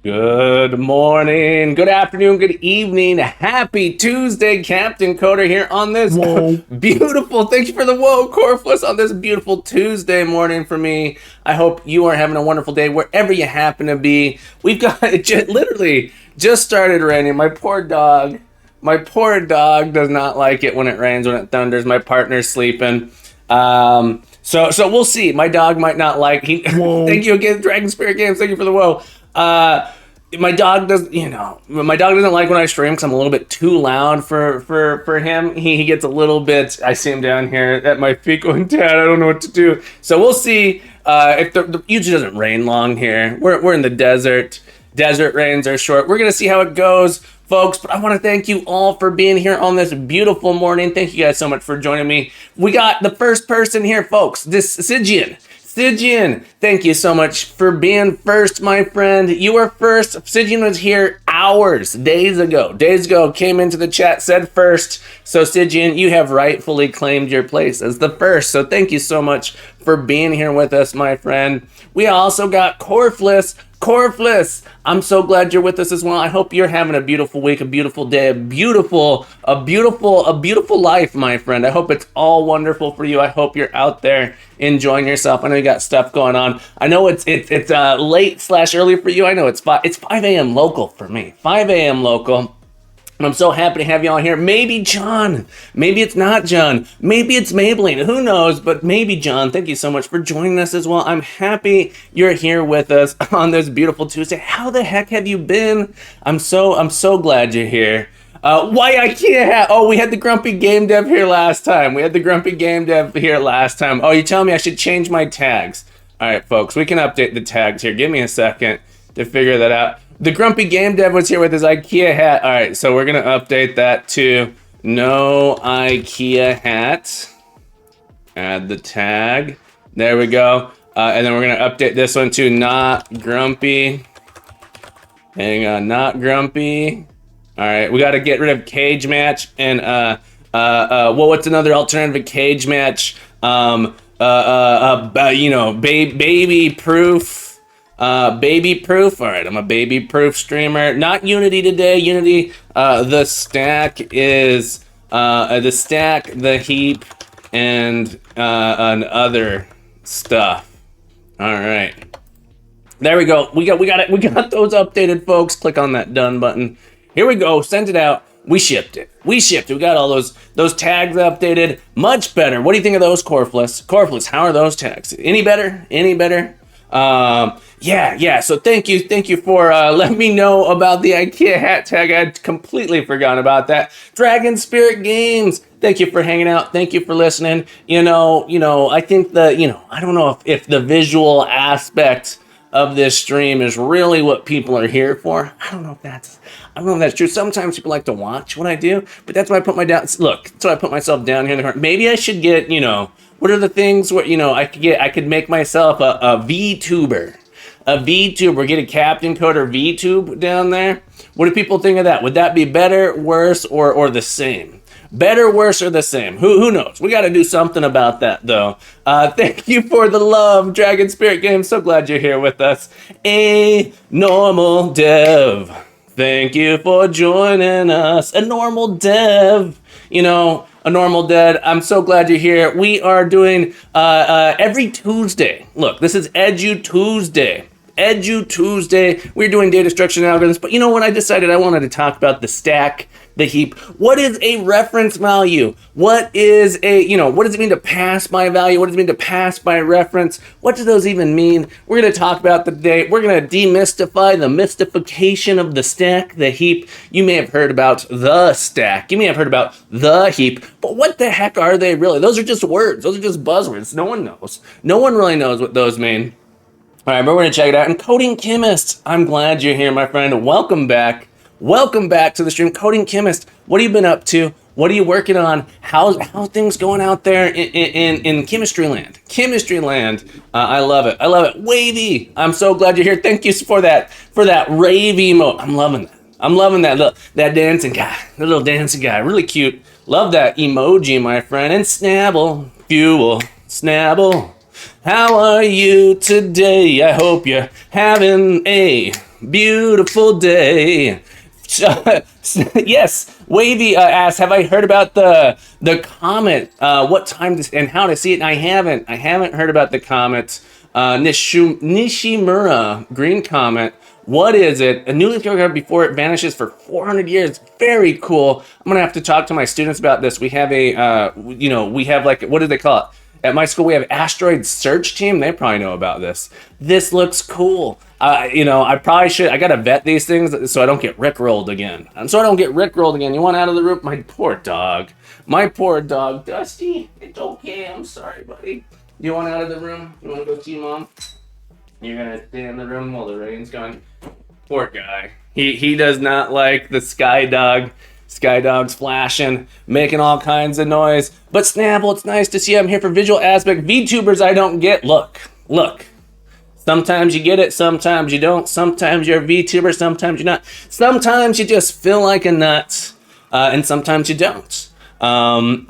Good morning, good afternoon, good evening. Happy Tuesday, Captain Coder here on this beautiful, thank you for the whoa, Corfless, on this beautiful Tuesday morning for me. I hope you are having a wonderful day wherever you happen to be. We've got, it literally just started raining. My poor dog does not like it when it rains, when it thunders. My partner's sleeping. So we'll see. My dog might not like, thank you again, Dragon Spirit Games, thank you for the whoa. My dog doesn't like when I stream because I'm a little bit too loud for him. He gets a little bit, I see him down here at my feet going, Dad, I don't know what to do. So we'll see. If the usually doesn't rain long here. We're in the desert. Desert rains are short. We're going to see how it goes, folks. But I want to thank you all for being here on this beautiful morning. Thank you guys so much for joining me. We got the first person here, folks. This Sijian, thank you so much for being first, my friend. You were first. Sijian was here days ago, came into the chat, said first. So Sijian, you have rightfully claimed your place as the first. So thank you so much for being here with us, my friend. We also got Corfless. I'm so glad you're with us as well. I hope you're having a beautiful week, a beautiful day, a beautiful life, my friend. I hope it's all wonderful for you. I hope you're out there enjoying yourself. I know you got stuff going on. I know it's late/early for you. I know it's 5 a.m. local for me. 5 a.m. local. And I'm so happy to have you all here. Maybe John. Maybe it's not John. Maybe it's Maybelline. Who knows? But maybe John. Thank you so much for joining us as well. I'm happy you're here with us on this beautiful Tuesday. How the heck have you been? I'm so glad you're here. Why I can't have... Oh, we had the Grumpy Game Dev here last time. Oh, you're telling me I should change my tags. All right, folks. We can update the tags here. Give me a second to figure that out. The Grumpy Game Dev was here with his IKEA hat. All right, so we're going to update that to no IKEA hat. Add the tag. There we go. And then we're going to update this one to not grumpy. Hang on, not grumpy. All right, we got to get rid of cage match and what's another alternative to cage match? Baby proof. Baby proof. All right, I'm a baby proof streamer. Not Unity today. Unity. The stack is the heap and other stuff. All right, there we go. We got it. We got those updated, folks. Click on that done button. Here we go. Send it out. We shipped it. We got all those tags updated. Much better. What do you think of those, Corfless? How are those tags? Any better? Yeah. So thank you for letting me know about the IKEA hat tag. I'd completely forgotten about that. Dragon Spirit Games, thank you for hanging out. Thank you for listening. I think I don't know if the visual aspect of this stream is really what people are here for. I don't know if that's true. Sometimes people like to watch what I do, but that's why I put that's why I put myself down here in the corner. Maybe I should get, what are the things where, I could make myself a VTuber. Get a Captain Coder VTube down there. What do people think of that? Would that be better, worse, or the same? Better, worse, or the same? Who knows? We got to do something about that, though. Thank you for the love, Dragon Spirit Games. So glad you're here with us. A normal dev. Thank you for joining us. A normal dev. A normal dev. I'm so glad you're here. We are doing every Tuesday. Look, this is EduTuesday. We're doing data structure and algorithms. But what I decided I wanted to talk about the stack, the heap. What is a reference value? What is what does it mean to pass by value? What does it mean to pass by reference? What do those even mean? We're going to talk about today. We're going to demystify the mystification of the stack, the heap. You may have heard about the stack. You may have heard about the heap. But what the heck are they really? Those are just words. Those are just buzzwords. No one knows. No one really knows what those mean. All right, but we're going to check it out. And Coding Chemist, I'm glad you're here, my friend. Welcome back. Welcome back to the stream. Coding Chemist, what have you been up to? What are you working on? How things going out there in chemistry land? I love it. Wavy, I'm so glad you're here. Thank you for that rave emote. I'm loving that. That dancing guy, the little dancing guy, really cute. Love that emoji, my friend. And Snabble, Fuel, Snabble. How are you today? I hope you're having a Beautiful day. Yes, Wavy asks, have I heard about the comet? What time and how to see it? And I haven't heard about the comet. Nishimura Green Comet. What is it? A newly discovered before it vanishes for 400 years. Very cool. I'm gonna have to talk to my students about this. We have a, we have like, what do they call it? At my school, we have asteroid search team. They probably know about this. This looks cool. I probably should. I gotta vet these things so I don't get rickrolled again. You want out of the room? My poor dog. Dusty. It's okay. I'm sorry, buddy. You want out of the room? You want to go see mom? You're gonna stay in the room while the rain's going. Poor guy. He does not like the sky dog. Sky dog's flashing, making all kinds of noise. But Snapple, it's nice to see you. I'm here for visual aspect. VTubers I don't get. Look. Sometimes you get it, sometimes you don't. Sometimes you're a VTuber, sometimes you're not. Sometimes you just feel like a nut, and sometimes you don't. On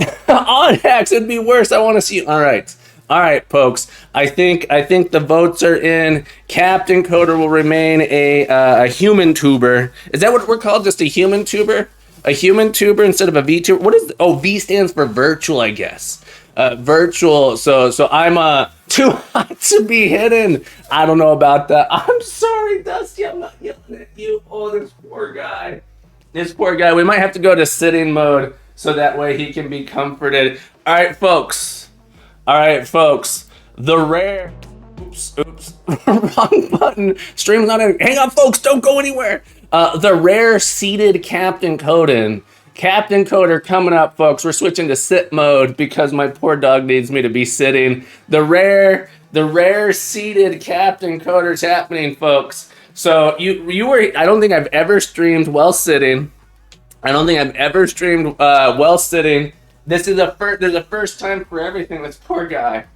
hacks, it'd be worse. I want to see you. All right, folks. I think the votes are in. Captain Coder will remain a human tuber. Is that what we're called? Just a human tuber? A human tuber instead of a VTuber? What is? V stands for virtual, I guess. Virtual. So I'm too hot to be hidden. I don't know about that. I'm sorry, Dusty. I'm not yelling at you. Oh, this poor guy. We might have to go to sitting mode so that way he can be comforted. All right, folks. The rare. Oops. Wrong button. Stream's not in. Hang on, folks. Don't go anywhere. The rare seated Captain Coder coming up, folks. We're switching to sit mode because my poor dog needs me to be sitting. The rare seated Captain Coder's happening, folks. So you were. I don't think I've ever streamed while sitting. This is there's a first time for everything. This poor guy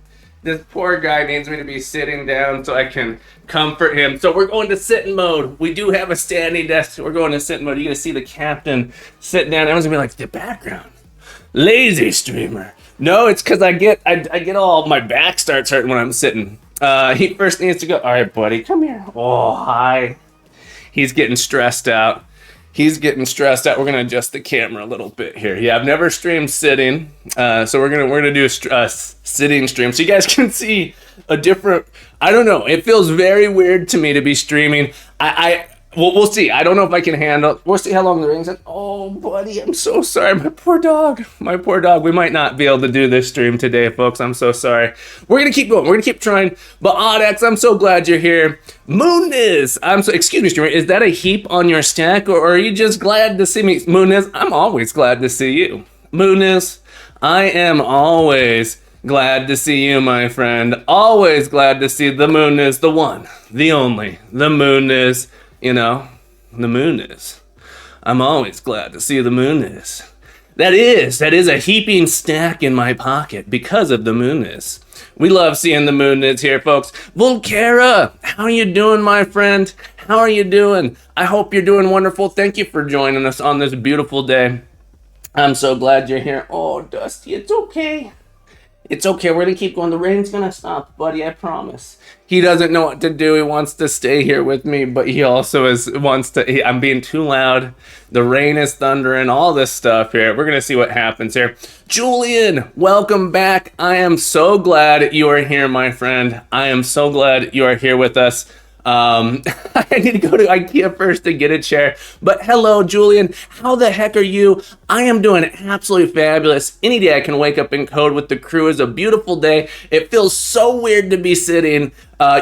needs me to be sitting down so I can comfort him. So we're going to sitting mode. We do have a standing desk. So we're going to sitting mode. You're going to see the captain sitting down. Everyone's going to be like, the background. Lazy streamer. No, it's because I get all, my back starts hurting when I'm sitting. He first needs to go. All right, buddy, come here. Oh, hi. He's getting stressed out. We're going to adjust the camera a little bit here. Yeah, I've never streamed sitting. So we're going to do a sitting stream. So you guys can see a different, I don't know. It feels very weird to me to be streaming. We'll see. I don't know if I can handle. We'll see how long the ring's in. Oh, buddy, I'm so sorry. My poor dog. We might not be able to do this stream today, folks. I'm so sorry. We're going to keep going. We're going to keep trying. But Odex, I'm so glad you're here. Mooniz, excuse me, streamer. Is that a heap on your stack, or are you just glad to see me? Mooniz, I'm always glad to see you. Mooniz, I am always glad to see you, my friend. Always glad to see the Mooniz, the one, the only, the Mooniz. The moon is. I'm always glad to see the moon is. That is a heaping stack in my pocket because of the moon is. We love seeing the moon is here, folks. Volcara, how are you doing, my friend? How are you doing? I hope you're doing wonderful. Thank you for joining us on this beautiful day. I'm so glad you're here. Oh, Dusty, it's okay. It's okay. We're going to keep going. The rain's going to stop, buddy. I promise. He doesn't know what to do. He wants to stay here with me, but he also wants to. I'm being too loud. The rain is thundering. All this stuff here. We're going to see what happens here. Julian, welcome back. I am so glad you are here, my friend. I am so glad you are here with us. I need to go to IKEA first to get a chair. But hello, Julian. How the heck are you? I am doing absolutely fabulous. Any day I can wake up and code with the crew is a beautiful day. It feels so weird to be sitting. I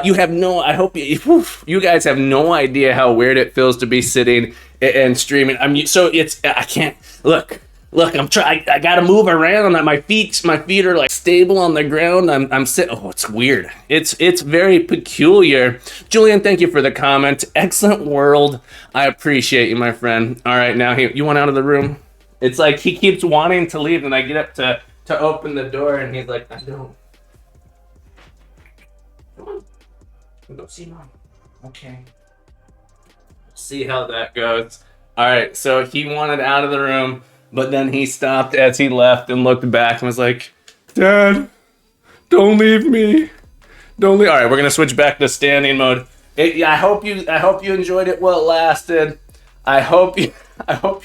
hope you guys have no idea how weird it feels to be sitting and streaming. I can't look. I'm trying. I gotta move around. My feet are like stable on the ground. I'm sitting. Oh, it's weird. It's very peculiar. Julian, thank you for the comment. Excellent world. I appreciate you, my friend. All right, now you want out of the room? It's like he keeps wanting to leave, and I get up to open the door, and he's like, I don't. Come on, we'll go see mom. Okay. See how that goes. All right, so he wanted out of the room. But then he stopped as he left and looked back and was like, Dad, don't leave me. All right, we're going to switch back to standing mode. I hope you enjoyed it while it lasted. I hope you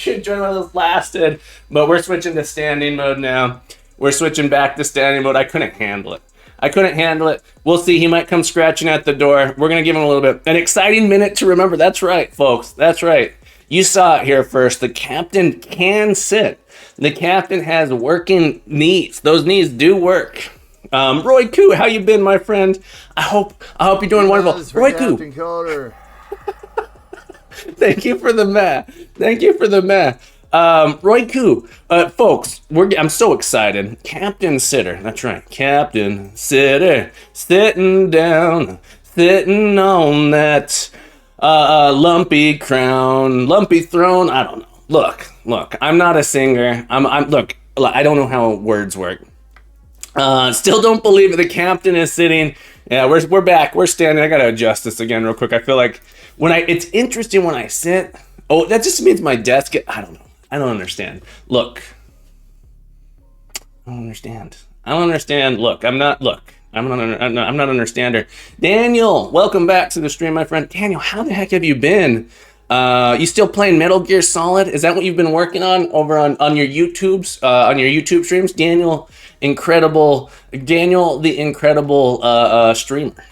enjoyed it while it lasted. But we're switching to standing mode now. We're switching back to standing mode. I couldn't handle it. We'll see. He might come scratching at the door. We're gonna give him a little bit. An exciting minute to remember. That's right, folks. That's right. You saw it here first. The captain can sit. The captain has working knees. Those knees do work. Roy Koo, how you been, my friend? I hope you're doing wonderful. Roy Koo. Thank you for the math. Roy Koo, folks, I'm so excited. Captain Sitter, that's right. Captain Sitter, sitting down, sitting on that lumpy crown, lumpy throne. I don't know. Look, I'm not a singer. Look, I don't know how words work. Still don't believe it. The captain is sitting. Yeah, we're back. We're standing. I gotta adjust this again real quick. I feel like it's interesting when I sit. Oh, that just means my desk. I don't know. I don't understand. Look, I don't understand. Look, I'm not an understander. Daniel, welcome back to the stream, my friend. Daniel, how the heck have you been? You still playing Metal Gear Solid? Is that what you've been working on over on your YouTubes, on your YouTube streams? Daniel, the incredible streamer.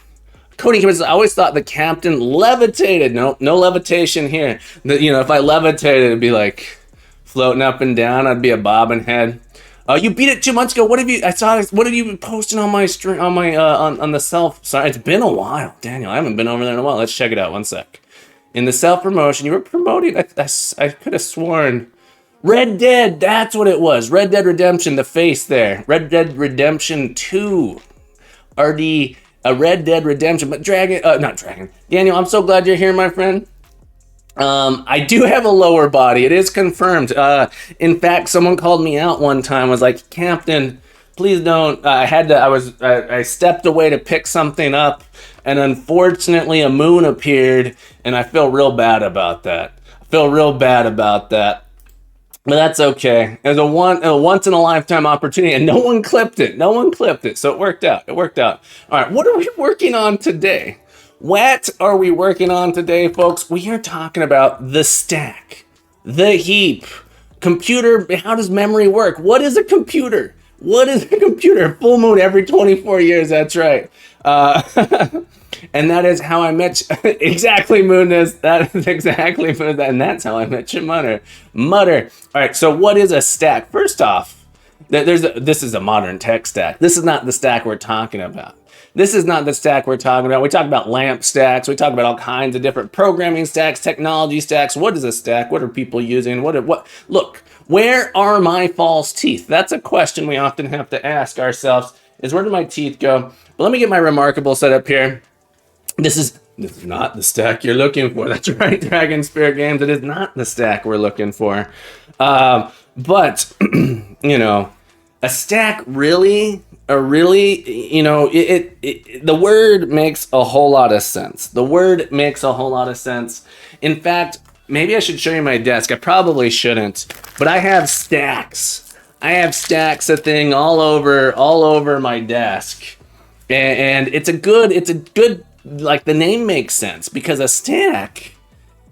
Cody, I always thought the captain levitated. No levitation here. If I levitated, it'd be like floating up and down. I'd be a bobbing head. You beat it 2 months ago. What have you been posting on my stream, on the self? Sorry, it's been a while, Daniel. I haven't been over there in a while. Let's check it out. One sec. In the self promotion, you were promoting. I could have sworn Red Dead. That's what it was. Red Dead Redemption. The face there. Red Dead Redemption 2. RD. Red Dead Redemption, but not Dragon. Daniel, I'm so glad you're here, my friend. I do have a lower body. It is confirmed. In fact, someone called me out one time. Was like, Captain, please don't. I stepped away to pick something up, and unfortunately, a moon appeared, and I feel real bad about that. But that's okay. It was a once in a lifetime opportunity, and no one clipped it. So it worked out. All right, what are we working on today? Folks? We are talking about the stack, the heap, computer. How does memory work? What is a computer? Full moon every 24 years. That's right. And that is how I met you. Exactly, Moonness. That is exactly Moonness. And that's how I met you, Mutter. All right, so what is a stack? First off, this is a modern tech stack. This is not the stack we're talking about. We talk about lamp stacks. We talk about all kinds of different programming stacks, technology stacks. What is a stack? What are people using? Look, where are my false teeth? That's a question we often have to ask ourselves, is where do my teeth go? But let me get my Remarkable set up here. This is not the stack you're looking for. That's right, Dragon Spirit Games. It is not the stack we're looking for. But, a stack really, the word makes a whole lot of sense. In fact, maybe I should show you my desk. I probably shouldn't, but I have stacks. A thing all over my desk. And it's a good, like the name makes sense, because a stack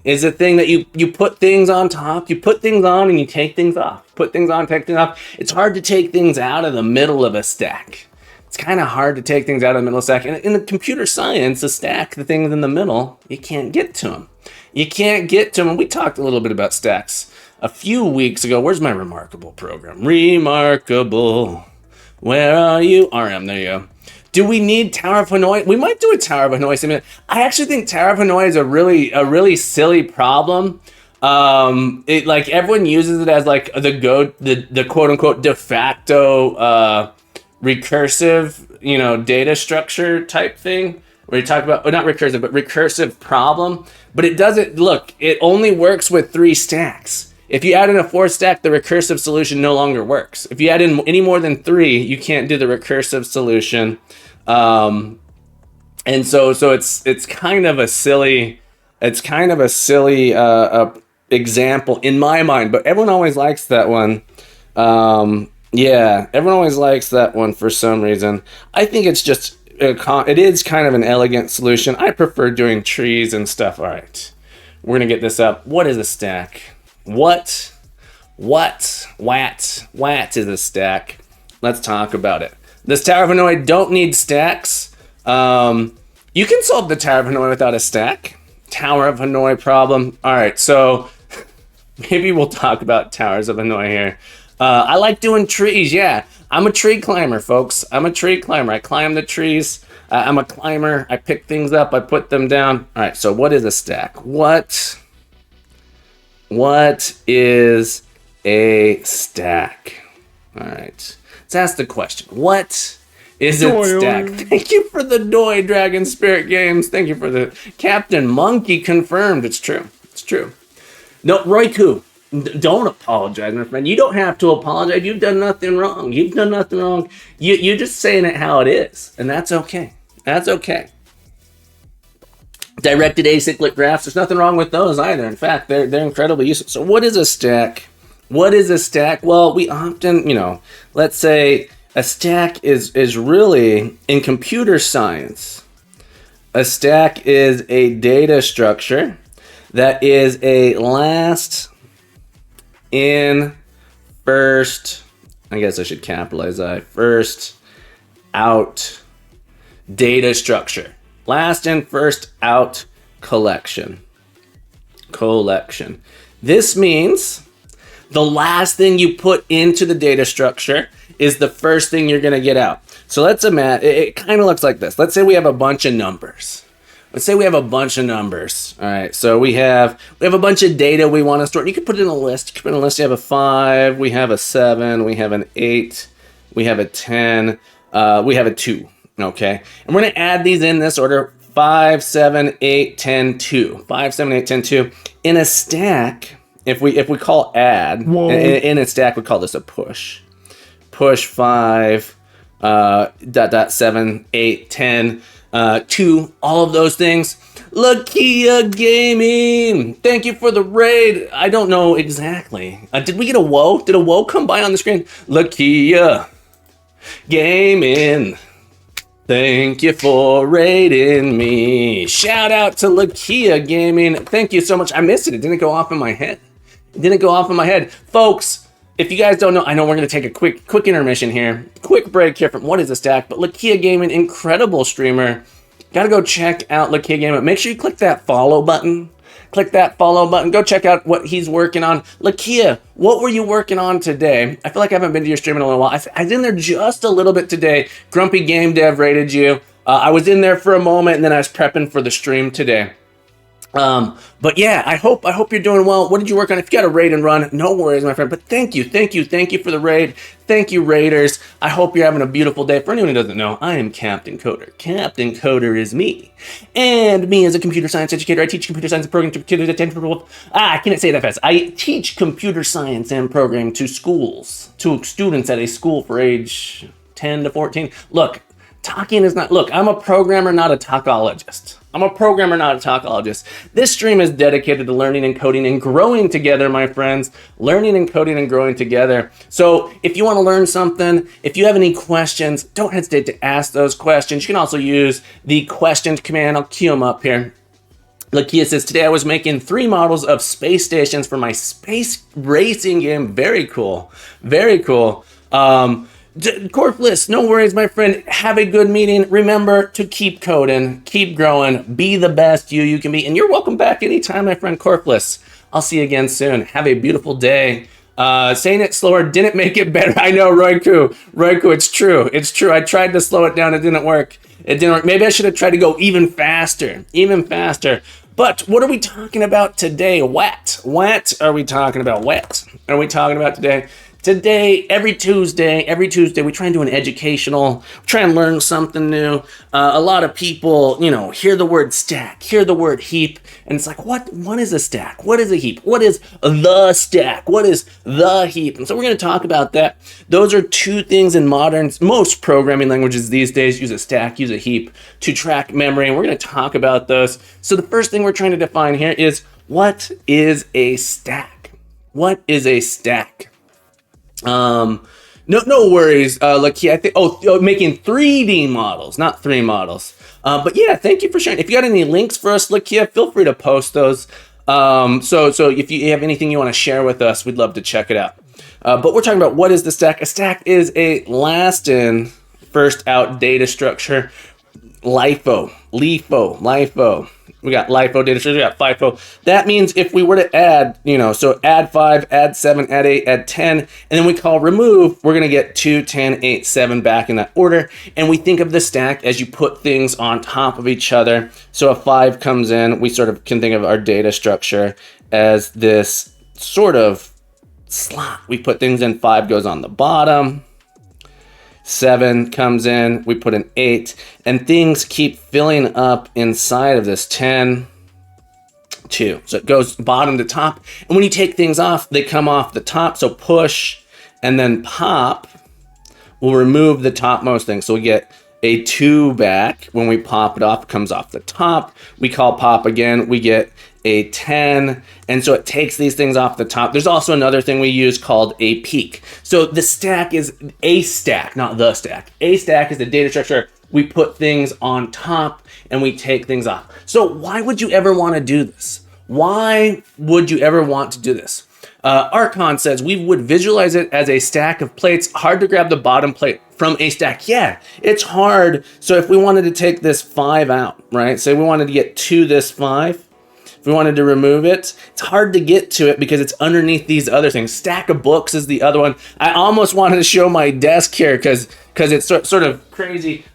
is a thing that you put things on top, you put things on and you take things off. It's hard to take things out of the middle of a stack. It's kind of hard to take things out of the middle of a stack. And in the computer science, a stack, the things in the middle, you can't get to them. And we talked a little bit about stacks a few weeks ago. Where's my Remarkable program? Remarkable. Where are you? RM, there you go. Do we need Tower of Hanoi? We might do a Tower of Hanoi simulator. I actually think Tower of Hanoi is a really silly problem. Everyone uses it as like the quote unquote de facto recursive, data structure type thing, where you talk about, not recursive, but recursive problem. But it doesn't, look, it only works with 3 stacks. If you add in a 4th stack, the recursive solution no longer works. If you add in any more than 3, you can't do the recursive solution. And so it's kind of a silly example in my mind, but everyone always likes that one. Everyone always likes that one for some reason. I think it's just it is kind of an elegant solution. I prefer doing trees and stuff. All right, we're gonna get this up. What is a stack? What is a stack? Let's talk about it. This Tower of Hanoi don't need stacks. You can solve the Tower of Hanoi without a stack. Tower of Hanoi problem. All right, so maybe we'll talk about Towers of Hanoi here. I like doing trees, yeah. I'm a tree climber, folks. I'm a tree climber. I climb the trees. I'm a climber. I pick things up. I put them down. All right, so what is a stack? What is a stack? All right, let's ask the question. What is a stack? Thank you for the Doi Dragon Spirit Games. Thank you for the Captain Monkey confirmed. It's true. It's true. No, Roku. Don't apologize, my friend. You don't have to apologize. You've done nothing wrong. You've done nothing wrong. You're just saying it how it is, and that's okay. That's okay. Directed acyclic graphs. There's nothing wrong with those either. In fact, they're incredibly useful. So, what is a stack? What is a stack? Well, we often, let's say a stack is really in computer science. A stack is a data structure that is a last in first, I guess I should capitalize I, first out data structure. Last in first out collection. This means the last thing you put into the data structure is the first thing you're going to get out. So let's imagine, it kind of looks like this. Let's say we have a bunch of numbers. All right, so we have a bunch of data we want to store. You can put it in a list. You have a 5, we have a 7, we have an 8, we have a 10, we have a 2, okay? And we're going to add these in this order: 5, 7, 8, 10, 2. 5, 7, 8, 10, 2. In a stack, if we call add, in a stack, we call this a push. Push 5, 7, 8, 10, 2, all of those things. Lakia Gaming, thank you for the raid. I don't know exactly. Did we get a whoa? Did a whoa come by on the screen? Lakia Gaming, thank you for raiding me. Shout out to Lakia Gaming. Thank you so much. I missed it. It didn't go off in my head. Folks, if you guys don't know, I know we're going to take a quick intermission here. Quick break here from What is a Stack? But Lakia Gaming, incredible streamer. Got to go check out Lakia Gaming. Make sure you click that follow button. Go check out what he's working on. Lakia, what were you working on today? I feel like I haven't been to your stream in a little while. I was in there just a little bit today. Grumpy Game Dev rated you. I was in there for a moment, and then I was prepping for the stream today. But yeah, I hope you're doing well. What did you work on? If you got a raid and run, no worries, my friend. But thank you for the raid. Thank you, raiders. I hope you're having a beautiful day. For anyone who doesn't know, I am Captain Coder. Captain Coder is me. And me as a computer science educator, I teach computer science and programming to computers at 10 people. I can't say that fast. I teach computer science and programming to students at a school for age 10 to 14. Look, talking is not, I'm a programmer, not a talkologist. This stream is dedicated to learning and coding and growing together, my friends. Learning and coding and growing together. So if you want to learn something, if you have any questions, don't hesitate to ask those questions. You can also use the questions command. I'll cue them up here. Lakia says, today I was making 3 models of space stations for my space racing game. Very cool. Corpless, no worries, my friend. Have a good meeting. Remember to keep coding, keep growing, be the best you can be. And you're welcome back anytime, my friend Corpless. I'll see you again soon. Have a beautiful day. Saying it slower didn't make it better. I know, Roiku, it's true. I tried to slow it down. It didn't work. Maybe I should have tried to go even faster. But what are we talking about today? What are we talking about? Today? Today, every Tuesday, we try and do an educational, try and learn something new. A lot of people, hear the word stack, hear the word heap, and it's like, what is a stack? What is a heap? What is the stack? What is the heap? And so we're going to talk about that. Those are 2 things in most programming languages these days use a stack, use a heap to track memory, and we're going to talk about those. So the first thing we're trying to define here is, what is a stack? No worries, Lakia. I think making 3D models, not 3 models. But yeah, thank you for sharing. If you got any links for us, Lakia, feel free to post those. So if you have anything you want to share with us, we'd love to check it out. But we're talking about what is the stack. A stack is a last in, first out data structure. LIFO. We got LIFO data structure, we got FIFO. That means if we were to add, so add 5, add 7, add 8, add 10, and then we call remove, we're gonna get 2, 10, 8, 7 back in that order. And we think of the stack as you put things on top of each other. So a 5 comes in, we sort of can think of our data structure as this sort of slot. We put things in, 5 goes on the bottom. 7 comes in, we put an 8, and things keep filling up inside of this 10, 2. So it goes bottom to top. And when you take things off, they come off the top. So push and then pop will remove the topmost thing. So we get a 2 back. When we pop it off, it comes off the top. We call pop again, we get a 10, and so it takes these things off the top. There's also another thing we use called a peak. So the stack is a stack, not the stack. A stack is the data structure. We put things on top and we take things off. So why would you ever want to do this? Why would you ever want to do this? Archon says we would visualize it as a stack of plates. Hard to grab the bottom plate from a stack. Yeah, it's hard. So if we wanted to take this 5 out, right? Say we wanted to get to this 5. If we wanted to remove it, it's hard to get to it because it's underneath these other things. Stack of books is the other one. I almost wanted to show my desk here because it's sort of crazy.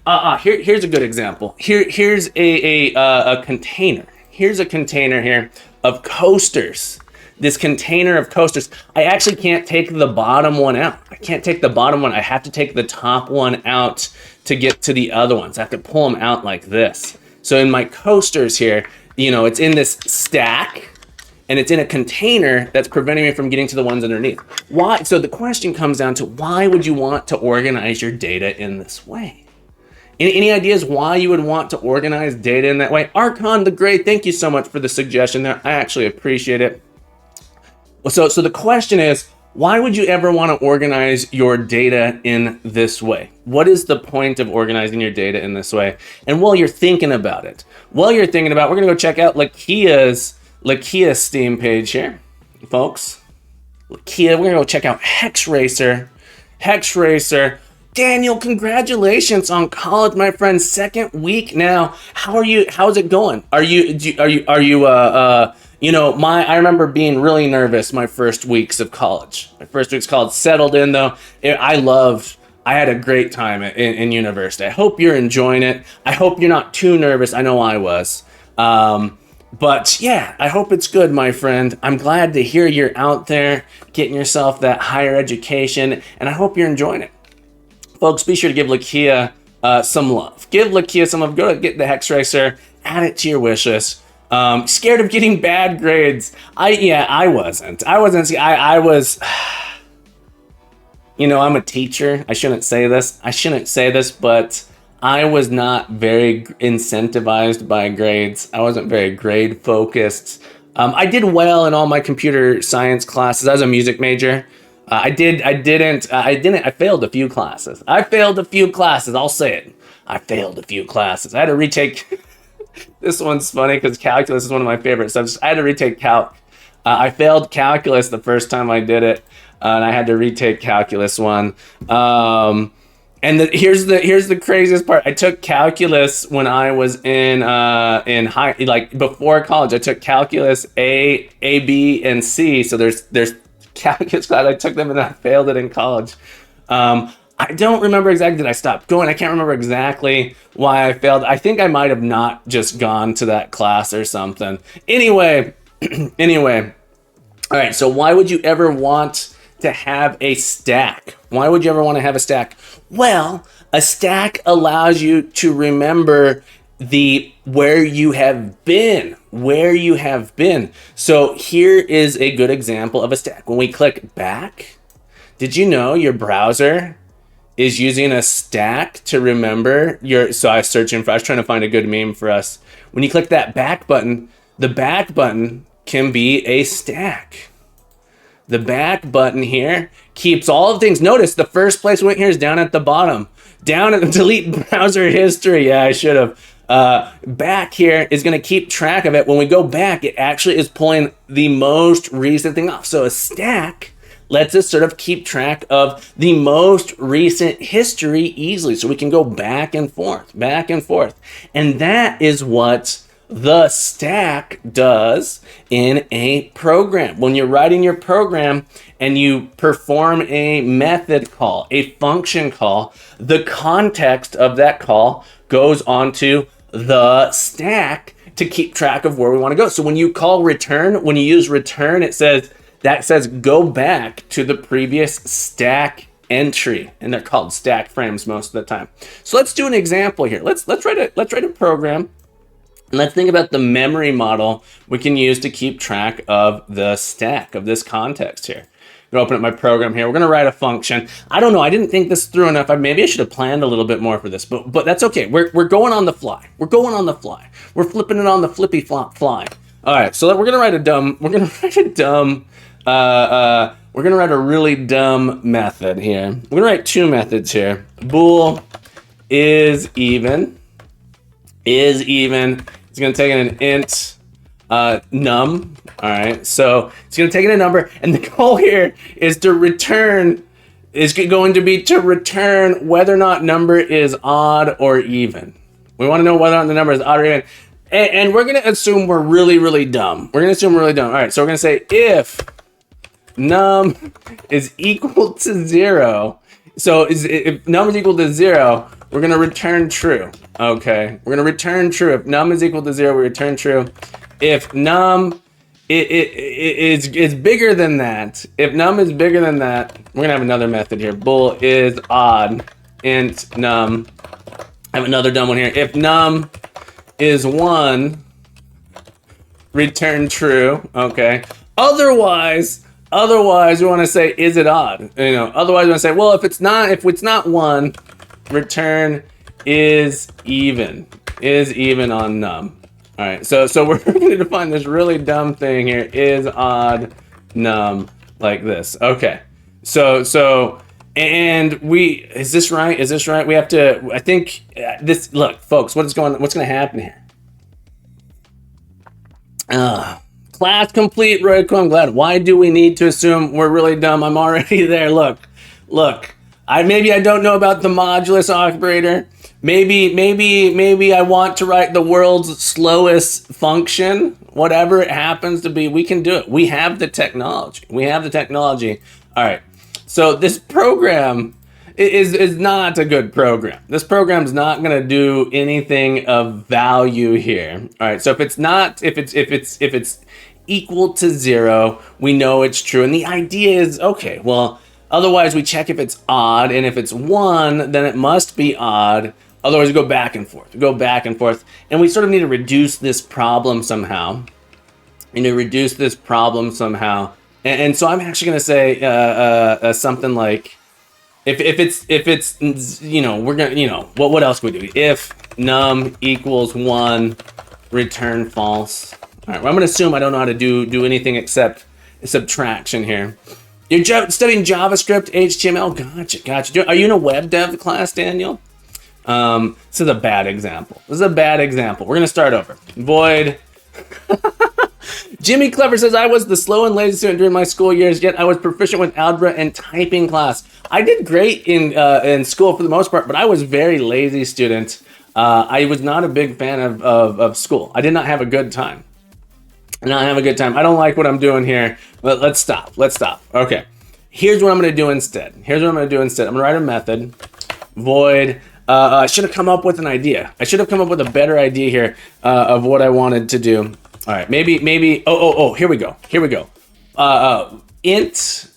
Here's a good example. Here's a container. Here's a container here of coasters. This container of coasters. I actually can't take the bottom one out. I can't take the bottom one. I have to take the top one out to get to the other ones. I have to pull them out like this. So in my coasters here, it's in this stack and it's in a container that's preventing me from getting to the ones underneath. Why? So the question comes down to why would you want to organize your data in this way? Any ideas why you would want to organize data in that way? Archon the Great, thank you so much for the suggestion there. I actually appreciate it. So the question is, why would you ever want to organize your data in this way? What is the point of organizing your data in this way? And while you're thinking about it, we're going to go check out Lakia's Steam page here, folks. Lakia, we're going to go check out Hexracer. Daniel, congratulations on college, my friend. 2nd week now. How are you? How's it going? I remember being really nervous my first weeks of college. Settled in though. I had a great time in university. I hope you're enjoying it. I hope you're not too nervous. I know I was. But yeah, I hope it's good, my friend. I'm glad to hear you're out there getting yourself that higher education, and I hope you're enjoying it. Folks, be sure to give Lakia some love. Go to get the Hexracer, add it to your wish list. Scared of getting bad grades. I wasn't. I was, I'm a teacher. I shouldn't say this, but I was not very incentivized by grades. I wasn't very grade focused. I did well in all my computer science classes. I was a music major. I failed a few classes. I'll say it. I failed a few classes. I had to retake. This one's funny because calculus is one of my favorite subjects. I had to retake calc. I failed calculus the first time I did it, and I had to retake calculus 1. Here's the craziest part. I took calculus when I was in high, before college. I took calculus A, B, and C. So there's calculus class. I took them and I failed it in college. I don't remember exactly. Did I stop going? I can't remember exactly why I failed. I think I might have not just gone to that class or something. Anyway. All right. So why would you ever want to have a stack? Why would you ever want to have a stack? Well, a stack allows you to remember where you have been. So here is a good example of a stack. When we click back, did you know your browser is using a stack to remember so I was trying to find a good meme for us. When you click that back button, the back button can be a stack. The back button here keeps all of things. Notice the first place we went here is down at the bottom. Down at the delete browser history. Yeah, I should have. Back here is going to keep track of it. When we go back, it actually is pulling the most recent thing off. So a stack lets us sort of keep track of the most recent history easily. So we can go back and forth, back and forth. And that is what the stack does in a program. When you're writing your program and you perform a method call, a function call, the context of that call goes onto the stack to keep track of where we want to go. So when you call return, when you use return, it says go back to the previous stack entry, and they're called stack frames most of the time. So let's do an example here. Let's write a program. And let's think about the memory model we can use to keep track of the stack of this context here. I'm gonna open up my program here. We're gonna write a function. I don't know, I didn't think this through enough. Maybe I should have planned a little bit more for this, but that's okay. We're going on the fly. We're going on the fly. We're flipping it on the flippy flop fly. All right, so we're gonna write a really dumb method here. We're gonna write two methods here. Bool is even. It's going to take in an int num. All right, so it's going to take in a number, and the goal here is to return, whether or not number is odd or even. We want to know whether or not the number is odd or even. And we're going to assume we're really, really dumb. All right, so we're going to say if num is equal to 0, so if num is equal to 0, we're going to return true. Okay, we're going to return true. If num is equal to 0, we return true. If num is bigger than that, if num is bigger than that, we're going to have another method here. Bool is odd, int num. I have another dumb one here. If num is 1, return true. Okay. Otherwise, we want to say, is it odd? Otherwise we want to say, well, if it's not 1, return is even on num. All right, so we're going to define this really dumb thing here, is odd num, like this. Okay, so and is this right? We have to, I think this, look folks, what's going to happen here? Class complete, Royco, I'm glad. Why do we need to assume we're really dumb? I'm already there. Look, maybe I don't know about the modulus operator. Maybe I want to write the world's slowest function. Whatever it happens to be, we can do it. We have the technology. All right. So this program is not a good program. This program is not going to do anything of value here. All right. So if it's equal to 0, we know it's true. And the idea is, okay, well, otherwise we check if it's odd, and if it's 1, then it must be odd. Otherwise we go back and forth. And we sort of need to reduce this problem somehow. And so I'm actually going to say something like, if it's we're gonna what else can we do? If num equals 1, return false. All right, well, I'm gonna assume I don't know how to do anything except subtraction here. You're studying JavaScript, HTML. Gotcha. Are you in a web dev class, Daniel? This is a bad example. We're gonna start over. Void. Jimmy Clever says, I was the slow and lazy student during my school years, yet I was proficient with algebra and typing class. I did great in school for the most part, but I was a very lazy student. I was not a big fan of school. I did not have a good time. I don't like what I'm doing here, but let's stop. Okay, here's what I'm gonna do instead. I'm gonna write a method, void. I should have come up with an idea. I should have come up with a better idea here of what I wanted to do. All right, maybe. Here we go. Int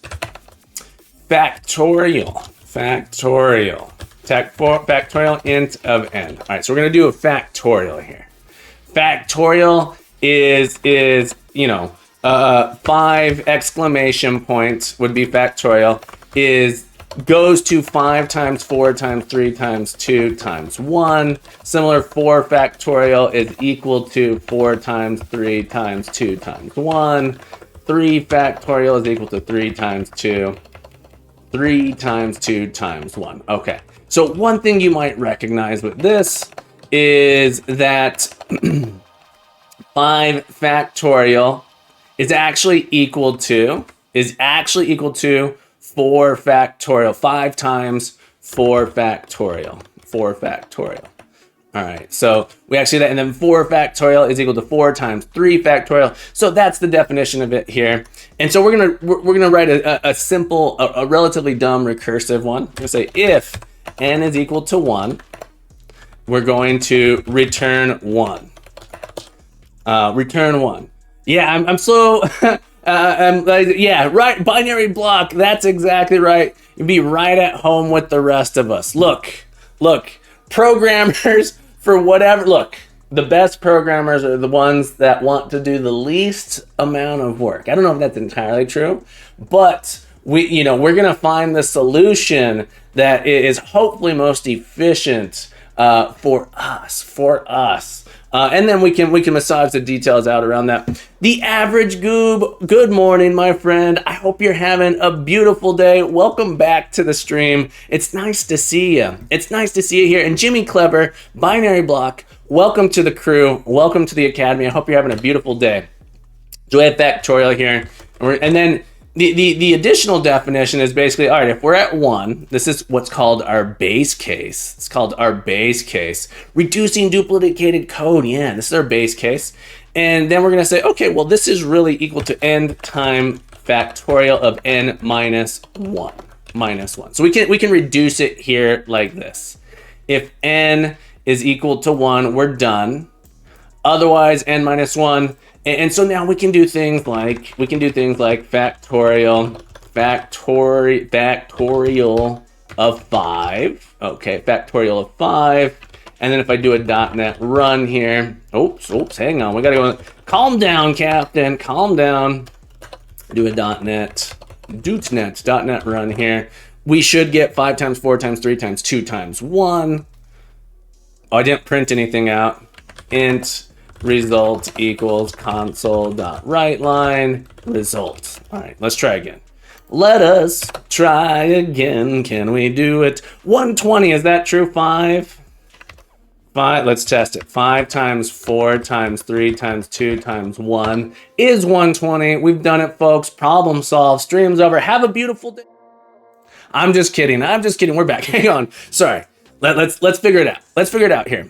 factorial int of n. All right, so we're gonna do a factorial here. Factorial is 5 exclamation points would be factorial. Goes to 5 times 4 times 3 times 2 times 1. Similar, 4 factorial is equal to 4 times 3 times 2 times 1. 3 factorial is equal to 3 times 2. 3 times 2 times 1. Okay. So one thing you might recognize with this is that 5 factorial is actually equal to 4 factorial. 5 times 4 factorial. 4 factorial. All right, so we actually that, and then 4 factorial is equal to 4 times 3 factorial. So that's the definition of it here. And so we're gonna write a simple, a relatively dumb recursive one. We're gonna say if n is equal to 1, we're going to return 1. Return 1. Yeah, I'm so yeah, right. Binary block. That's exactly right. You'd be right at home with the rest of us. Look, programmers. For whatever, look, the best programmers are the ones that want to do the least amount of work. I don't know if that's entirely true, but we're going to find the solution that is hopefully most efficient for us. And then we can massage the details out around that. The average goob, good morning, my friend. I hope you're having a beautiful day. Welcome back to the stream. It's nice to see you. It's nice to see you here. And Jimmy Clever, Binary Block, welcome to the crew. Welcome to the Academy. I hope you're having a beautiful day. So we have factorial here. And then the additional definition is basically, all right, if we're at 1, this is what's called our base case. It's called our base case. Reducing duplicated code. Yeah, this is our base case. And then we're going to say, okay, well, this is really equal to n time factorial of n minus 1. Minus 1. So we can reduce it here like this. If n is equal to 1, we're done. Otherwise, n minus 1. And so now we can do things like factorial of 5. Okay, factorial of 5. And then if I do a .NET run here, oops, hang on. We gotta go. Calm down, Captain. Calm down. Do a .NET run here. We should get 5 times 4 times 3 times 2 times 1. Oh, I didn't print anything out. Int result equals console.writeLine result. All right, let's try again. Let us try again. Can we do it? 120, is that true? 5, let's test it. 5 times 4 times 3 times 2 times 1 is 120. We've done it, folks. Problem solved. Stream's over. Have a beautiful day. I'm just kidding. We're back. Hang on. Sorry. Let's figure it out. Let's figure it out here.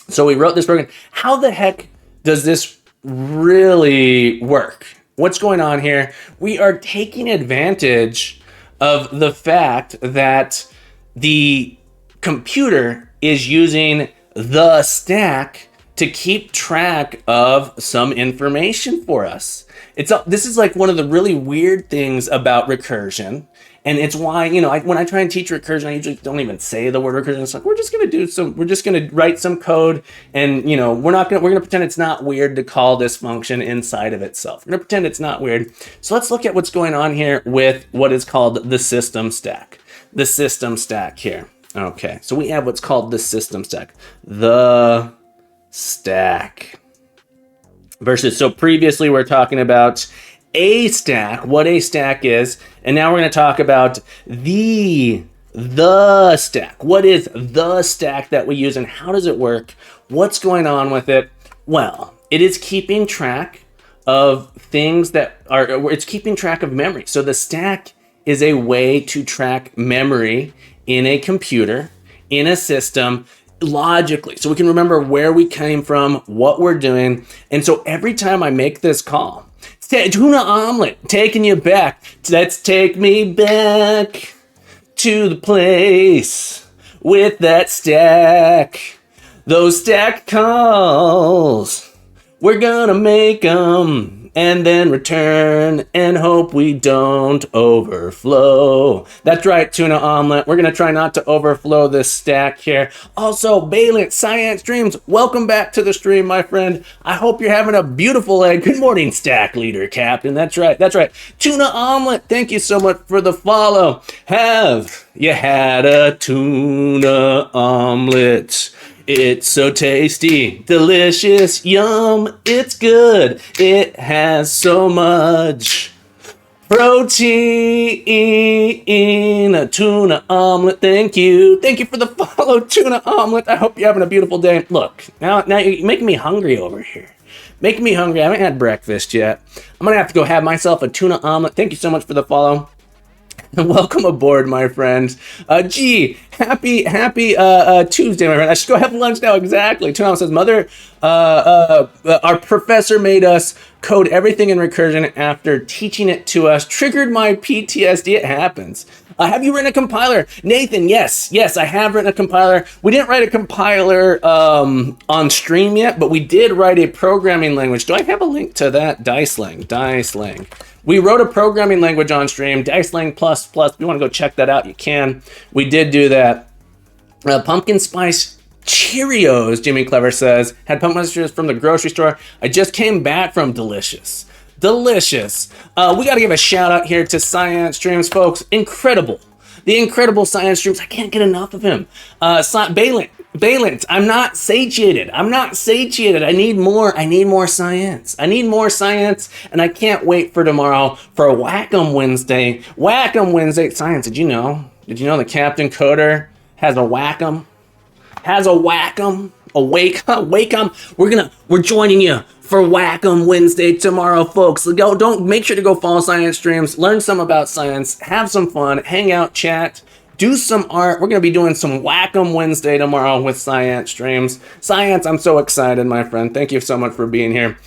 So we wrote this program. How the heck does this really work? What's going on here? We are taking advantage of the fact that the computer is using the stack to keep track of some information for us. This is like one of the really weird things about recursion. And it's why, when I try and teach recursion, I usually don't even say the word recursion. It's like, we're just going to write some code, and, we're going to pretend it's not weird to call this function inside of itself. We're going to pretend it's not weird. So let's look at what's going on here with what is called the system stack. The system stack here. Okay, so we have what's called the system stack. The stack. So previously we're talking about a stack, what a stack is, and now we're going to talk about the stack. What is the stack that we use, and how does it work? What's going on with it? Well, it is keeping track of it's keeping track of memory. So the stack is a way to track memory in a computer, in a system, logically. So we can remember where we came from, what we're doing. And so every time I make this call, tuna omelet, taking you back. Let's take me back to the place with that stack. Those stack calls, we're gonna make them and then return and hope we don't overflow. That's right, tuna omelet. We're gonna try not to overflow this stack here. Also, Balint, Science Dreams, welcome back to the stream, my friend. I hope you're having a beautiful day. Good morning, stack leader, Captain. That's right. Tuna omelet, thank you so much for the follow. Have you had a tuna omelet? It's so tasty, delicious, yum, it's good. It has so much protein. A tuna omelet, thank you. Thank you for the follow, tuna omelet. I hope you're having a beautiful day. Look, now you're making me hungry over here. Making me hungry. I haven't had breakfast yet. I'm gonna have to go have myself a tuna omelet. Thank you so much for the follow. And welcome aboard, my friend. Gee, happy Tuesday, my friend. I should go have lunch now. Exactly. Tuna says, Mother, our professor made us code everything in recursion after teaching it to us. Triggered my PTSD. It happens. Have you written a compiler? Nathan, yes, I have written a compiler. We didn't write a compiler on stream yet, but we did write a programming language. Do I have a link to that? Dicelang. We wrote a programming language on stream, Dicelang++. If you want to go check that out, you can. We did do that. Pumpkin Spice Cheerios, Jimmy Clever says, had pumpkin spice Cheerios from the grocery store. I just came back from Delicious. We got to give a shout out here to Science Streams, folks. Incredible. The incredible Science Streams. I can't get enough of him. Balint, I'm not satiated. I need more science. And I can't wait for tomorrow for Whack'em Wednesday. Science, did you know the Captain Coder has a Whack'em? We're joining you for Whack'em Wednesday tomorrow, folks. Don't make sure to go follow Science Streams, learn some about science, have some fun, hang out, chat, do some art. We're going to be doing some Whack'em Wednesday tomorrow with Science Streams. Science, I'm so excited, my friend. Thank you so much for being here.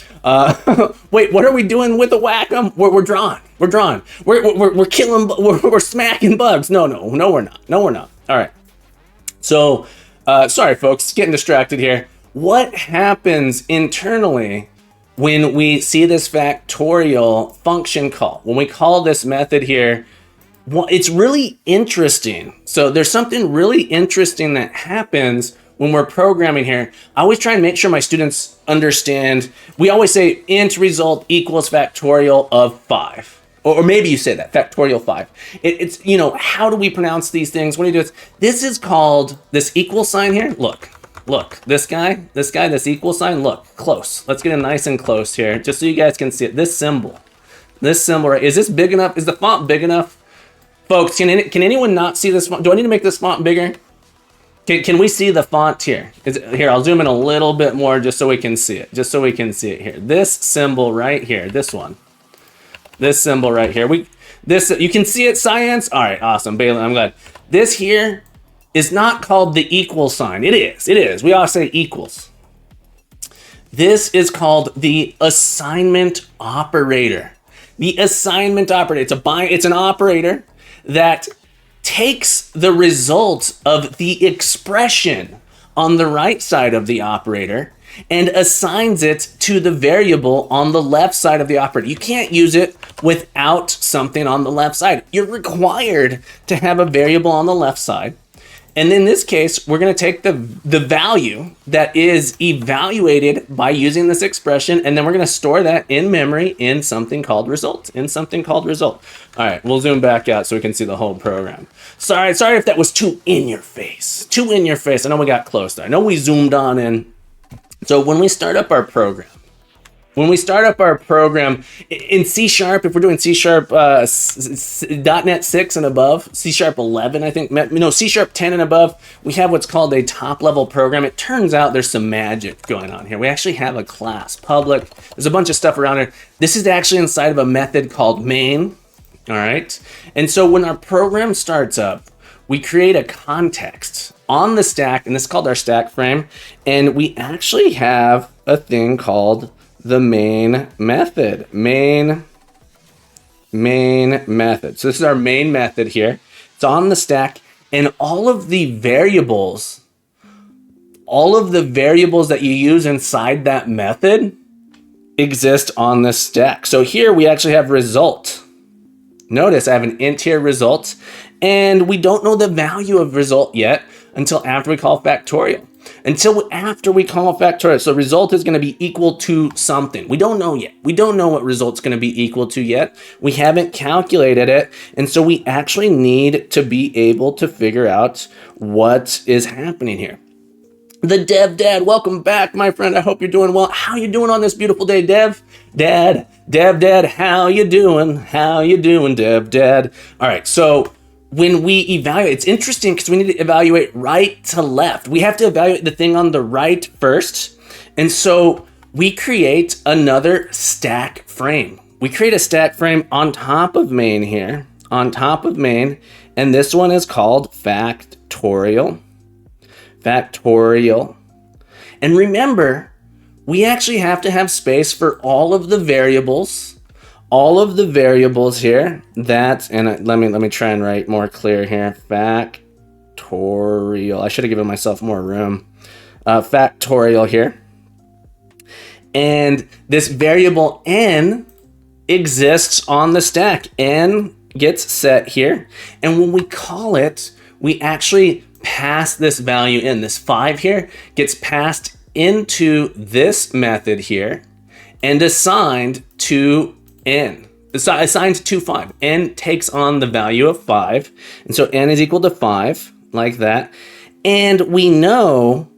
Wait, what are we doing with the Whack'em? We're drawing. We're killing, we're smacking bugs. No, we're not. All right. So, sorry, folks, getting distracted here. What happens internally when we see this factorial function call? When we call this method here, well, it's really interesting. So there's something really interesting that happens when we're programming here. I always try and make sure my students understand. We always say int result equals factorial of 5. Or maybe you say that, factorial 5. It's, how do we pronounce these things? What do you do? This is called, this equal sign here. Look, this equal sign, look, close. Let's get it nice and close here, just so you guys can see it. This symbol, right? Is this big enough? Is the font big enough? Folks, can anyone not see this font? Do I need to make this font bigger? Can we see the font here? Here, I'll zoom in a little bit more just so we can see it. Here. This symbol right here, this one. This symbol right here. You can see it, Science? All right, awesome. Balin, I'm glad. This here is not called the equal sign. It is. We all say equals. This is called the assignment operator. The assignment operator. It's an operator that takes the result of the expression on the right side of the operator and assigns it to the variable on the left side of the operator. You can't use it without something on the left side. You're required to have a variable on the left side. And in this case, we're going to take the value that is evaluated by using this expression, and then we're going to store that in memory in something called result. All right, we'll zoom back out so we can see the whole program. Sorry if that was too in your face. I know we got close there. I know we zoomed on in. So when we start up our program, in CSharp, if we're doing CSharp .NET 6 and above, CSharp 11, I think, CSharp 10 and above, we have what's called a top-level program. It turns out there's some magic going on here. We actually have a class, public. There's a bunch of stuff around here. This is actually inside of a method called main, all right? And so when our program starts up, we create a context on the stack, and this is called our stack frame, and we actually have a thing called the main method. Main method. So this is our main method here. It's on the stack, and all of the variables that you use inside that method exist on the stack. So here we actually have result. Notice I have an int here, result, and we don't know the value of result yet until after we call factorial. So result is going to be equal to something. We don't know yet. We don't know what result's going to be equal to yet. We haven't calculated it. And so we actually need to be able to figure out what is happening here. The Dev Dad, welcome back, my friend. I hope you're doing well. How you doing on this beautiful day, Dev Dad? Dev Dad, how you doing? How you doing, Dev Dad? All right, so when we evaluate, it's interesting because we need to evaluate right to left. We have to evaluate the thing on the right first. And so we create another stack frame. We create a stack frame on top of main here, on top of main, and this one is called factorial. Factorial. And remember, we actually have to have space for all of the variables here. That, and let me try and write more clear here. Factorial. I should have given myself more room. Factorial here. And this variable n exists on the stack. N gets set here. And when we call it, we actually pass this value in. This 5 here gets passed into this method here and assigned to n. Assigned to 5. N takes on the value of 5. And so n is equal to 5, like that. And we know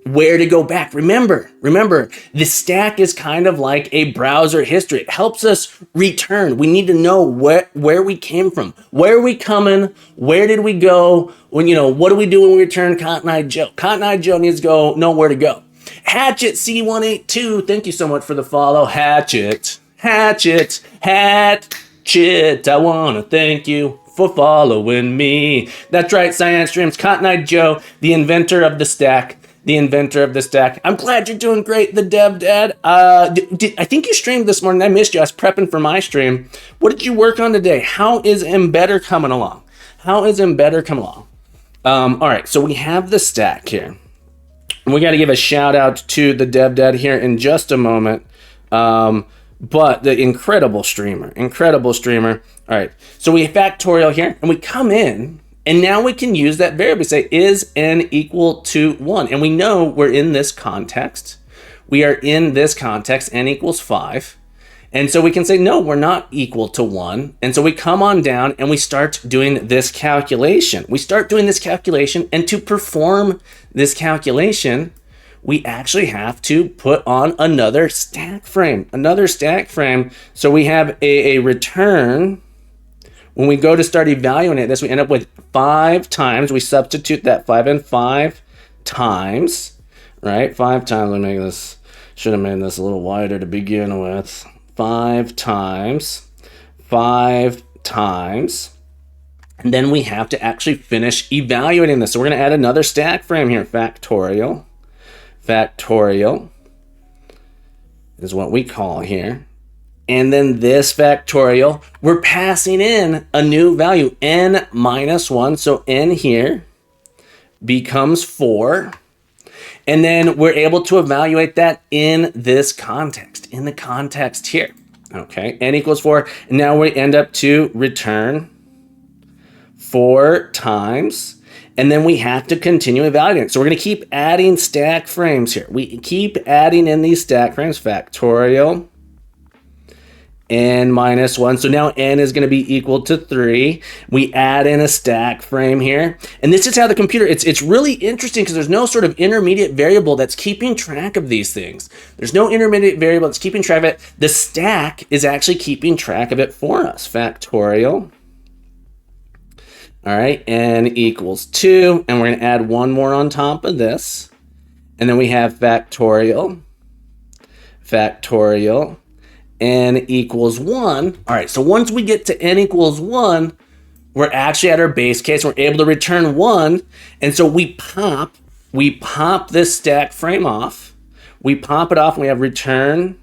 where to go back. Remember, the stack is kind of like a browser history. It helps us return. We need to know where we came from. Where are we coming? Where did we go? When, what do we do when we return Cotton Eye Joe? Cotton Eye Joe needs to know where to go. Hatchet C182, thank you so much for the follow. Hatchet. I want to thank you for following me. That's right, Cyan Streams. Cotton Eye Joe, the inventor of the stack. I'm glad you're doing great, the Dev Dad. I think you streamed this morning. I missed you. I was prepping for my stream. What did you work on today? How is Embedder coming along? All right, so we have the stack here. And we got to give a shout out to the Dev Dad here in just a moment. But the incredible streamer. All right, so we factorial here, and we come in. And now we can use that variable, say, is n equal to 1? And we know we're in this context. We are in this context, n equals 5. And so we can say, no, we're not equal to 1. And so we come on down and we start doing this calculation. And to perform this calculation, we actually have to put on another stack frame. So we have a return. When we go to start evaluating this, we end up with 5 times. We substitute that 5 in 5 times, right? 5 times. Let me make this, should have made this a little wider to begin with. 5 times. And then we have to actually finish evaluating this. So we're going to add another stack frame here. Factorial is what we call here. And then this factorial, we're passing in a new value, n minus 1. So n here becomes 4. And then we're able to evaluate that in this context, in the context here. Okay, n equals 4. And now we end up to return 4 times. And then we have to continue evaluating. So we're going to keep adding stack frames here. We keep adding in these stack frames, factorial. N minus 1. So now n is going to be equal to 3. We add in a stack frame here. And this is how the computer, it's really interesting because there's no sort of intermediate variable that's keeping track of these things. There's no intermediate variable that's keeping track of it. The stack is actually keeping track of it for us. Factorial. All right, n equals 2. And we're going to add one more on top of this. And then we have factorial. N equals 1. All right, so once we get to n equals 1, we're actually at our base case. We're able to return 1. And so we pop this stack frame off. We pop it off and we have return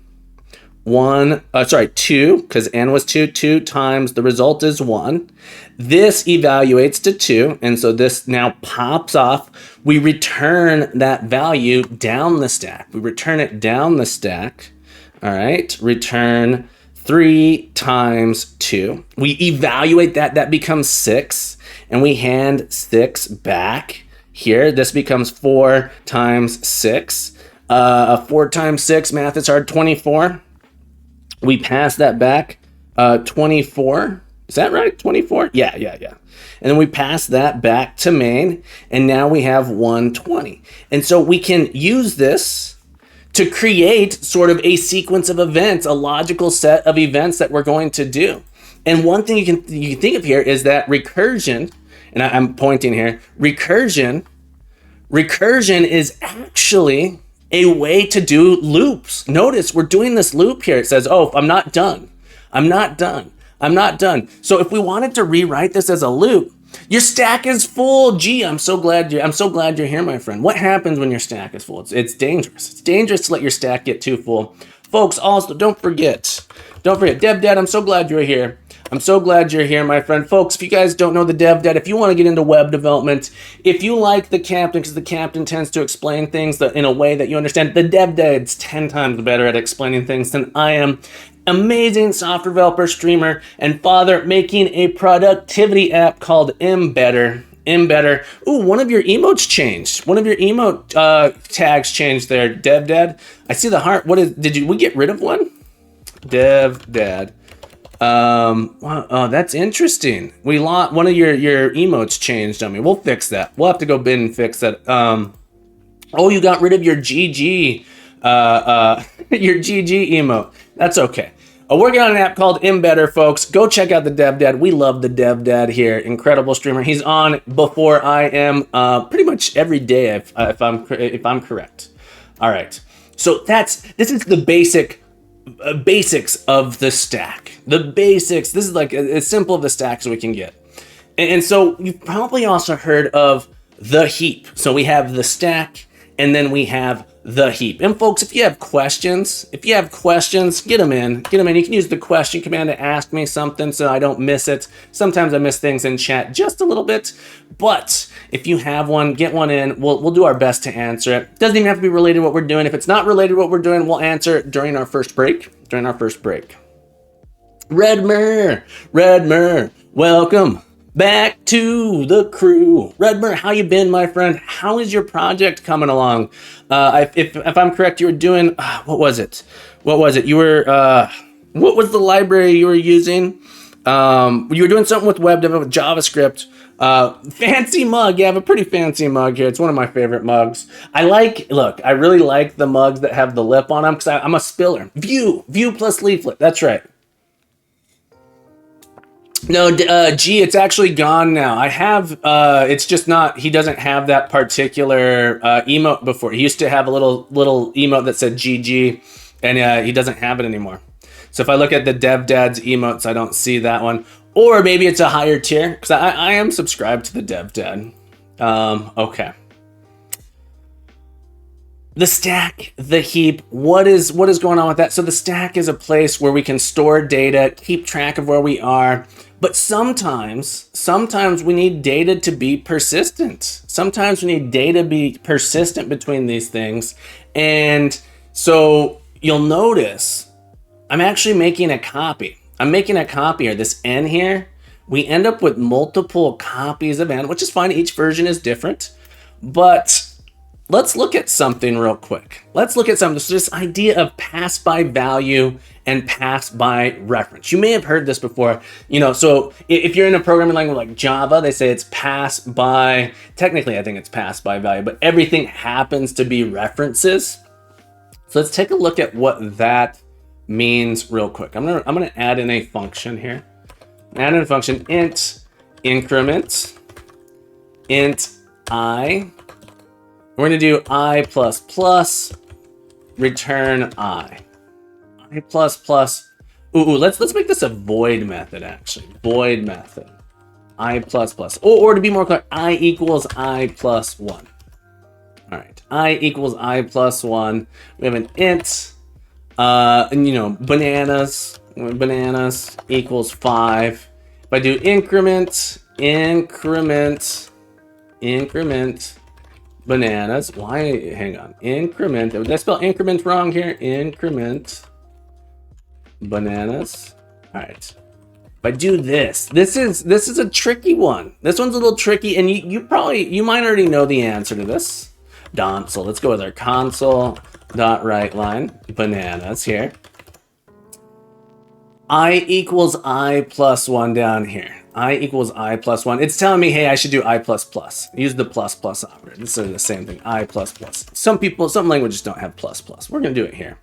2, because n was 2. 2 times the result is 1. This evaluates to 2. And so this now pops off. We return that value down the stack. All right, return 3 times 2. We evaluate that. That becomes 6. And we hand 6 back here. This becomes 4 times 6. 4 times 6, math is hard, 24. We pass that back. 24. Is that right? 24? Yeah. And then we pass that back to main, and now we have 120. And so we can use this to create sort of a sequence of events, a logical set of events that we're going to do. And one thing you can think of here is that recursion, and I'm pointing here, recursion is actually a way to do loops. Notice we're doing this loop here. It says, oh, I'm not done. I'm not done. I'm not done. So if we wanted to rewrite this as a loop, your stack is full. Gee, I'm so glad you're here, my friend. What happens when your stack is full? It's dangerous. It's dangerous to let your stack get too full. Folks, also don't forget, Dev Dad, I'm so glad you're here. I'm so glad you're here, my friend. Folks, if you guys don't know the Dev Dad, if you want to get into web development, if you like the captain, because the captain tends to explain things in a way that you understand, the Dev Dad's 10 times better at explaining things than I am. Amazing software developer, streamer, and father, making a productivity app called Embedder. Ooh, one of your emotes changed. One of your emote tags changed there, Dev Dad. I see the heart. We get rid of one? Dev Dad. Oh, that's interesting. We lost one of your emotes changed on me. We'll fix that. We'll have to go bin and fix that. Oh, you got rid of your GG, your GG emote. That's okay. Working on an app called Embedder, folks. Go check out the Dev Dad. We love the Dev Dad here. Incredible streamer. He's on before I am, pretty much every day if I'm correct. All right. So this is the basics of the stack. The basics. This is like as simple of the stack as we can get. And so you've probably also heard of the heap. So we have the stack, and then we have the heap. And folks, if you have questions, get them in. You can use the question command to ask me something so I don't miss it. Sometimes I miss things in chat just a little bit, but if you have one, get one in. We'll do our best to answer it. Doesn't even have to be related to what we're doing. If it's not related to what we're doing, we'll answer it during our first break. Redmer, welcome back to the crew. Redmer, how you been, my friend? How is your project coming along? If I'm correct, you were doing, what was it? You were, what was the library you were using? You were doing something with web dev, with JavaScript. Fancy mug. Yeah, I have a pretty fancy mug here. It's one of my favorite mugs. I really like the mugs that have the lip on them because I'm a spiller. View plus leaflet. That's right. No, G, it's actually gone now. I have, it's just not, he doesn't have that particular emote before. He used to have a little emote that said GG, and he doesn't have it anymore. So if I look at the Dev Dad's emotes, I don't see that one. Or maybe it's a higher tier, because I am subscribed to the Dev Dad. Okay. The stack, the heap, what is going on with that? So the stack is a place where we can store data, keep track of where we are. But sometimes we need data to be persistent. Sometimes we need data to be persistent between these things. And so you'll notice I'm actually making a copy. I'm making a copy here. This N here, we end up with multiple copies of N, which is fine. Each version is different. But let's look at something real quick. Let's look at something. So this idea of pass by value and pass by reference. You may have heard this before. So if you're in a programming language like Java, they say it's pass by, technically I think it's pass by value, but everything happens to be references. So let's take a look at what that means real quick. I'm gonna add in a function here. Add in a function int increment int I. We're gonna do I plus plus return I. I plus plus. Ooh, let's make this a void method actually. Void method. I plus plus. Or to be more clear, I equals I plus one. All right, I equals I plus one. We have an int. Bananas equals 5. If I do increment bananas, hang on, increment, did I spell increment wrong here? Increment bananas. All right. If I do this is a tricky one. This one's a little tricky, and you might already know the answer to this. So let's go with our console.writeLine bananas here. I equals I plus one down here. I equals I plus 1. It's telling me, hey, I should do I plus plus. Use the plus plus operator. It's the same thing, I plus plus. Some languages don't have plus plus. We're going to do it here.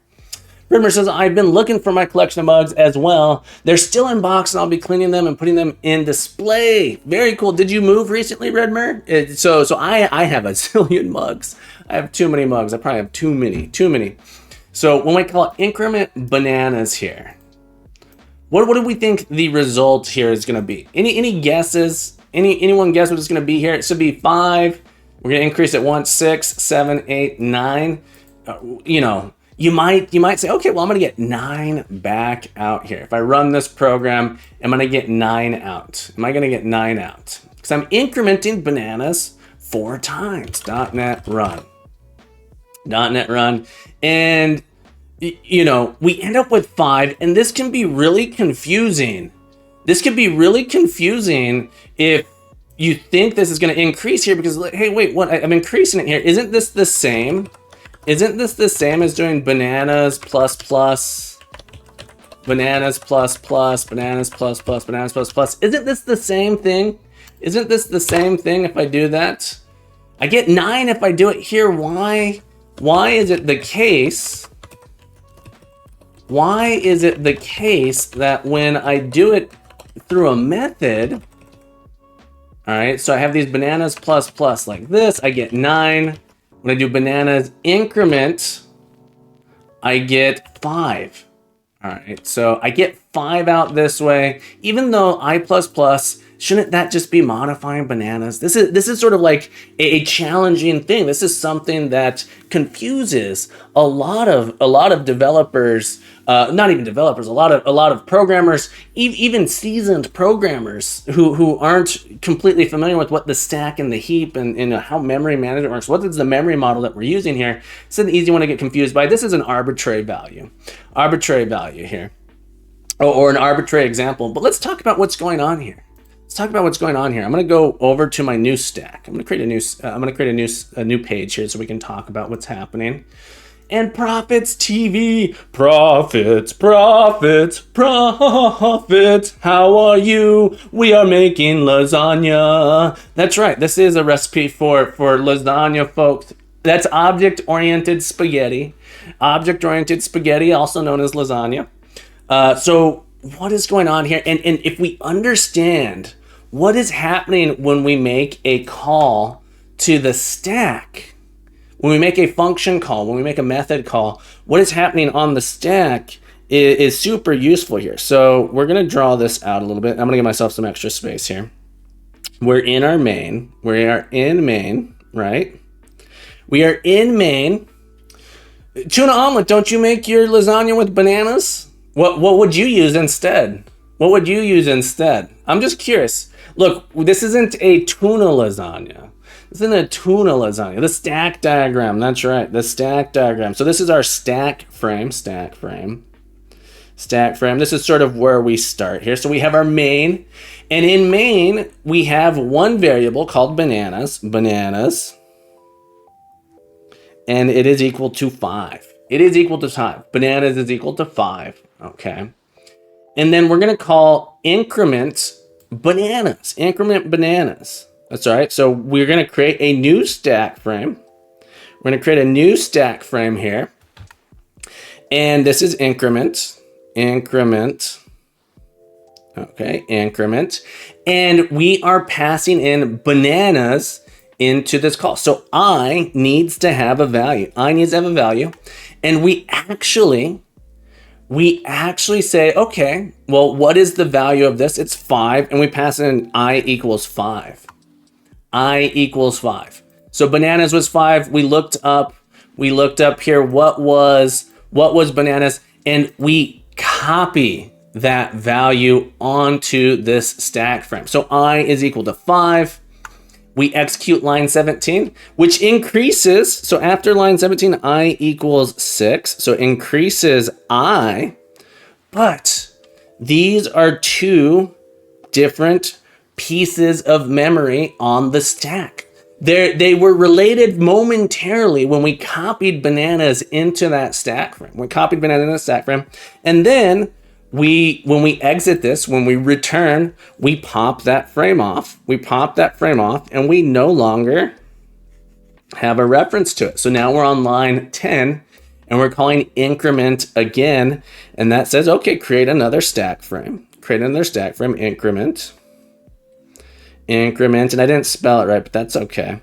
Rimmer says, I've been looking for my collection of mugs as well. They're still in box, and I'll be cleaning them and putting them in display. Very cool. Did you move recently, Redmer? So I have a zillion mugs. I have too many mugs. I probably have too many. So when we call increment bananas here, what do we think the result here is going to be? Any guesses? Anyone guess what it's going to be here? It should be 5. We're going to increase it 1, 6, 7, 8, 9. You might say, okay, well, I'm going to get 9 back out here. If I run this program, am I going to get 9 out? Am I going to get 9 out? Because I'm incrementing bananas 4 times. .NET run. .NET run. And we end up with 5, and this can be really confusing. This could be really confusing if you think this is going to increase here because, hey, wait, what? I'm increasing it here. Isn't this the same? Isn't this the same as doing bananas plus plus, bananas plus plus, bananas plus plus, bananas plus plus? Isn't this the same thing? Isn't this the same thing if I do that? I get 9 if I do it here. Why? Why is it the case? Why is it the case that when I do it through a method, all right, so I have these bananas plus plus like this, I get 9. When I do bananas increment, I get 5. All right, so I get 5 out this way, even though I plus plus, shouldn't that just be modifying bananas? This is sort of like a challenging thing. This is something that confuses a lot of developers, not even developers, a lot of programmers, even seasoned programmers who aren't completely familiar with what the stack and the heap and how memory management works. What is the memory model that we're using here? It's an easy one to get confused by. This is an arbitrary value here, or an arbitrary example. But let's talk about what's going on here. Let's talk about what's going on here. I'm going to go over to my new stack. I'm going to create a new page here so we can talk about what's happening. And Profits TV, profits. How are you? We are making lasagna. That's right. This is a recipe for lasagna, folks. That's object-oriented spaghetti. Object-oriented spaghetti, also known as lasagna. So what is going on here? And if we understand what is happening when we make a call to the stack, when we make a function call, when we make a method call, what is happening on the stack is super useful here. So we're going to draw this out a little bit. I'm going to give myself some extra space here. We're in our main. We are in main, right? We are in main. Tuna omelet, don't you make your lasagna with bananas? What would you use instead? What would you use instead? I'm just curious. Look, this isn't a tuna lasagna. This isn't a tuna lasagna. The stack diagram, that's right, the stack diagram. So this is our stack frame. This is sort of where we start here. So we have our main, and in main, we have one variable called bananas, and it is equal to 5. It is equal to 5. Bananas is equal to 5, okay? And then we're going to call increment bananas. That's all right. So we're going to create a new stack frame. We're going to create a new stack frame here. And this is increment. Okay, increment. And we are passing in bananas into this call. So I needs to have a value. And we actually say, okay, well, what is the value of this? It's 5, and we pass in I equals 5. So bananas was 5. We looked up here what was bananas, and we copy that value onto this stack frame. So I is equal to 5. We execute line 17, which increases. So after line 17, I equals 6. So increases I. But these are 2 different pieces of memory on the stack. They were related momentarily when we copied bananas into that stack frame. And then when we exit this, when we return, we pop that frame off. We pop that frame off, and we no longer have a reference to it. So now we're on line 10, and we're calling increment again, and that says, okay, create another stack frame. Create another stack frame, increment, and I didn't spell it right, but that's okay.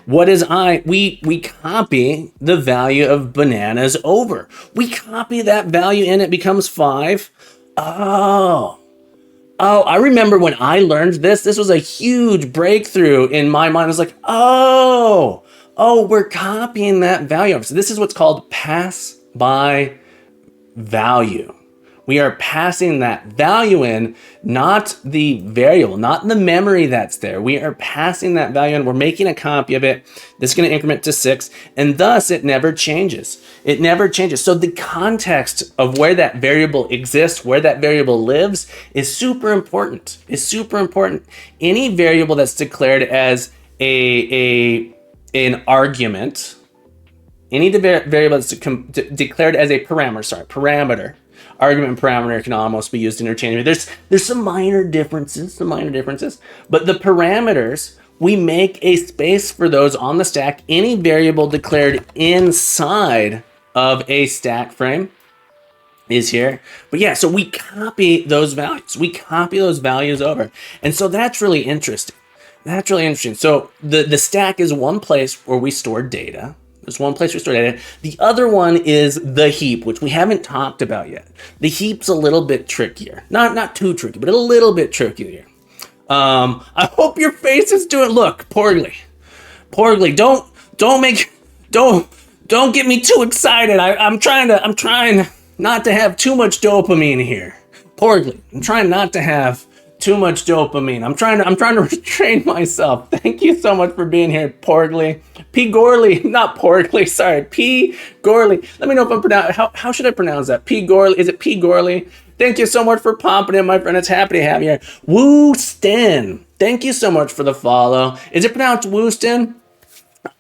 What is we copy the value of bananas over. We copy that value in, it becomes 5. Oh, I remember when I learned this was a huge breakthrough in my mind. I was like, oh, we're copying that value. So this is what's called pass by value. We are passing that value in, not the variable, not the memory that's there. We are passing that value in. We're making a copy of it. This is going to increment to 6, and thus it never changes. It never changes. So the context of where that variable exists, where that variable lives, is super important. Any variable that's declared as an argument, any variable that's declared as a parameter. Argument and parameter can almost be used interchangeably. There's some minor differences, but the parameters, we make a space for those on the stack. Any variable declared inside of a stack frame is here. But yeah, so we copy those values. We copy those values over. And so that's really interesting. So the stack is one place where we store data. There's one place we store data. The other one is the heap, which we haven't talked about yet. The heap's a little bit trickier. Not too tricky, but a little bit trickier. I hope your face is doing, look, poorly. Don't get me too excited. I'm trying not to have too much dopamine here. Poorly. I'm trying not to have too much dopamine. I'm trying to restrain myself. Thank you so much for being here, Porgly. P. Gorley, not Porgly, sorry, P. Gorley. Let me know if I'm pronouncing, how should I pronounce that? P. Gorley, is it P. Gorley? Thank you so much for popping in, my friend. It's happy to have you here. Wooston, thank you so much for the follow. Is it pronounced Wooston?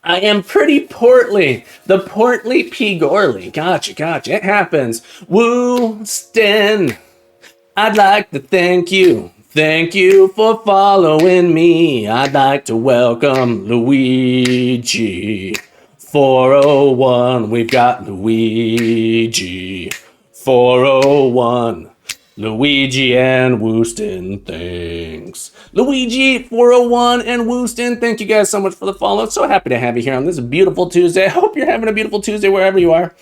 I am pretty portly. The portly P. Gorley. Gotcha. It happens. Wooston, I'd like to thank you. Thank you for following me. I'd like to welcome Luigi. 401, we've got Luigi. 401, Luigi and Wooston, thanks. Luigi, 401 and Wooston, thank you guys so much for the follow. So happy to have you here on this beautiful Tuesday. I hope you're having a beautiful Tuesday wherever you are.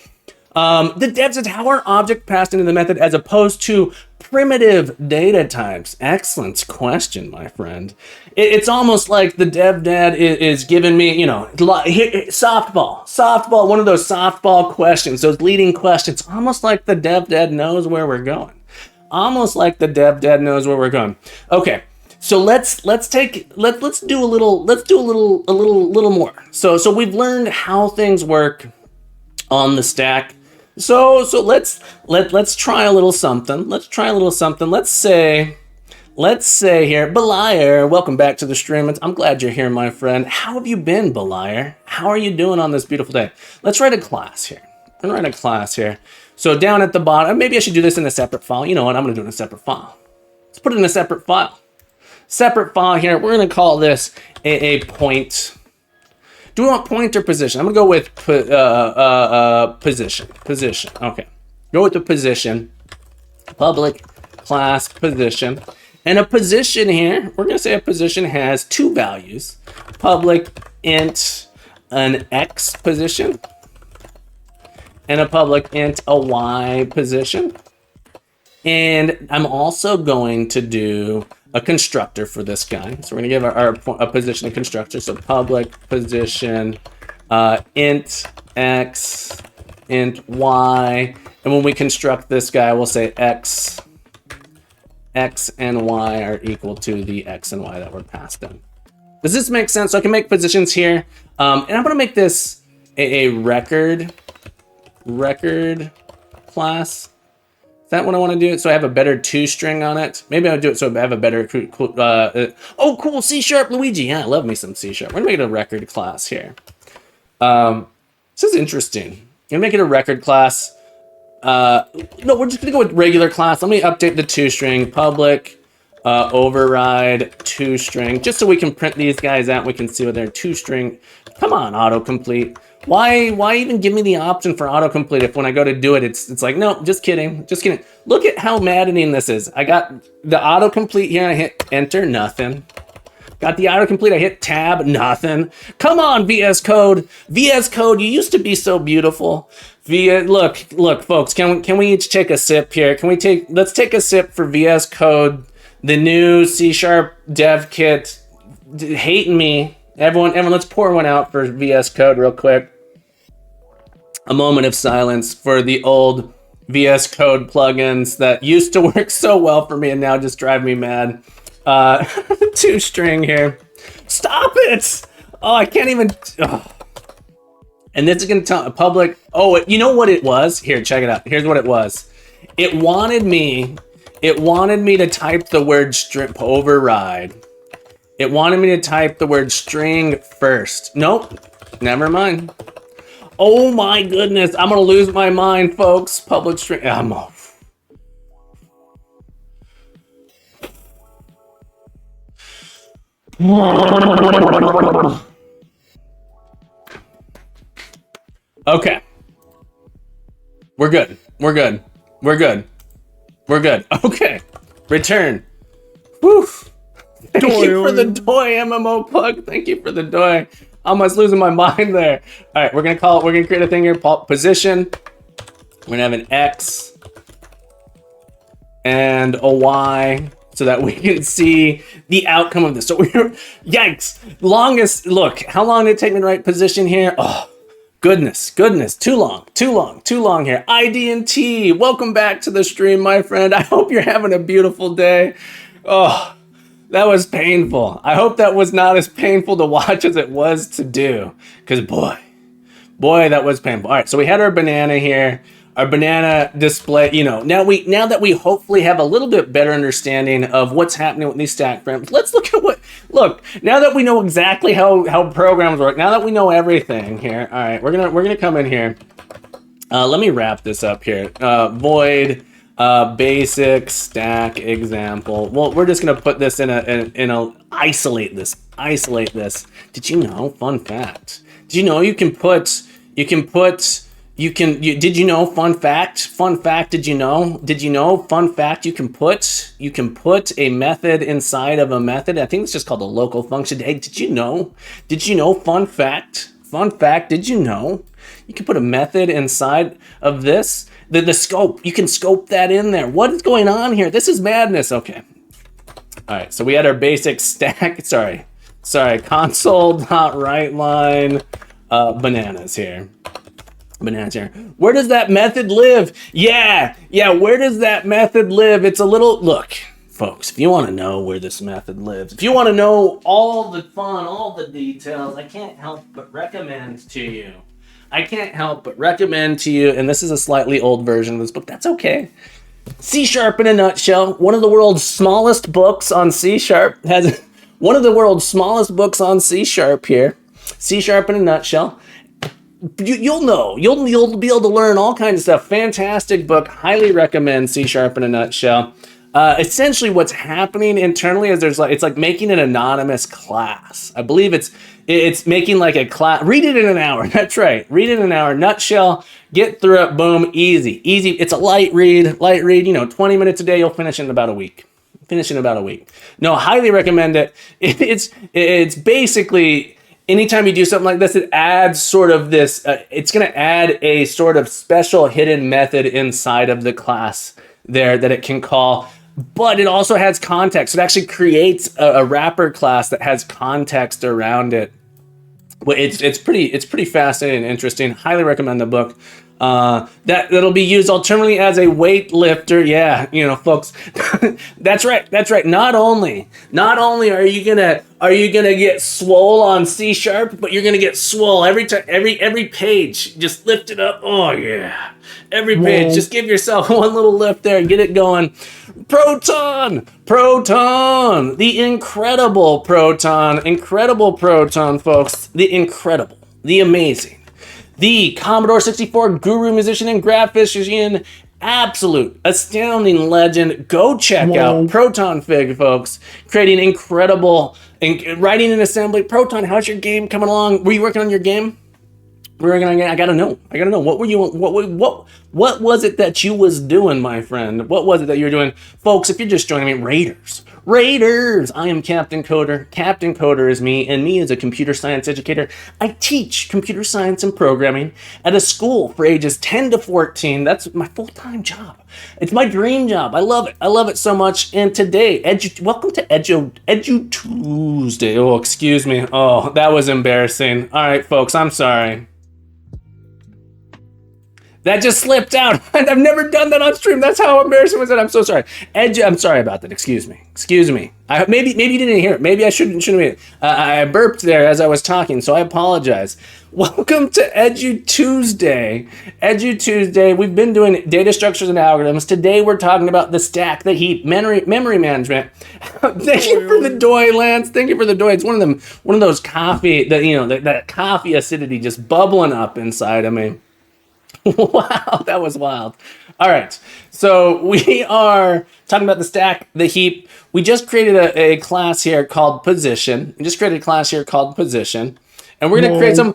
The dev says, how are objects passed into the method as opposed to primitive data types? Excellent question, my friend. It's almost like the dev dad is giving me, softball, one of those softball questions, those leading questions, almost like the dev dad knows where we're going. Okay. So let's do a little more. So we've learned how things work on the stack. So let's try a little something. Let's say here, Beliar, welcome back to the stream. I'm glad you're here, my friend. How have you been, Beliar? How are you doing on this beautiful day? Let's write a class here. So down at the bottom, maybe I should do this in a separate file. You know what? I'm going to do it in a separate file. Let's put it in a separate file. Here. We're going to call this a point. Do we want point or position? I'm gonna go with position. Okay, go with the position. Public class position, and a position here. We're gonna say a position has two values: public int an x position, and a public int a y position. And I'm also going to do a constructor for this guy. So we're gonna give our position a constructor. So public position int x, int y. And when we construct this guy, we'll say x and y are equal to the x and y that were passed in. Does this make sense? So I can make positions here. And I'm gonna make this a record class. Is that what I want to do? So I have a better toString on it. Maybe I'll do it so I have a better, oh, cool, CSharp Luigi. Yeah, I love me some CSharp. We're gonna make it a record class here. This is interesting. I'm gonna make it a record class. No, we're just gonna go with regular class. Let me update the toString public override toString, just so we can print these guys out. We can see what they're toString. Come on, autocomplete. Why even give me the option for autocomplete if when I go to do it, it's like, no, just kidding, just kidding. Look at how maddening this is. I got the autocomplete here, I hit enter, nothing. Got the autocomplete, I hit tab, nothing. Come on, VS Code. VS Code, you used to be so beautiful. Look, folks, can we each take a sip here? Let's take a sip for VS Code, the new C# dev kit. Hating me. Everyone, let's pour one out for VS Code real quick. A moment of silence for the old VS Code plugins that used to work so well for me and now just drive me mad. toString here. Stop it! Oh, I can't even. Oh. And this is gonna tell a public. Oh, you know what it was? Here, check it out. Here's what it was. It wanted me to type the word string override. It wanted me to type the word string first. Nope, never mind. Oh my goodness, I'm gonna lose my mind, folks. Public string. I'm off. Okay. We're good. Okay. Return. Woo. Thank you for the DOI MMO plug. Thank you for the DOI. I'm almost losing my mind there. All right, we're gonna create a thing here, position. We're gonna have an X and a Y so that we can see the outcome of this. So yikes, look, how long did it take me to write position here? Oh, goodness, too long here. ID&T, welcome back to the stream, my friend. I hope you're having a beautiful day. Oh, that was painful. I hope that was not as painful to watch as it was to do, because boy, that was painful. All right, so we had our banana here, our banana display. Now that we hopefully have a little bit better understanding of what's happening with these stack frames, let's look at now that we know exactly how programs work, now that we know everything here. All right, we're gonna come in here. Let me wrap this up here. Void basic stack example. Well, we're just gonna put this in a isolate this. Did you know? Fun fact. Did you know did you know? Fun fact, did you know? Fun fact, you can put a method inside of a method. I think it's just called a local function. Hey, did you know? Fun fact, did you know? You can put a method inside of this. The scope, you can scope that in there. What is going on here? This is madness. Okay. All right, so we had our basic stack. Sorry, console.writeLine bananas here. Where does that method live? Yeah, where does that method live? It's a little, look, folks, if you want to know where this method lives, if you want to know all the fun, all the details, I can't help but recommend to you, and this is a slightly old version of this book, that's okay. C# in a nutshell, one of the world's smallest books on C# has one of the world's smallest books on C# here. C# in a nutshell. You'll be able to learn all kinds of stuff. Fantastic book. Highly recommend C# in a nutshell. Essentially what's happening internally is it's like making an anonymous class. I believe it's making like a class. Read it in an hour. That's right. Read it in an hour. Nutshell. Get through it. Boom. Easy. It's a light read. 20 minutes a day. You'll finish in about a week. No, highly recommend it. It's basically, anytime you do something like this, it adds sort of this, it's going to add a sort of special hidden method inside of the class there that it can call, but it also has context. It actually creates a wrapper class that has context around it. Well, it's pretty fascinating and interesting. Highly recommend the book. That'll be used alternately as a weightlifter. Yeah, folks, that's right. Not only are you gonna get swole on C#, but you're gonna get swole every time, every page. Just lift it up. Oh yeah, every page. Whoa. Just give yourself one little lift there and get it going. Proton, the incredible proton, folks. The incredible, the amazing. the Commodore 64 guru, musician, and graphician, absolute astounding legend. Go check out Proton Fig, folks. Creating incredible, writing and assembly. Proton, how's your game coming along? Were you working on your game? I gotta know. What were you? What was it that you was doing, my friend? What was it that you were doing, folks? If you're just joining me, Raiders. I am Captain Coder. Captain Coder is me, and me is a computer science educator. I teach computer science and programming at a school for ages 10 to 14. That's my full-time job. It's my dream job. I love it. I love it so much. And today, welcome to EduTuesday. Oh, excuse me. Oh, that was embarrassing. All right, folks, I'm sorry. That just slipped out. I've never done that on stream. That's how embarrassing was it. I'm so sorry. I'm sorry about that. Excuse me. Maybe you didn't hear it. Maybe I shouldn't have. I burped there as I was talking, so I apologize. Welcome to EduTuesday. EduTuesday. We've been doing data structures and algorithms. Today we're talking about the stack, the heap, memory management. Thank you for the doy, Lance. Thank you for the doy. It's one of those coffee that coffee acidity just bubbling up inside of me. Wow, that was wild. All right, so we are talking about the stack, the heap. We just created a class here called position. And we're going to create some,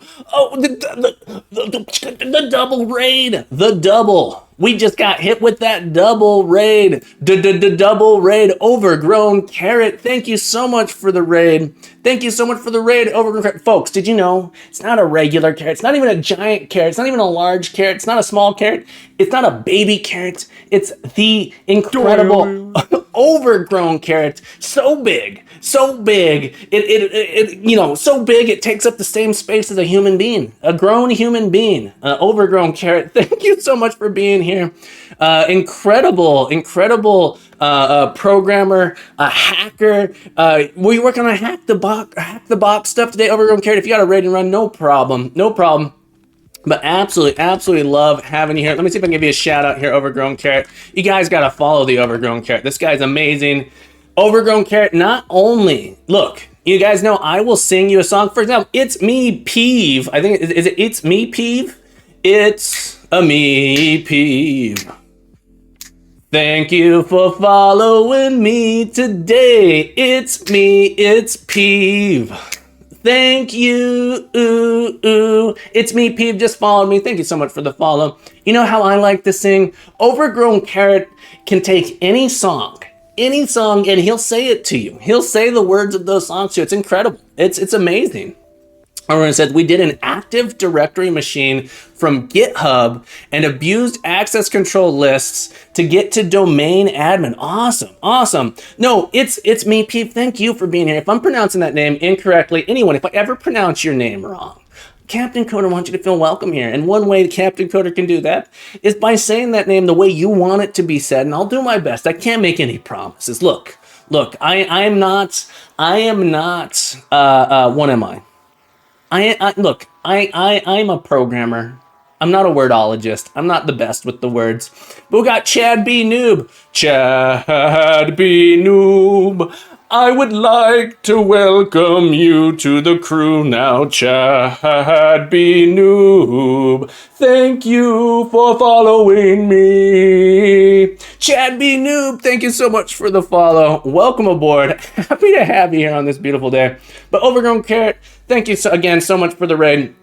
the double raid, the double. We just got hit with that double raid, double raid, overgrown carrot. Thank you so much for the raid. Overgrown carrot. Folks, did you know it's not a regular carrot? It's not even a giant carrot. It's not even a large carrot. It's not a small carrot. It's not a baby carrot. It's the incredible overgrown carrot. So big, so big it takes up the same space as a human being, a grown human being. Overgrown carrot. Thank you so much for being here. Incredible programmer, a hacker. We work on a hack the box stuff today. Overgrown carrot. If you got a raid and run, no problem. But absolutely love having you here. Let me see if I can give you a shout out here, Overgrown Carrot. You guys got to follow the Overgrown Carrot. This guy's amazing. Overgrown Carrot, not only, look, you guys know I will sing you a song. For example, It's Me Peeve. I think, is it It's Me Peeve? It's a me peeve. Thank you for following me today. It's Peeve. Thank you. It's me, Peeve. Just followed me. Thank you so much for the follow. You know how I like to sing? Overgrown Carrot can take any song, and he'll say it to you. He'll say the words of those songs to you. It's incredible. It's amazing. Everyone said we did an Active Directory machine from GitHub and abused access control lists to get to domain admin. Awesome. No, it's me, Peep. Thank you for being here. If I'm pronouncing that name incorrectly, if I ever pronounce your name wrong, Captain Coder wants you to feel welcome here. And one way Captain Coder can do that is by saying that name the way you want it to be said. And I'll do my best. I can't make any promises. Look, I am not, what am I? I'm a programmer. I'm not a wordologist. I'm not the best with the words. But we got Chad B. Noob. I would like to welcome you to the crew now, Chad B. Noob. Thank you for following me. Chad B. Noob, thank you so much for the follow. Welcome aboard. Happy to have you here on this beautiful day. But Overgrown Carrot, thank you again so much for the raid.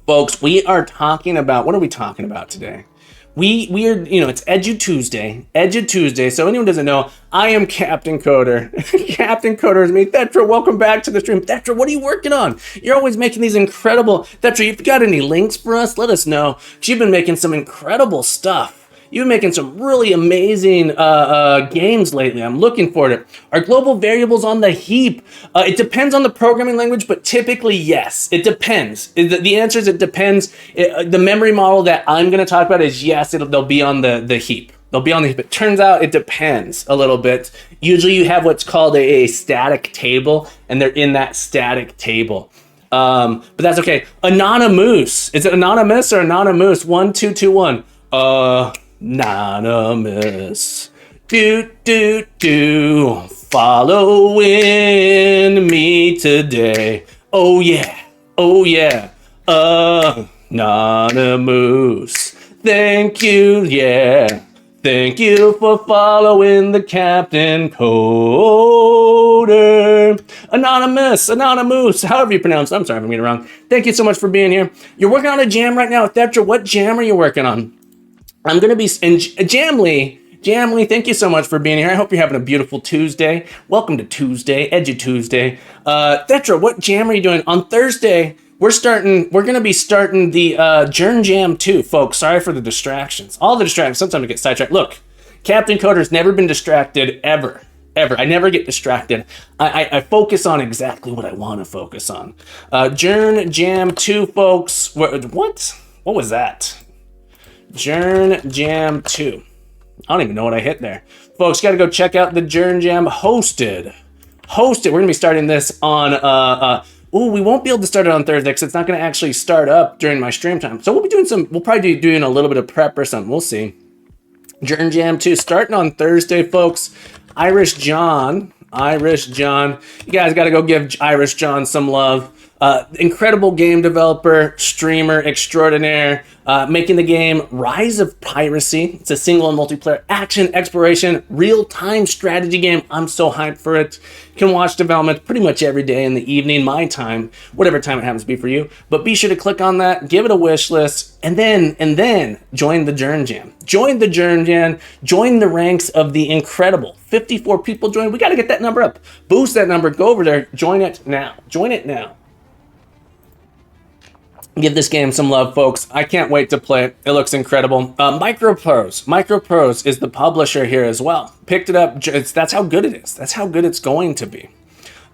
Folks, we are talking about, what are we talking about today? We are, it's EduTuesday. So anyone doesn't know, I am Captain Coder. Captain Coder is me. Thetra, welcome back to the stream. Thetra, what are you working on? You're always making these incredible, Thetra, if you got any links for us, let us know. You've been making some incredible stuff. You've been making some really amazing games lately. I'm looking forward to it. Are global variables on the heap? It depends on the programming language, but typically, yes. It depends. The answer is it depends. The memory model that I'm going to talk about is yes, they'll be on the heap. They'll be on the heap. It turns out it depends a little bit. Usually you have what's called a static table, and they're in that static table. But that's okay. Anonymous. Is it anonymous or anonymous? 1221. Anonymous. Following me today. Oh yeah. Anonymous. Thank you, yeah. Thank you for following the Captain Coder. Anonymous, however you pronounce it. I'm sorry if I'm getting it wrong. Thank you so much for being here. You're working on a jam right now. Thetra, what jam are you working on? I'm going to be in Jamly. Jamly, thank you so much for being here. I hope you're having a beautiful Tuesday. Welcome to Tuesday, EduTuesday. Thetra, what jam are you doing? On Thursday, we're going to be starting the Journ Jam 2, folks. Sorry for the distractions. All the distractions, sometimes I get sidetracked. Look, Captain Coder's never been distracted, ever. I never get distracted. I focus on exactly what I want to focus on. Journ Jam 2, folks. What was that? Journ Jam 2. I don't even know what I hit there. Folks, got to go check out the Journ Jam hosted. We're going to be starting this on, we won't be able to start it on Thursday because it's not going to actually start up during my stream time. So we'll probably be doing a little bit of prep or something. We'll see. Journ Jam 2 starting on Thursday, folks. Irish John. You guys got to go give Irish John some love. Incredible game developer, streamer extraordinaire, making the game Rise of Piracy. It's a single and multiplayer action exploration, real-time strategy game. I'm so hyped for it. You can watch development pretty much every day in the evening, my time, whatever time it happens to be for you. But be sure to click on that, give it a wish list, and then join the Journ Jam. Join the Journ Jam. Join the ranks of the incredible 54 people join. We got to get that number up. Boost that number. Go over there. Join it now. Give this game some love, folks. I can't wait to play it. It looks incredible. Microprose is the publisher here as well. Picked it up. That's how good it is. That's how good it's going to be.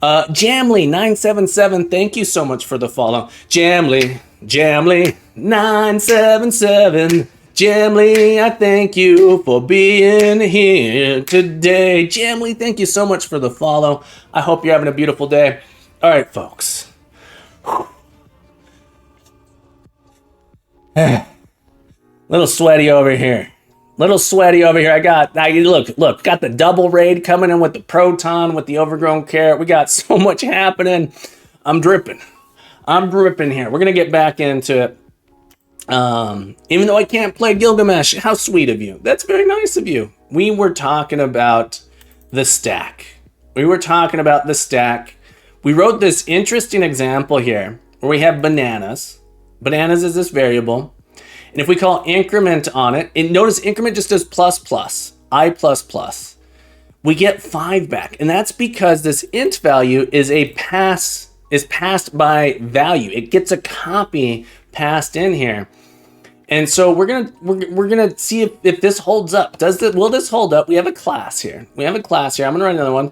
Jamly977, thank you so much for the follow. Jamly977. Jamly, I thank you for being here today. Jamly, thank you so much for the follow. I hope you're having a beautiful day. All right, folks. Little sweaty over here. I got the double raid coming in with the proton, with the overgrown carrot. We got so much happening. I'm dripping here. We're gonna get back into it. Even though I can't play Gilgamesh, how sweet of you. That's very nice of you. We were talking about the stack. We wrote this interesting example here where we have bananas. Bananas is this variable. And if we call increment on it, and notice increment just does plus, I plus. We get 5 back. And that's because this int value is passed by value. It gets a copy passed in here. And so we're gonna see if this holds up. Will this hold up? We have a class here. I'm gonna write another one.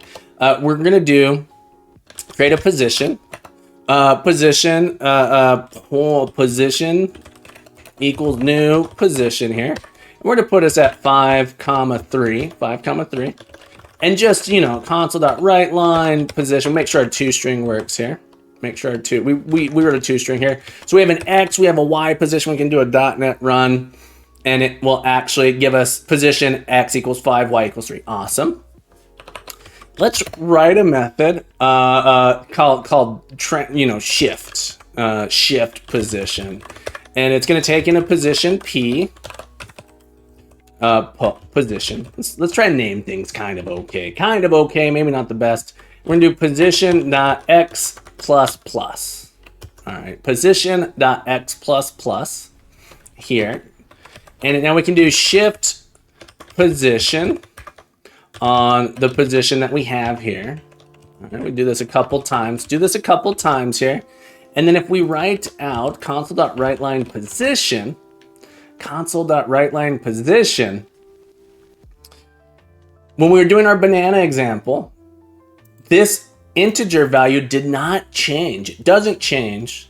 We're gonna create a position. Position equals new position here. And we're going to put us at 5,3. And just, console.writeLine position. Make sure our toString works here. We wrote a toString here. So we have an X, we have a Y position. We can do a .NET run. And it will actually give us position X equals 5, Y equals 3. Awesome. Let's write a method called shift position, and it's going to take in a position P position. Let's try and name things kind of okay, maybe not the best. We're going to do position.x++. All right, position.x++ here, and now we can do shift position on the position that we have here. All right, we do this a couple times. Here. And then if we write out console.writeLine position, when we were doing our banana example, this integer value did not change. It doesn't change.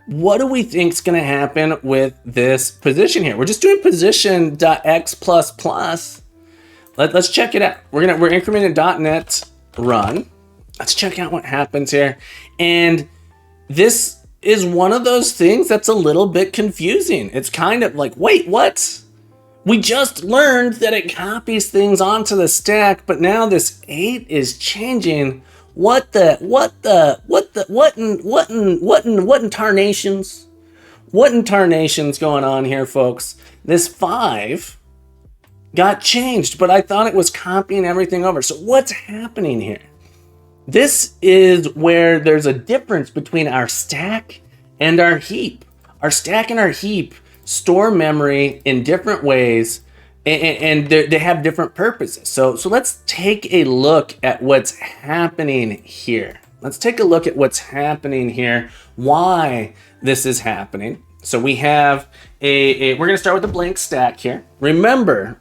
What do we think is going to happen with this position here? We're just doing position.x++. Let's check it out. We're incrementing .NET run. Let's check out what happens here. And this is one of those things that's a little bit confusing. It's kind of like, wait, what? We just learned that it copies things onto the stack, but now this 8 is changing. What in tarnations? What in tarnation's going on here, folks? This 5 got changed, but I thought it was copying everything over. So what's happening here? This is where there's a difference between our stack and our heap. Our stack and our heap store memory in different ways, and they have different purposes. So let's take a look at what's happening here. Let's take a look at what's happening here, why this is happening. So we have we're going to start with a blank stack here. Remember,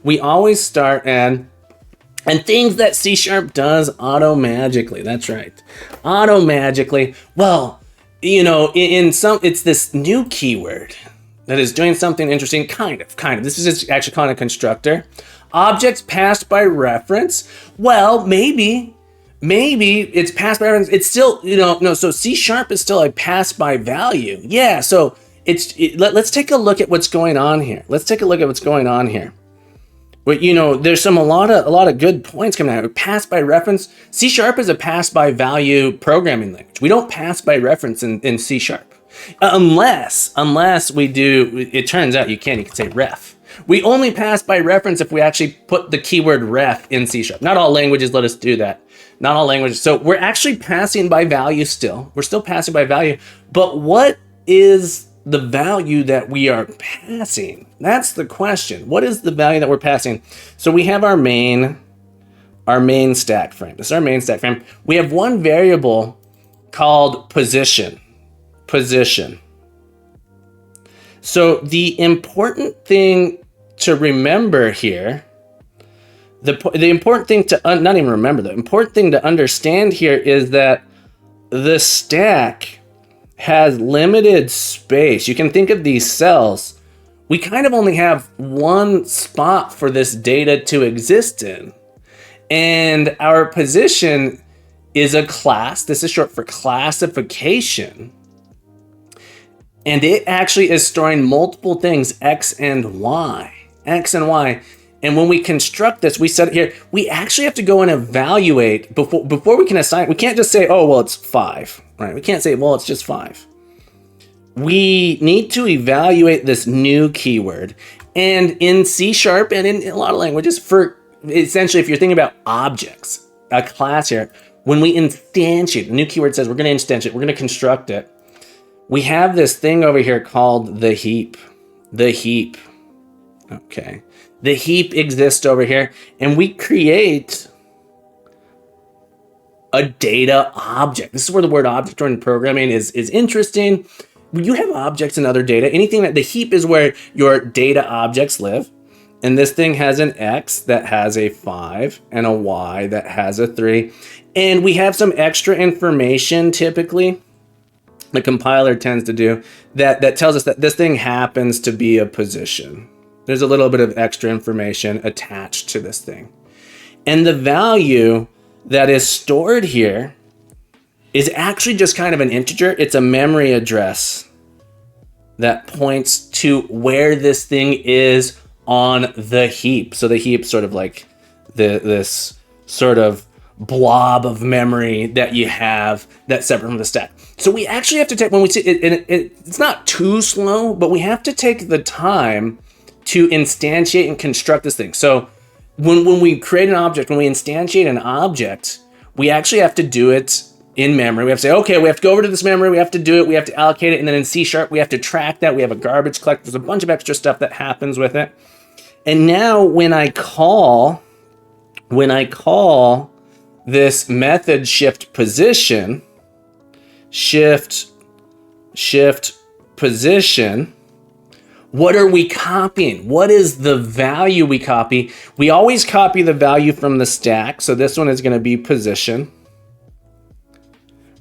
we always start and things that C# does auto-magically. That's right. Auto-magically. Well, you know, in some, it's this new keyword that is doing something interesting, kind of. This is just actually calling a constructor. Objects passed by reference. Well, maybe it's passed by reference. It's still, no, so C# is still a pass by value. Yeah, so let's take a look at what's going on here. Well, there's a lot of good points coming out. Pass by reference. C# is a pass by value programming language. We don't pass by reference in C#. Unless we do, it turns out you can say ref. We only pass by reference if we actually put the keyword ref in C#. Not all languages let us do that. Not all languages. So we're actually passing by value still. We're still passing by value. But what is the value that we are passing? That's the question. What is the value that we're passing? So we have our main stack frame. This is our main stack frame. We have one variable called position. So the important thing to remember here, the important thing to not even remember, the important thing to understand here is that the stack has limited space. You can think of these cells. We kind of only have one spot for this data to exist in. And our position is a class. This is short for classification. And it actually is storing multiple things, X and Y. And when we construct this, we set it here, we actually have to go and evaluate before we can assign. We can't just say, oh, well, it's 5, right? We can't say, well, it's just 5. We need to evaluate this new keyword. And in C# and in a lot of languages, for essentially, if you're thinking about objects, a class here, when we instantiate, the new keyword says we're going to instantiate, we're going to construct it. We have this thing over here called the heap. Okay. The heap exists over here, and we create a data object. This is where the word object-oriented programming is interesting. You have objects and other data. Anything that the heap is where your data objects live. And this thing has an X that has a 5 and a Y that has a 3. And we have some extra information typically, the compiler tends to do, that tells us that this thing happens to be a position. There's a little bit of extra information attached to this thing. And the value that is stored here is actually just kind of an integer. It's a memory address that points to where this thing is on the heap. So the heap's sort of like this sort of blob of memory that you have that's separate from the stack. So we actually have to take, when we see it, it's not too slow, but we have to take the time to instantiate and construct this thing. So when we create an object, when we instantiate an object, we actually have to do it in memory. We have to say, okay, we have to go over to this memory, we have to do it, we have to allocate it, and then in C# we have to track that. We have a garbage collector. There's a bunch of extra stuff that happens with it. And now when I call this method shift position, what are we copying? What is the value we copy? We always copy the value from the stack. So this one is going to be position,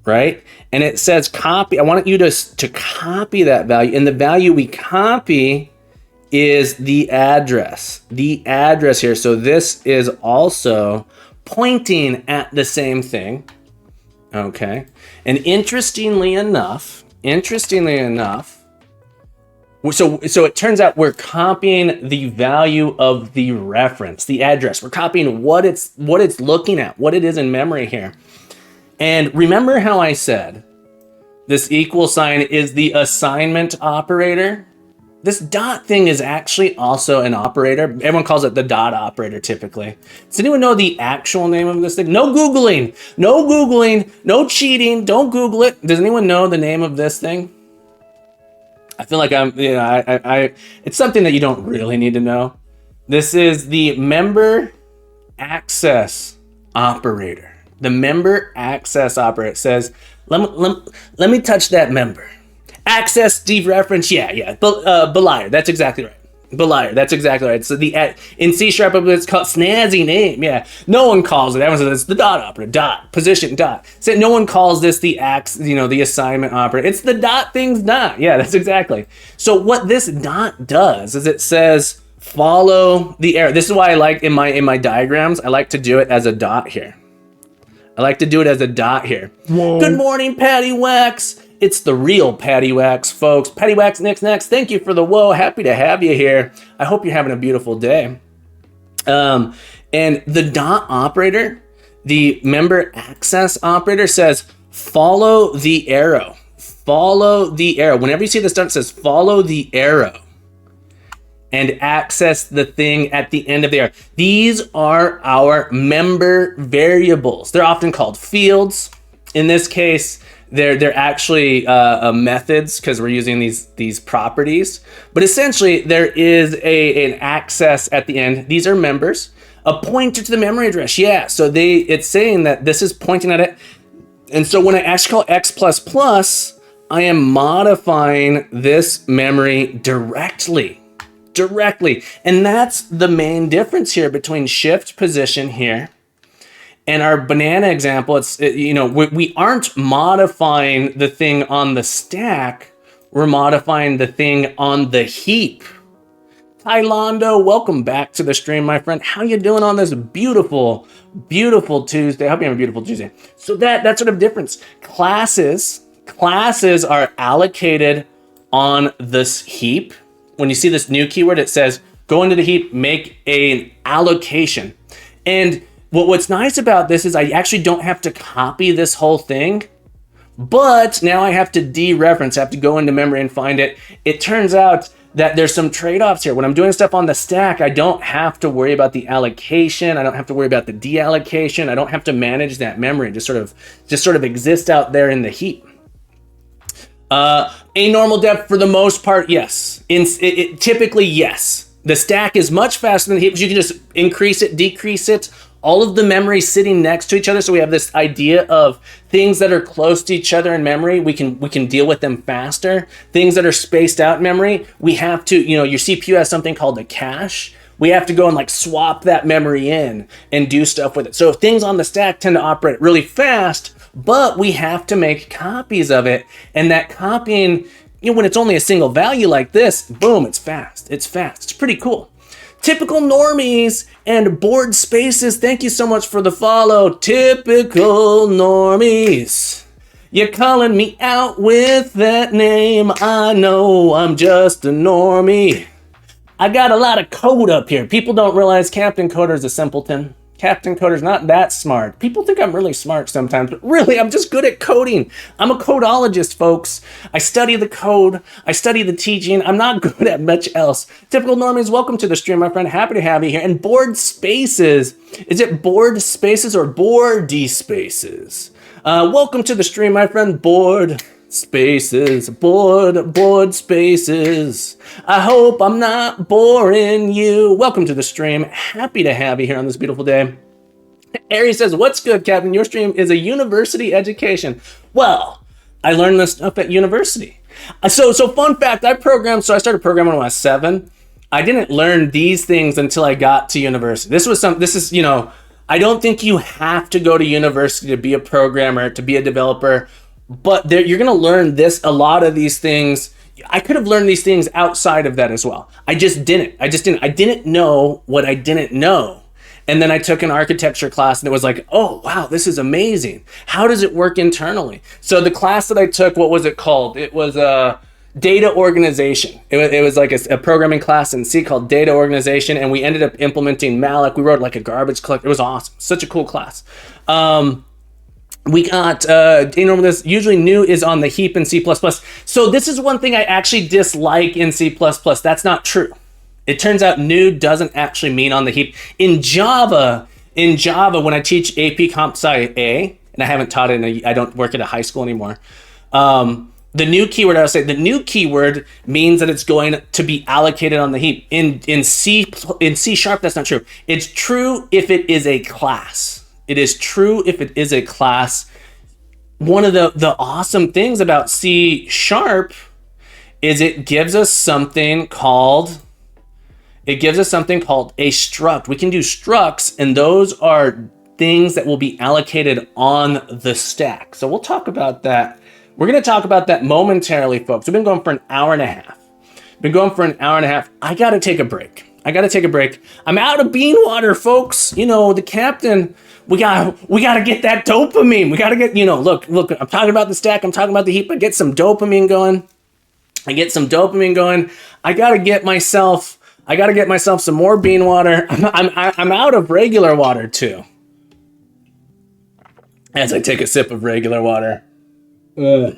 right? And it says copy. I want you to copy that value. And the value we copy is the address. The address here. So this is also pointing at the same thing. Okay. And interestingly enough, so it turns out we're copying the value of the reference, the address. We're copying what it's looking at, what it is in memory here. And remember how I said This equal sign is the assignment operator. This dot thing is actually also an operator. Everyone calls it the dot operator typically. Does anyone know the actual name of this thing? No Googling, no cheating. Don't Google it. Does anyone know the name of this thing? I feel like it's something that you don't really need to know. This is the member access operator. The member access operator. It says, let me touch that member. Access dereference, yeah. Belier, that's exactly right. Belier, that's exactly right. So in C-Sharp, it's called snazzy name. Yeah, no one calls it. Everyone says it's the dot operator, dot, position, dot. So no one calls this the the assignment operator. It's the dot thing's dot. Yeah, that's exactly. So what this dot does is it says follow the arrow. This is why I like in my diagrams, I like to do it as a dot here. Whoa. Good morning, Patty Wax. It's the real Patty Wax, folks. Patty Wax next. Thank you for the whoa. Happy to have you here. I hope you're having a beautiful day. And the dot operator, the member access operator says, follow the arrow. Follow the arrow. Whenever you see this dot, it says follow the arrow and access the thing at the end of the arrow. These are our member variables. They're often called fields. In this case, they're actually methods because we're using these properties. But essentially, there is an access at the end. These are members. A pointer to the memory address. Yeah, so it's saying that this is pointing at it. And so when I actually call x++, I am modifying this memory directly. And that's the main difference here between shift position here and our banana example. We aren't modifying the thing on the stack. We're modifying the thing on the heap. Tylondo, welcome back to the stream, my friend. How you doing on this beautiful, beautiful Tuesday? I hope you have a beautiful Tuesday. So that sort of difference. Classes are allocated on this heap. When you see this new keyword, it says, go into the heap, make an allocation. And what's nice about this is I actually don't have to copy this whole thing, but now I have to dereference. I have to go into memory and find it. It turns out that there's some trade-offs here. When I'm doing stuff on the stack, I don't have to worry about the allocation. I don't have to worry about the deallocation. I don't have to manage that memory. Just sort of exist out there in the heap. A normal depth for the most part, yes. Typically, yes. The stack is much faster than the heap because you can just increase it, decrease it. All of the memory sitting next to each other. So we have this idea of things that are close to each other in memory. We can deal with them faster. Things that are spaced out in memory, we have to, your CPU has something called a cache. We have to go and swap that memory in and do stuff with it. So things on the stack tend to operate really fast, but we have to make copies of it. And that copying, when it's only a single value like this, boom, it's fast. It's pretty cool. Typical normies and board spaces. Thank you so much for the follow. Typical normies. You're calling me out with that name. I know I'm just a normie. I got a lot of code up here. People don't realize Captain Coder's a simpleton. Captain Coder's not that smart. People think I'm really smart sometimes, but really, I'm just good at coding. I'm a codologist, folks. I study the code. I study the teaching. I'm not good at much else. Typical normies, welcome to the stream, my friend. Happy to have you here. And board spaces. Is it board spaces or boardy spaces? Welcome to the stream, my friend. Board spaces, board spaces. I hope I'm not boring you. Welcome to the stream. Happy to have you here on this beautiful day. Ari says, what's good, Captain? Your stream is a university education. Well, I learned this stuff at university. So fun fact, I started programming when I was 7. I didn't learn these things until I got to university. I don't think you have to go to university to be a programmer, to be a developer. But you're going to learn a lot of these things. I could have learned these things outside of that as well. I just didn't. I didn't know what I didn't know. And then I took an architecture class and it was like, oh, wow, this is amazing. How does it work internally? So the class that I took, what was it called? It was data organization. It was like a programming class in C called data organization. And we ended up implementing malloc. We wrote like a garbage collector. It was awesome. Such a cool class. We got, this usually new is on the heap in C++. So this is one thing I actually dislike in C++. That's not true. It turns out new doesn't actually mean on the heap. In Java, when I teach AP Comp Sci A, and I haven't taught it I don't work at a high school anymore. The new keyword, I would say, the new keyword means that it's going to be allocated on the heap. In C Sharp, that's not true. It's true if it is a class. It is true if it is a class. One of the awesome things about C Sharp is it gives us something called a struct. We can do structs, and those are things that will be allocated on the stack. So we'll talk about that. We're going to talk about that momentarily, folks. We've been going for an hour and a half. I got to take a break. I'm out of bean water, folks. The captain, we got to get that dopamine. We got to get, look, I'm talking about the stack. I'm talking about the heap. I get some dopamine going. I got to get myself some more bean water. I'm out of regular water too. As I take a sip of regular water. That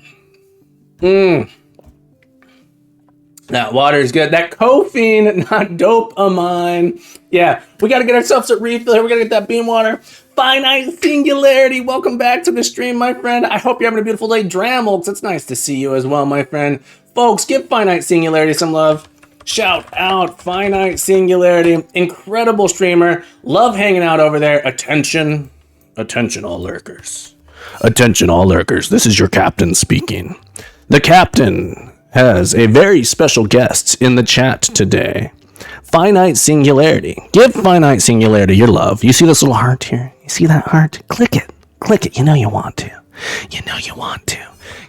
water is good. That caffeine, not dopamine. Yeah, we got to get ourselves a refill here. We got to get that bean water. Finite Singularity, welcome back to the stream, my friend. I hope you're having a beautiful day. Dramolks, it's nice to see you as well, my friend. Folks, give Finite Singularity some love. Shout out Finite Singularity. Incredible streamer. Love hanging out over there. Attention all lurkers. This is your captain speaking. The captain has a very special guest in the chat today. Finite Singularity. Give Finite Singularity your love. You see this little heart here? You see that heart? Click it. You know you want to.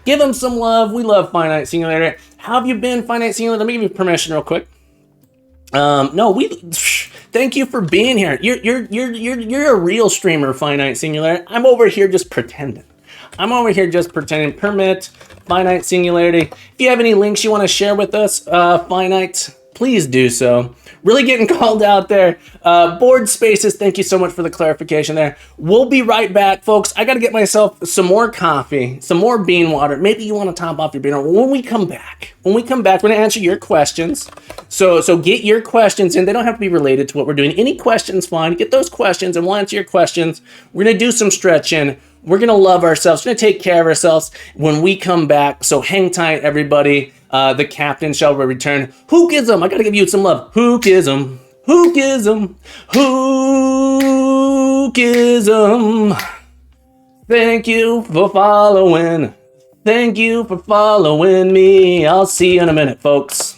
Give him some love. We love Finite Singularity. How have you been, Finite Singularity? Let me give you permission real quick. Thank you for being here. You're a real streamer, Finite Singularity. I'm over here just pretending. Permit Finite Singularity. If you have any links you want to share with us, Finite, please do so. Really getting called out there. Board Spaces, thank you so much for the clarification there. We'll be right back, folks. I got to get myself some more coffee, some more bean water. Maybe you want to top off your bean water. When we come back, we're going to answer your questions. So get your questions in. They don't have to be related to what we're doing. Any questions, fine. Get those questions and we'll answer your questions. We're going to do some stretching. We're going to love ourselves. We're going to take care of ourselves when we come back. So hang tight, everybody. The captain shall return. Hookism. I got to give you some love. Hookism. Thank you for following me. I'll see you in a minute, folks.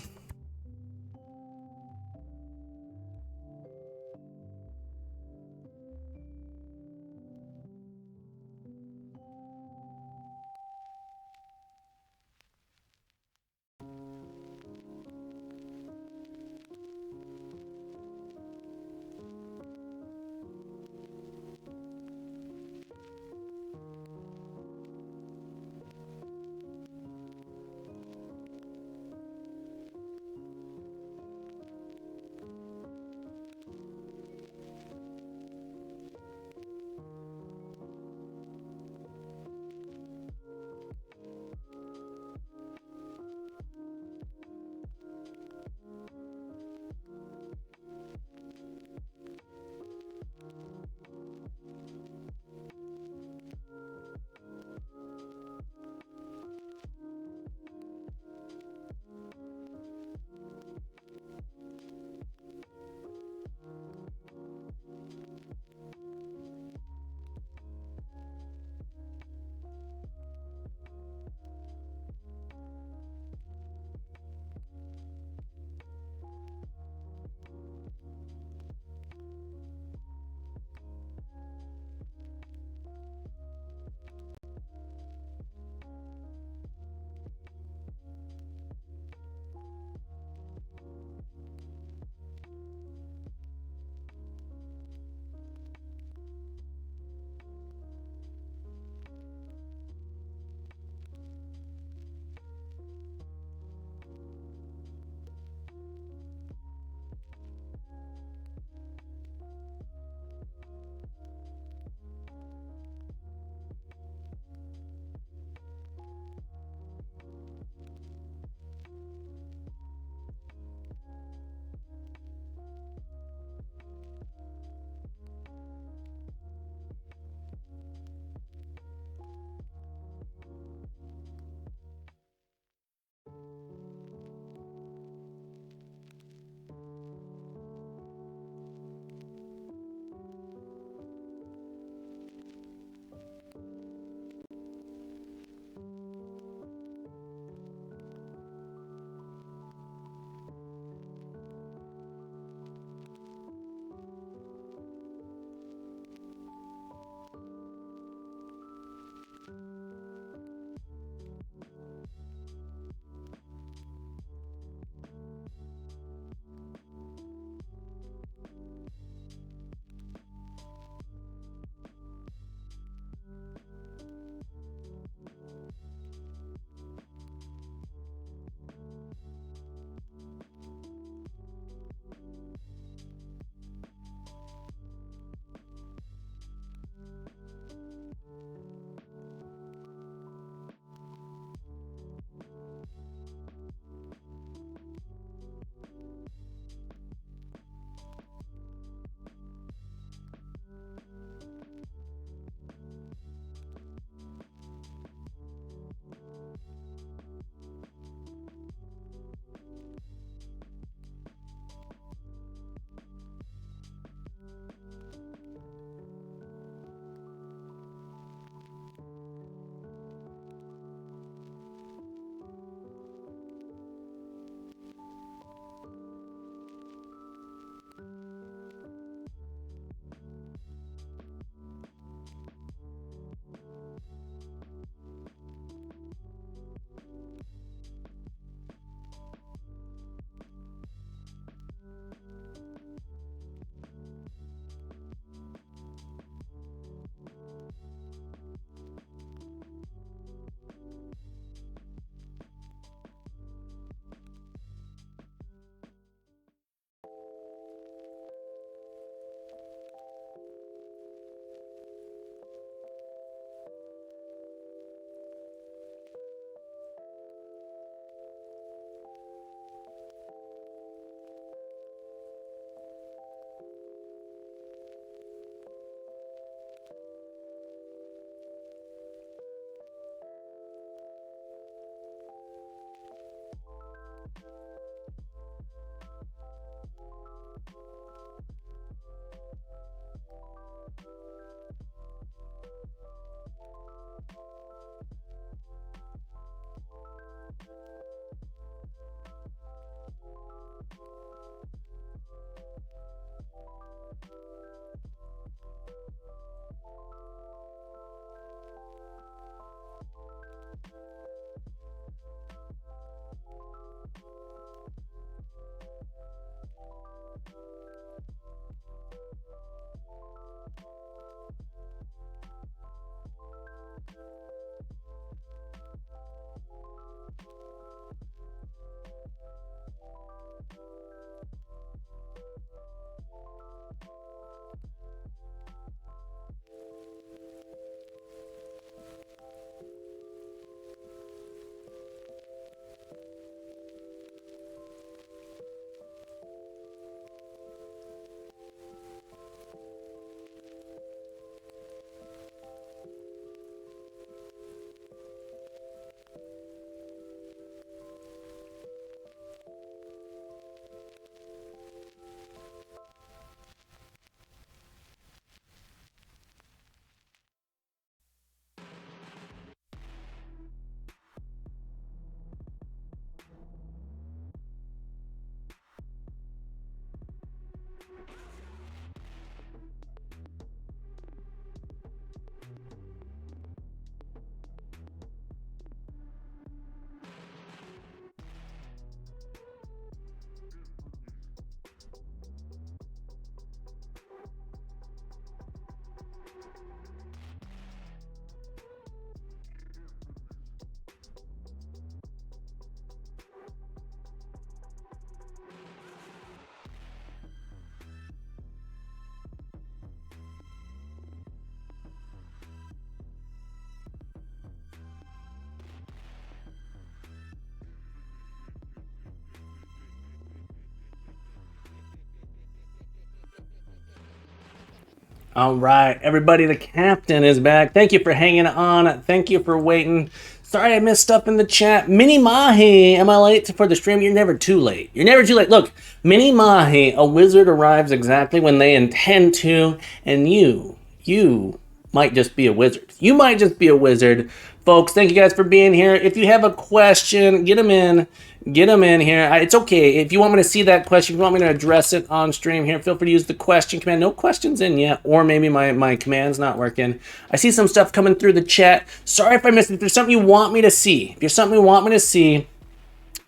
All right, everybody, the captain is back. Thank you for hanging on. Thank you for waiting. Sorry I missed stuff in the chat. Mini Mahi, am I late for the stream? You're never too late. You're never too late. Look, Mini Mahi, a wizard arrives exactly when they intend to, and you might just be a wizard. You might just be a wizard. Folks, thank you guys for being here. If you have a question, get them in. Get them in here. It's okay. If you want me to see that question, if you want me to address it on stream here, feel free to use the question command. No questions in yet, or maybe my command's not working. I see some stuff coming through the chat. Sorry if I missed it. If there's something you want me to see, if there's something you want me to see,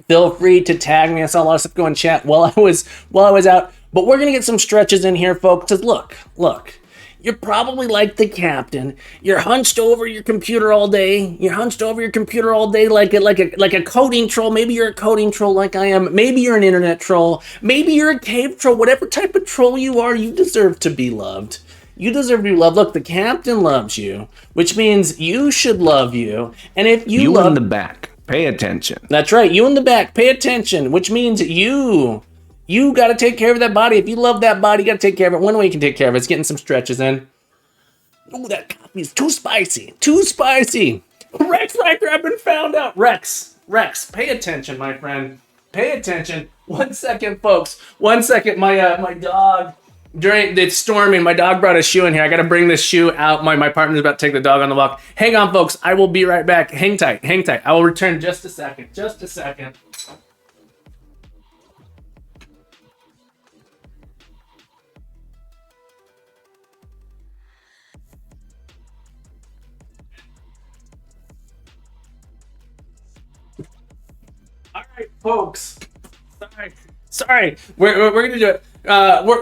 feel free to tag me. I saw a lot of stuff go in chat while I was out. But we're gonna get some stretches in here, folks. Cause look. You're probably like the captain. You're hunched over your computer all day. You're hunched over your computer all day like a coding troll. Maybe you're a coding troll like I am. Maybe you're an internet troll. Maybe you're a cave troll. Whatever type of troll you are, you deserve to be loved. You deserve to be loved. Look, the captain loves you, which means you should love you. And if you love... in the back, pay attention. That's right. You in the back, pay attention, which means you got to take care of that body. If you love that body, you got to take care of it. One way you can take care of it is getting some stretches in. Oh, that coffee is too spicy. Too spicy. Rex Riker, I've been found out. Rex, pay attention, my friend. Pay attention. 1 second, folks. 1 second. My dog, during the storming, my dog brought a shoe in here. I got to bring this shoe out. My partner's about to take the dog on the walk. Hang on, folks. I will be right back. Hang tight. I will return just a second. All right, folks. Sorry. We're gonna do it.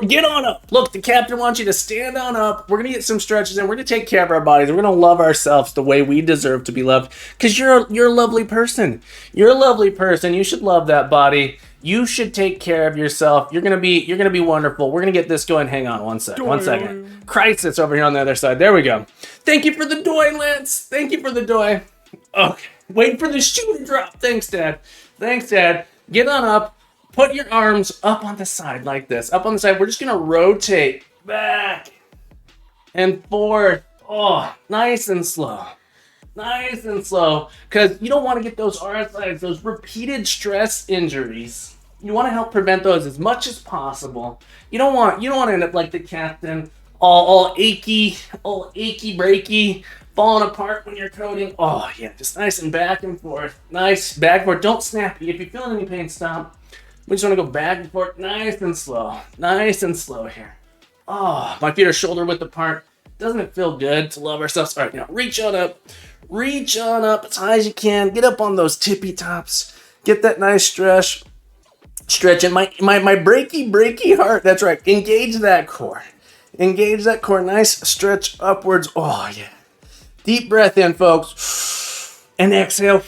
Get on up. Look, the captain wants you to stand on up. We're gonna get some stretches and we're gonna take care of our bodies. We're gonna love ourselves the way we deserve to be loved. Cause you're a lovely person. You're a lovely person. You should love that body. You should take care of yourself. You're gonna be wonderful. We're gonna get this going. Hang on 1 second. 1 second. Crisis over here on the other side. There we go. Thank you for the doy, Lance. Thank you for the doy. Okay. Wait for the shoe to drop. Thanks, Dad. Get on up. Put your arms up on the side like this. Up on the side. We're just going to rotate back and forth. Oh, nice and slow. Because you don't want to get those RSIs, those repeated stress injuries. You want to help prevent those as much as possible. You don't want to end up like the captain, all achy, breaky, falling apart when you're coding. Oh, yeah, just nice and back and forth. Nice, back and forth. Don't snap. If you're feeling any pain, stop. We just want to go back and forth, nice and slow here. Oh, my feet are shoulder width apart. Doesn't it feel good to love ourselves? All right, now reach on up as high as you can. Get up on those tippy tops. Get that nice stretch. And my breaky heart. That's right. Engage that core. Nice stretch upwards. Oh, yeah. Deep breath in, folks. And exhale.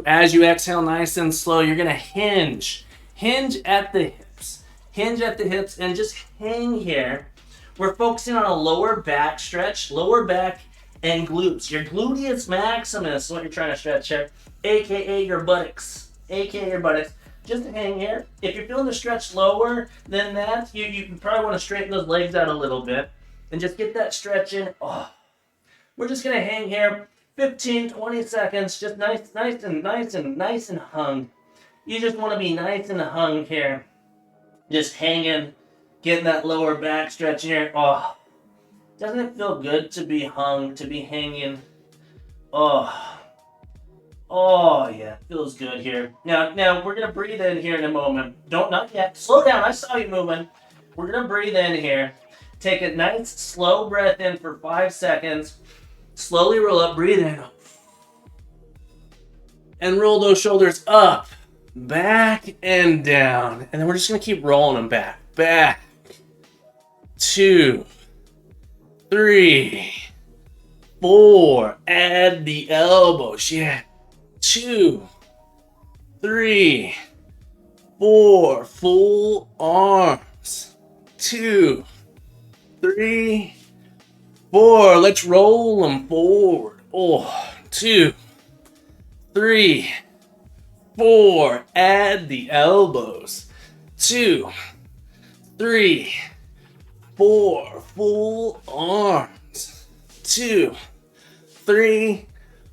As you exhale nice and slow, you're going to hinge. Hinge at the hips and just hang here. We're focusing on a lower back stretch, lower back and glutes. Your gluteus maximus is what you're trying to stretch here, aka your buttocks. Just hang here. If you're feeling the stretch lower than that, you probably want to straighten those legs out a little bit and just get that stretch in. Oh. We're just going to hang here 15, 20 seconds, just nice and hung. You just want to be nice and hung here. Just hanging, getting that lower back stretch here. Oh, doesn't it feel good to be hung, to be hanging? Oh, yeah, feels good here. Now we're going to breathe in here in a moment. Not yet. Slow down, I saw you moving. We're going to breathe in here. Take a nice slow breath in for 5 seconds. Slowly roll up, breathe in. And roll those shoulders up, back, and down. And then we're just going to keep rolling them back. 2, 3, 4. Add the elbows. Yeah. 2, 3, 4. Full arms. 2, 3, 4. Let's roll them forward. 2, 3, 4. Add the elbows. 2, 3, 4 full arms. 2, 3,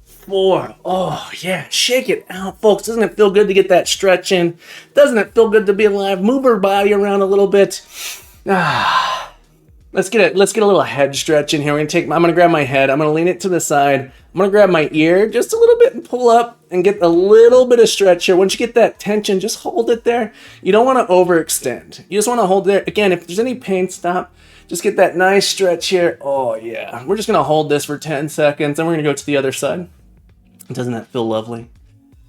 4. Oh yeah, shake it out, folks. Doesn't it feel good to get that stretch in? Doesn't it feel good to be alive? Move her body around a little bit. Let's get a little head stretch in here. I'm gonna grab my head. I'm gonna lean it to the side. I'm gonna grab my ear just a little bit and pull up and get a little bit of stretch here. Once you get that tension, just hold it there. You don't want to overextend. You just want to hold there. Again, if there's any pain, stop. Just get that nice stretch here. Oh yeah. We're just gonna hold this for 10 seconds and we're gonna go to the other side. Doesn't that feel lovely?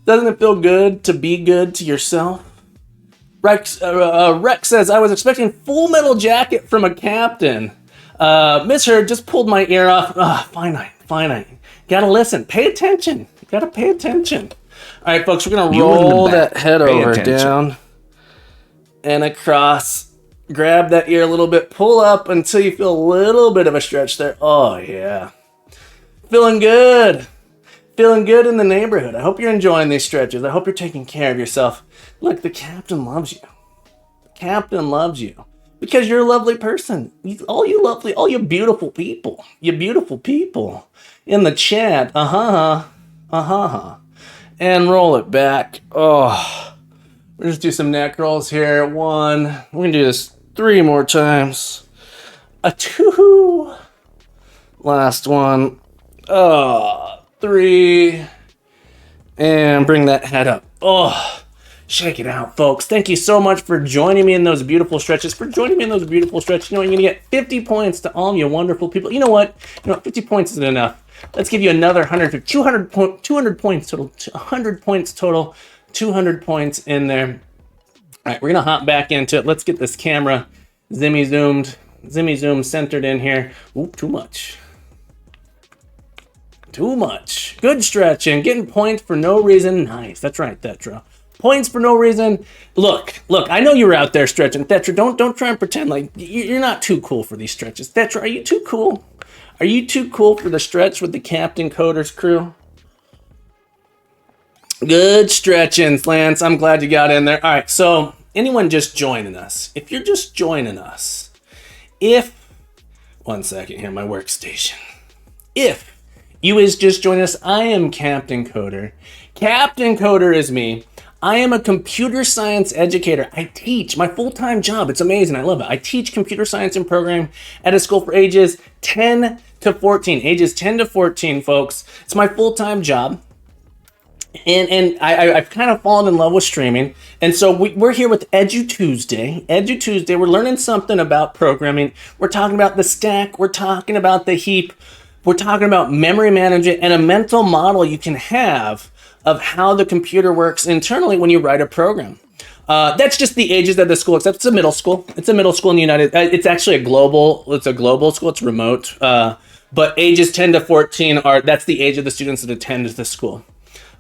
Doesn't it feel good to be good to yourself? Rex says, I was expecting Full Metal Jacket from a captain. Misheard, just pulled my ear off. Finite. Gotta listen. Pay attention. Gotta pay attention. All right, folks, we're gonna roll that head over, down, and across. Grab that ear a little bit. Pull up until you feel a little bit of a stretch there. Oh, yeah. Feeling good. Feeling good in the neighborhood. I hope you're enjoying these stretches. I hope you're taking care of yourself. Look, the captain loves you. The captain loves you because you're a lovely person. All you beautiful people. You beautiful people in the chat. And roll it back. Oh, we'll just do some neck rolls here. 1. We're going to do this 3 more times. A 2. Last one. 3. And bring that head up. Oh, shake it out, folks. Thank you so much for joining me in those beautiful stretches. You know, you're going to get 50 points to all of you wonderful people. You know what? 50 points isn't enough. Let's give you another 150, 200 points total. 100 points total. 200 points in there. All right, we're going to hop back into it. Let's get this camera zimmy zoom centered in here. Ooh, too much. Good stretching. Getting points for no reason. Nice. That's right, Thetra. Points for no reason. Look, I know you were out there stretching. Thetra, don't try and pretend like you're not too cool for these stretches. Thetra, are you too cool? Are you too cool for the stretch with the Captain Coders crew? Good stretching, Lance. I'm glad you got in there. All right, so anyone just joining us, if you're just joining us, one second here, my workstation. If you is just joining us, I am Captain Coder. Captain Coder is me. I am a computer science educator. I teach my full-time job. It's amazing. I love it. I teach computer science and programming at a school for ages 10 to 14. Ages 10 to 14, folks. It's my full-time job. And I've kind of fallen in love with streaming. And so we're here with EduTuesday. EduTuesday, we're learning something about programming. We're talking about the stack. We're talking about the heap. We're talking about memory management and a mental model you can have of how the computer works internally when you write a program. That's just the ages of the school, except it's a middle school. It's a middle school in the it's actually a global school, it's remote. But ages 10 to 14 that's the age of the students that attend the school.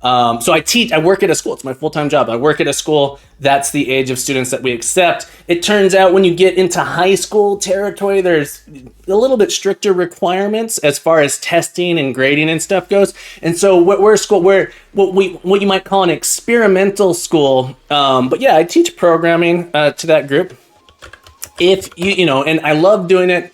So I work at a school. It's my full-time job. I work at a school. That's the age of students that we accept. It turns out when you get into high school territory, there's a little bit stricter requirements as far as testing and grading and stuff goes. And so we're a school, we're what you might call an experimental school. But yeah, I teach programming to that group. If and I love doing it.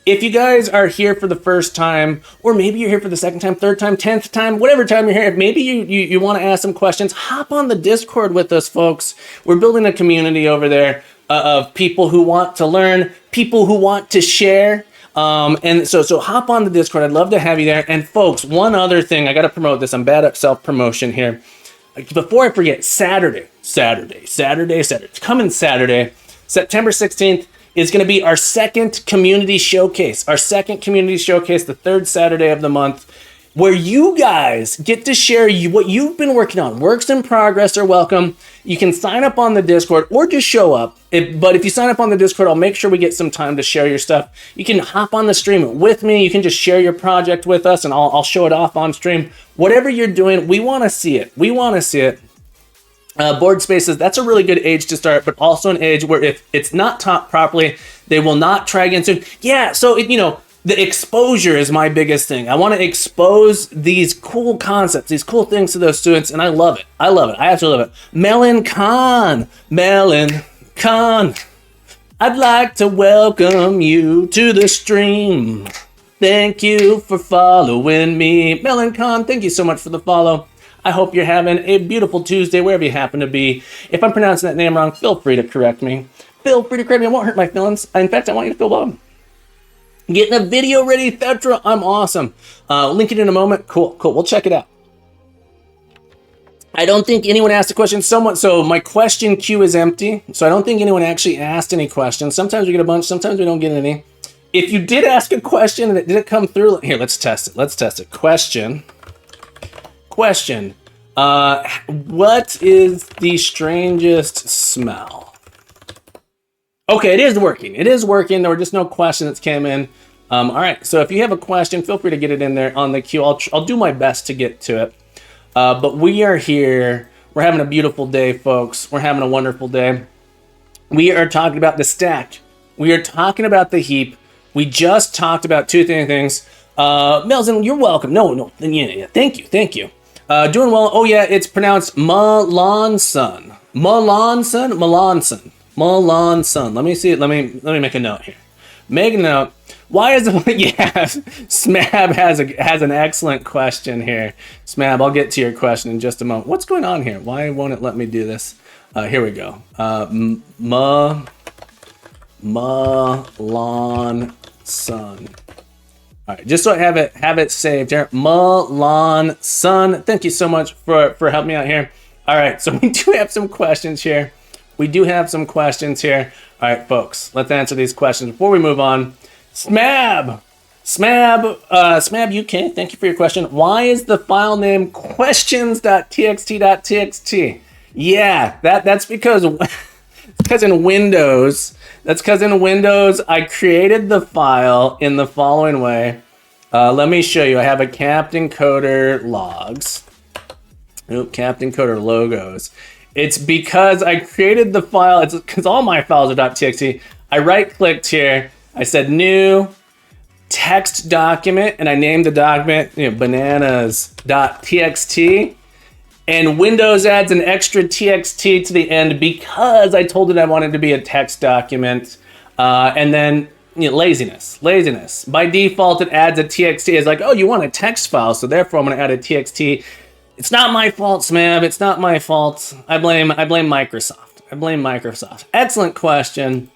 If you guys are here for the first time, or maybe you're here for the second time, third time, 10th time, whatever time you're here, maybe you want to ask some questions, hop on the Discord with us, folks. We're building a community over there of people who want to learn, people who want to share. And so hop on the Discord. I'd love to have you there. And folks, one other thing, I got to promote this. I'm bad at self-promotion here. Before I forget, Saturday. It's coming Saturday, September 16th. Is going to be our second community showcase. The third Saturday of the month, where you guys get to share what you've been working on. Works in progress are welcome. You can sign up on the Discord or just show up. But if you sign up on the Discord, I'll make sure we get some time to share your stuff. You can hop on the stream with me. You can just share your project with us, and I'll show it off on stream. Whatever you're doing, we want to see it. Board spaces, that's a really good age to start, but also an age where if it's not taught properly, they will not try again soon. Yeah, so, the exposure is my biggest thing. I want to expose these cool concepts, these cool things to those students, and I love it. I absolutely love it. Melon Khan. I'd like to welcome you to the stream. Thank you for following me. Melancon, thank you so much for the follow. I hope you're having a beautiful Tuesday wherever you happen to be. If I'm pronouncing that name wrong, feel free to correct me. Feel free to correct me. It won't hurt my feelings. In fact, I want you to feel welcome. Getting a video ready, Thetra. I'm awesome. Link it in a moment. Cool. We'll check it out. I don't think anyone asked a question. So my question queue is empty. So I don't think anyone actually asked any questions. Sometimes we get a bunch. Sometimes we don't get any. If you did ask a question and it didn't come through, here, let's test it. Question. What is the strangest smell? Okay, it is working. There were just no questions that came in. All right, so if you have a question, feel free to get it in there on the queue. I'll do my best to get to it. But we are here. We're having a beautiful day, folks. We're having a wonderful day. We are talking about the stack. We are talking about the heap. We just talked about two things. Melzen, you're welcome. No. Yeah. Thank you. Doing well. Oh yeah, it's pronounced Melanson. Let me see it. Let me make a note here. Make a note. Why is it? Yeah, Smab has an excellent question here. Smab, I'll get to your question in just a moment. What's going on here? Why won't it let me do this? Here we go. Melanson. All right, just so I have it saved here. Melanson. Thank you so much for helping me out here. All right, so we do have some questions here. All right, folks, let's answer these questions before we move on. Smab UK, thank you for your question. Why is the file name questions.txt.txt? Yeah, that's because in Windows. That's because in Windows, I created the file in the following way. Let me show you. I have a Captain Coder logs. Captain Coder logos. It's because I created the file. It's because all my files are .txt. I right-clicked here. I said new text document, and I named the document bananas.txt. And Windows adds an extra txt to the end because I told it I wanted to be a text document. And then laziness. By default, it adds a txt. It's like, oh, you want a text file, so therefore I'm going to add a txt. It's not my fault, Smab. It's not my fault. I blame Microsoft. Excellent question.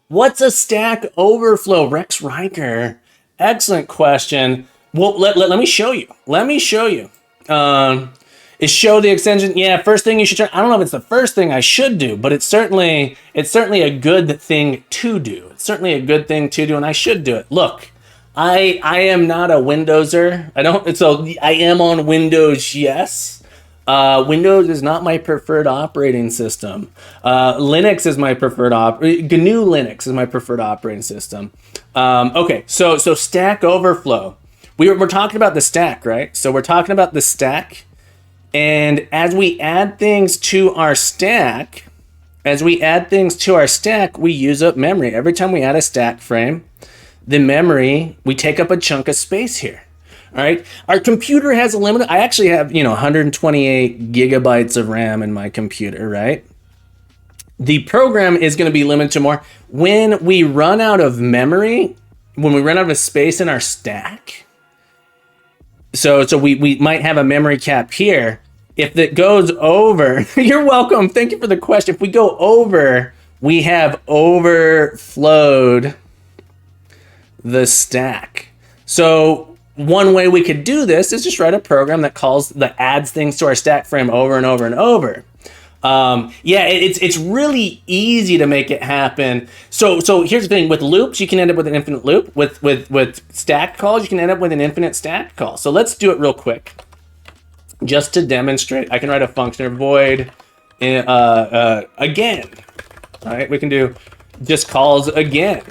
What's a Stack Overflow? Rex Riker. Excellent question. Well, let me show you. Is show the extension? Yeah, first thing you should try. I don't know if it's the first thing I should do, but it's certainly a good thing to do. And I should do it. Look, I am not a Windowser. I am on Windows, yes. Windows is not my preferred operating system. Linux is my preferred GNU Linux is my preferred operating system. Okay, so Stack Overflow. We're talking about the stack, right? So we're talking about the stack. And as we add things to our stack, we use up memory. Every time we add a stack frame, the memory, we take up a chunk of space here. All right. Our computer has a limit. I actually have, 128 gigabytes of RAM in my computer, right? The program is going to be limited to more. When we run out of memory, when we run out of space in our stack, so we might have a memory cap here. If it goes over, you're welcome. Thank you for the question. If we go over, we have overflowed the stack. So one way we could do this is just write a program that adds things to our stack frame over and over and over. It's really easy to make it happen. So here's the thing: with loops, you can end up with an infinite loop. With stack calls, you can end up with an infinite stack call. So let's do it real quick, just to demonstrate. I can write a function or void again. All right, we can do just calls again.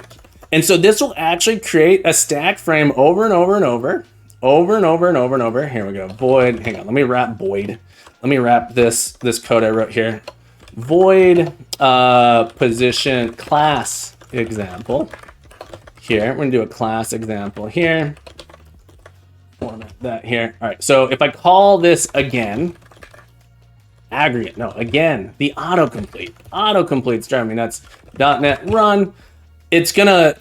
And so this will actually create a stack frame over and over and over. Here we go. Void. Hang on. Let me wrap void. Let me wrap this code I wrote here. Void position class example. Here, we're gonna do a class example here. Format that here. All right. So if I call this again, aggregate. No, again, the autocomplete. Autocomplete's driving me nuts. .NET run. It's gonna,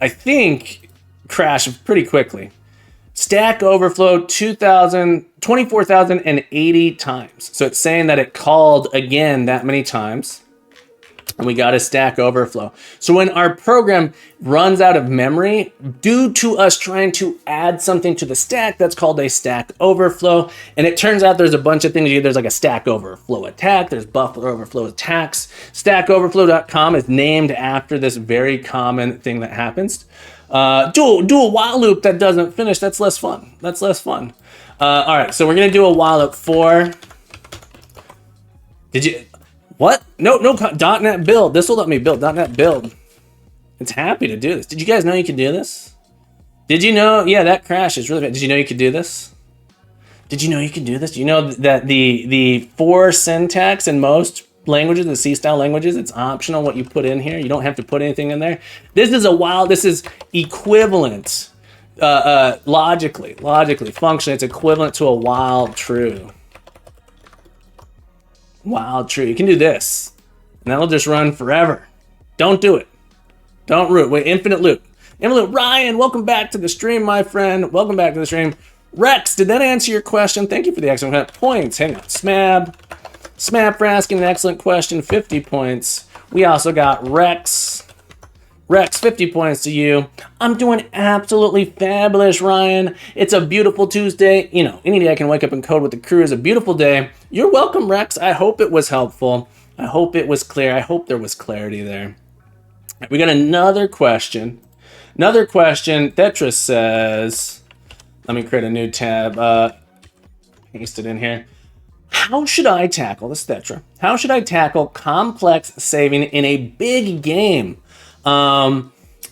I think, crash pretty quickly. Stack Overflow 24,080 times. So it's saying that it called again that many times. And we got a Stack Overflow. So when our program runs out of memory, due to us trying to add something to the stack, that's called a Stack Overflow. And it turns out there's a bunch of things. There's like a Stack Overflow attack. There's buffer overflow attacks. StackOverflow.com is named after this very common thing that happens. Do a while loop that doesn't finish. That's less fun. That's less fun. All right, so we're going to do a while loop for... Did you... What? No, .NET build. This will let me build. .NET build. It's happy to do this. Did you guys know you could do this? Did you know? Yeah, that crash is really bad. Did you know you could do this? Did you know you could do this? You know that the for syntax in most languages, the C-style languages, it's optional what you put in here. You don't have to put anything in there. This is this is equivalent, logically, functionally, it's equivalent to a while true. While true. You can do this, and that'll just run forever. Don't do it. Don't root. Wait, infinite loop. Infinite loop. Ryan, welcome back to the stream, my friend. Welcome back to the stream. Rex, did that answer your question? Thank you for the excellent points. Hang on. Smab for asking an excellent question. 50 points. We also got Rex. Rex, 50 points to you. I'm doing absolutely fabulous, Ryan. It's a beautiful Tuesday. You know, any day I can wake up and code with the crew is a beautiful day. You're welcome, Rex. I hope it was helpful. I hope it was clear. I hope there was clarity there. We got another question. Another question. Thetra says, let me create a new tab. Paste it in here. How should I tackle this, Thetra? How should I tackle complex saving in a big game?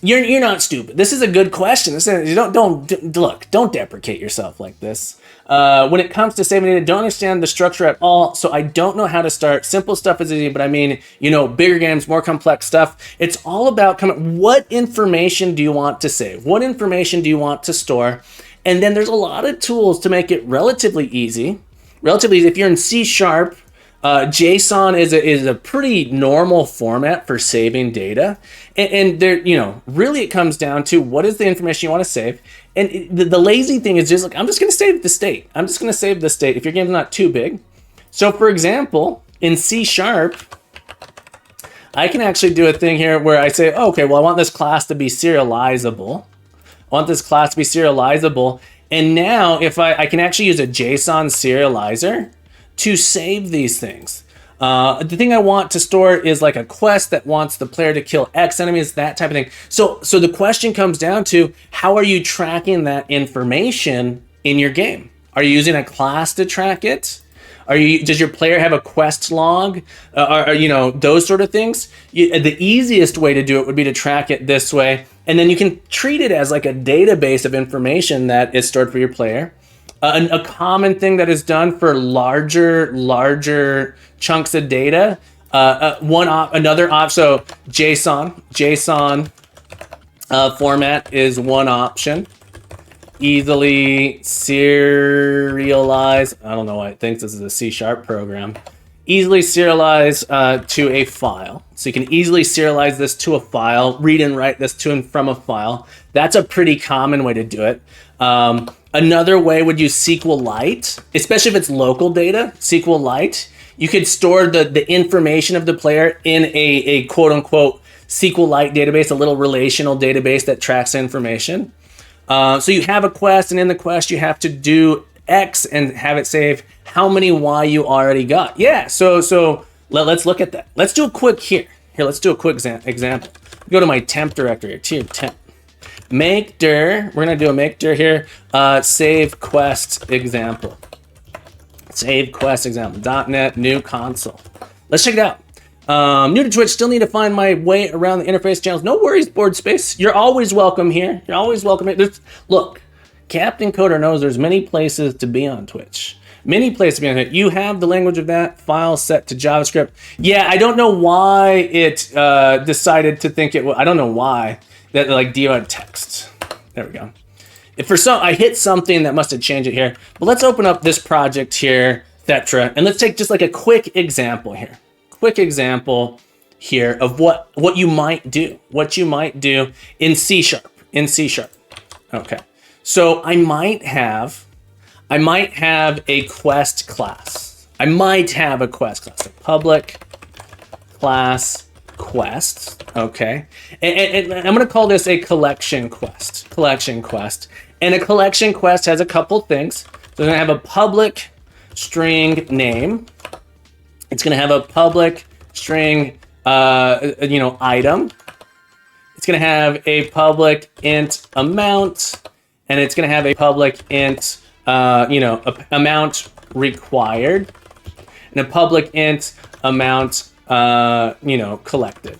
You're not stupid. This is a good question. Don't deprecate yourself like this. When it comes to saving data, don't understand the structure at all. So I don't know how to start. Simple stuff is easy, but I mean, you know, bigger games, more complex stuff. It's all about what information do you want to save? What information do you want to store? And then there's a lot of tools to make it relatively easy. If you're in C#, JSON is a pretty normal format for saving data, and there, you know, really it comes down to what is the information you want to save. And the lazy thing is just like, I'm just going to save the state. I'm just going to save the state if your game's not too big. So for example, in C#, I can actually do a thing here where I say, oh, okay, well, I want this class to be serializable. And now if I can actually use a JSON serializer to save these things. The thing I want to store is like a quest that wants the player to kill X enemies, that type of thing. So the question comes down to, how are you tracking that information in your game? Are you using a class to track it? Does your player have a quest log? You know, those sort of things? The easiest way to do it would be to track it this way. And then you can treat it as like a database of information that is stored for your player. A common thing that is done for larger chunks of data, so JSON format is one option. Easily serialize. I don't know why it thinks this is a C# program. Easily serialize to a file. So you can easily serialize this to a file, read and write this to and from a file. That's a pretty common way to do it. Another way would use SQLite, especially if it's local data. SQLite, you could store the information of the player in a quote unquote SQLite database, a little relational database that tracks information. So you have a quest, and in the quest you have to do X and have it save how many Y you already got. Yeah, so let's look at that. Let's do a quick let's do a quick example. Go to my temp directory here, tier temp. Make dir, we're gonna do a make dir here, save quest example. Save quest example, .NET new console. Let's check it out. New to Twitch, still need to find my way around the interface channels. No worries, board space. You're always welcome here. You're always welcome here. Look, Captain Coder knows there's many places to be on Twitch. Many places to be on it. You have the language of that file set to JavaScript. Yeah, I don't know why it decided to think it was, I don't know why. That like debug text. There we go. If for some, I hit something that must have changed it here. But let's open up this project here. etc. And let's take just like a quick example here. Quick example here of what you might do. What you might do in C#. In C#. Okay. So I might have a quest class. I might have a quest class. A public class quest. Okay. And I'm going to call this a collection quest. Collection quest. And a collection quest has a couple things. So it's going to have a public string name. It's going to have a public string, item. It's going to have a public int amount, and it's going to have a public int, amount required, and a public int amount, collected.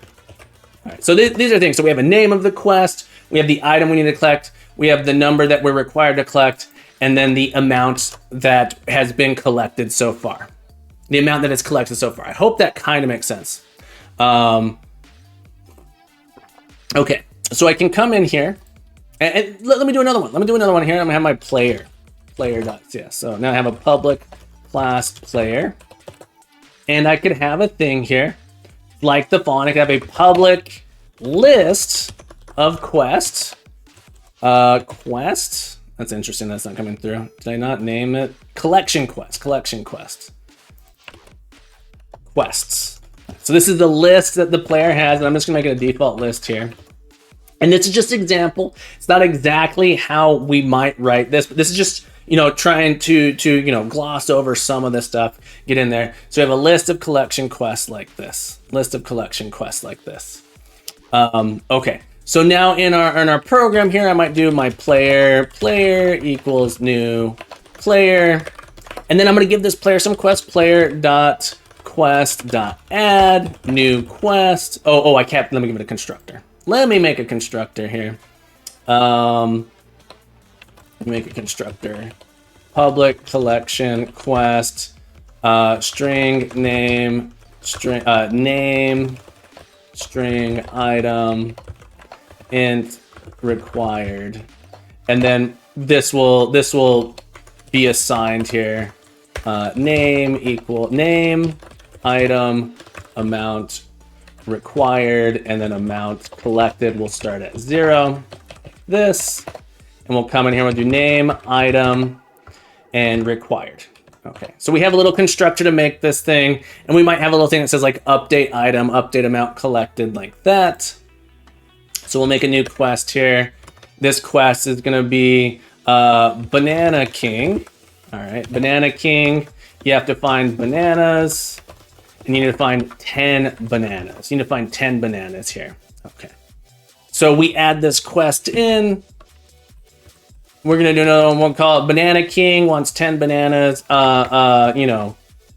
All right. So these are things. So we have a name of the quest. We have the item we need to collect. We have the number that we're required to collect, and then the amount that has been collected so far. The amount that is collected so far. I hope that kind of makes sense. Okay, so I can come in here, and let me do another one. Let me do another one here. I'm gonna have my player.cs. So now I have a public class player, and I could have a thing here, like the following. I could have a public list of quests. Quests. That's interesting. That's not coming through. Did I not name it? Collection quest. Quests. So this is the list that the player has, and I'm just gonna make it a default list here. And this is just an example. It's not exactly how we might write this, but this is just, trying to gloss over some of this stuff, get in there. So we have a list of collection quests like this. Okay. So now in our program here, I might do my player equals new player. And then I'm going to give this player some quest, player.quest.add new quest. I can't, let me give it a constructor. Let me make a constructor here. Let me make a constructor. Public collection quest, string name, string item, int required. And then this will be assigned here. Name equal name, item, amount required, and then amount collected will start at 0. This, and we'll come in here, we'll do name, item, and required. Okay, so we have a little constructor to make this thing, and we might have a little thing that says like update item, update amount collected, like that. So we'll make a new quest here. This quest is gonna be Banana King. All right, Banana King, you have to find bananas, and you need to find 10 bananas. You need to find 10 bananas here. Okay. So we add this quest in. We're going to do another one. We'll call it Banana King wants 10 bananas.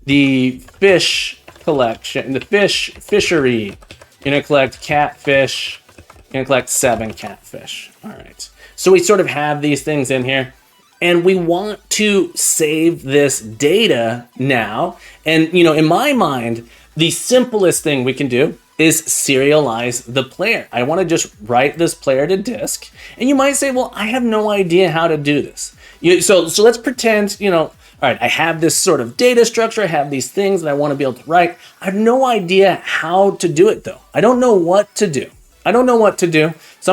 The fish collection, the fishery. You're going to collect catfish. You're going to collect 7 catfish. All right. So we sort of have these things in here. And we want to save this data now. And, in my mind, the simplest thing we can do is serialize the player. I want to just write this player to disk. And you might say, well, I have no idea how to do this. So let's pretend, all right, I have this sort of data structure. I have these things that I want to be able to write. I have no idea how to do it, though. I don't know what to do. So I'm going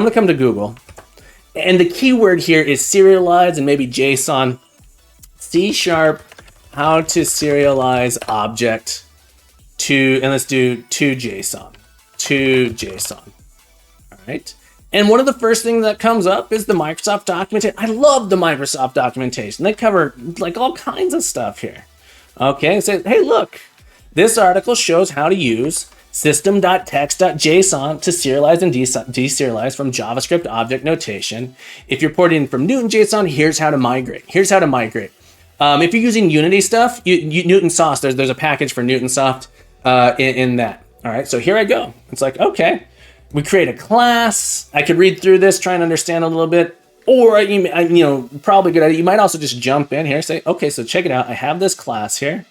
to come to Google. And the keyword here is serialize and maybe JSON. C#, how to serialize object to, and let's do to JSON. All right. And one of the first things that comes up is the Microsoft documentation. I love the Microsoft documentation. They cover like all kinds of stuff here. Okay. So, hey, look, this article shows how to use system.text.json to serialize and deserialize from JavaScript object notation. If you're porting from Newton JSON, here's how to migrate. If you're using Unity stuff, Newton Soft, there's a package for Newton Soft in that. All right, so here I go. It's like, okay, we create a class. I could read through this, try and understand a little bit, or probably good idea. You might also just jump in here, say, okay, so check it out. I have this class here,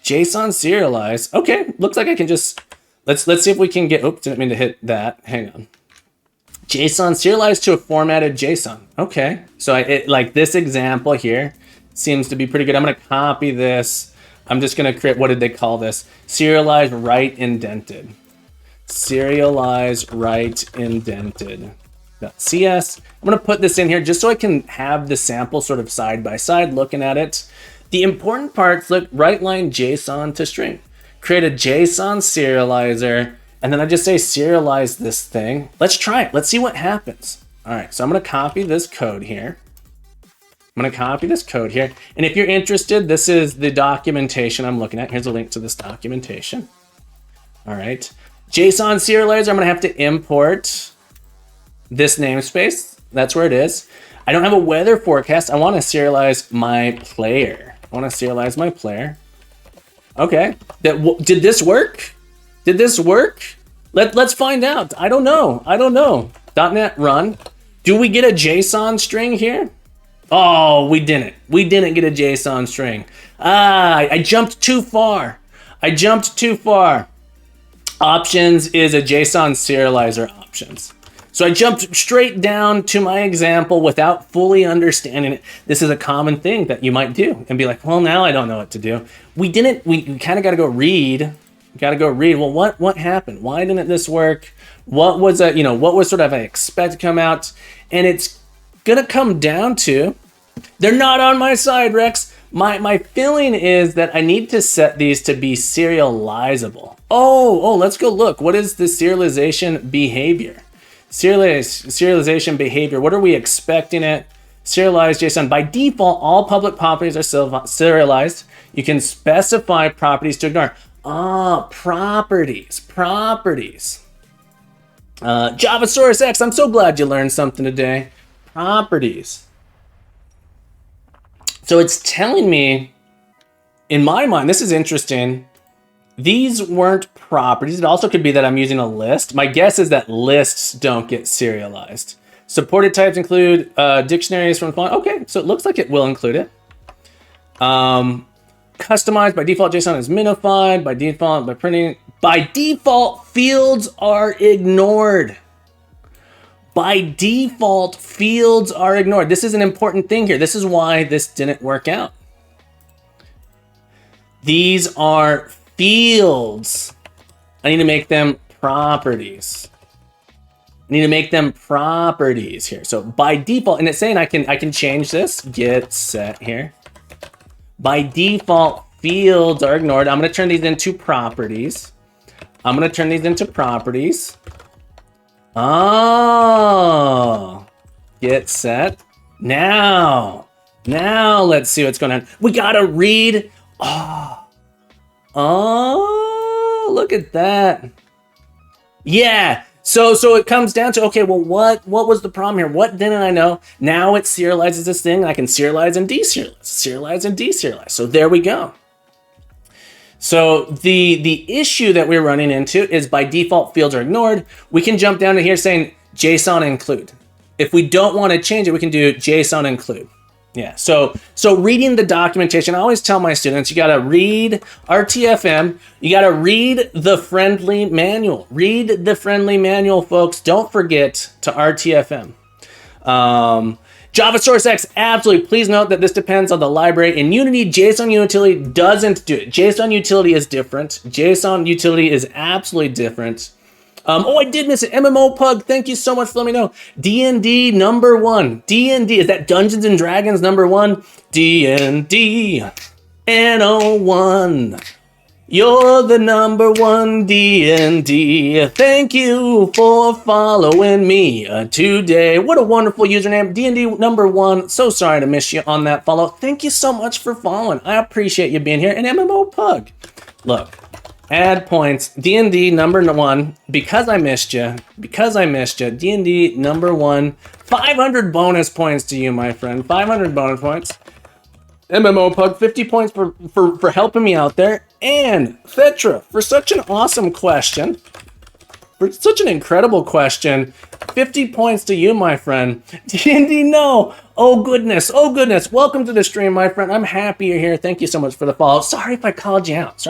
JSON serialize. Okay, looks like I can just. Let's see if we can get, oops, didn't mean to hit that. Hang on. JSON serialized to a formatted JSON. Okay, so like this example here seems to be pretty good. I'm gonna copy this. I'm just going to create, what did they call this? Serialized right indented. Serialized right indented. .cs. I'm going to put this in here just so I can have the sample sort of side by side looking at it. The important parts, look, right line JSON to string. Create a JSON serializer, and then I just say serialize this thing. Let's try it. Let's see what happens. All right, so I'm going to copy this code here. And if you're interested, this is the documentation I'm looking at. Here's a link to this documentation. All right. JSON serializer, I'm going to have to import this namespace. That's where it is. I don't have a weather forecast. I want to serialize my player. Okay. Did this work? Let's find out. I don't know. .NET run. Do we get a JSON string here? Oh, we didn't. We didn't get a JSON string. I jumped too far. Options is a JSON serializer options. So I jumped straight down to my example without fully understanding it. This is a common thing that you might do and be like, well, now I don't know what to do. We kind of got to go read. Well, what happened? Why didn't this work? What was sort of I expect to come out? And it's going to come down to, they're not on my side, Rex. My feeling is that I need to set these to be serializable. Oh, let's go look. What is the serialization behavior? Serialization behavior. What are we expecting it? Serialized JSON. By default, all public properties are serialized. You can specify properties to ignore. Properties. Javasaurus X, I'm so glad you learned something today. Properties. So it's telling me, in my mind, this is interesting. These weren't properties. It also could be that I'm using a list. My guess is that lists don't get serialized. Supported types include dictionaries from font. Okay, so it looks like it will include it. Customized by default, JSON is minified by default by printing. By default, fields are ignored. This is an important thing here. This is why this didn't work out. These are fields. I need to make them properties. Here. So by default, and it's saying I can change this. Get set here. By default, fields are ignored. I'm going to turn these into properties. Oh, get set. Now let's see what's going on. We got to read. Oh, look at that. Yeah. So it comes down to, okay, well, what was the problem here? What didn't I know? Now it serializes this thing. I can serialize and deserialize. So there we go. So the issue that we're running into is by default fields are ignored. We can jump down to here saying JSON include. If we don't want to change it, we can do JSON include. Yeah, so reading the documentation, I always tell my students, you got to read RTFM, you got to read the friendly manual. Read the friendly manual, folks. Don't forget to RTFM. Javasaurus X, absolutely. Please note that this depends on the library. In Unity, JSON utility doesn't do it. JSON utility is different. JSON utility is absolutely different. I did miss it. MMO Pug, thank you so much for letting me know. D&D number 1. D&D, is that Dungeons and Dragons number 1? D&D NO1. You're the number 1 D&D. Thank you for following me today. What a wonderful username. D&D number 1. So sorry to miss you on that follow. Thank you so much for following. I appreciate you being here. And MMO Pug. Look. Add points. D&D number 1. Because I missed you. D&D number 1. 500 bonus points to you, my friend. 500 bonus points. MMO Pug, 50 points for helping me out there. And Thetra, for such an awesome question. For such an incredible question. 50 points to you, my friend. D&D, no. Oh, goodness. Welcome to the stream, my friend. I'm happy you're here. Thank you so much for the follow. Sorry if I called you out.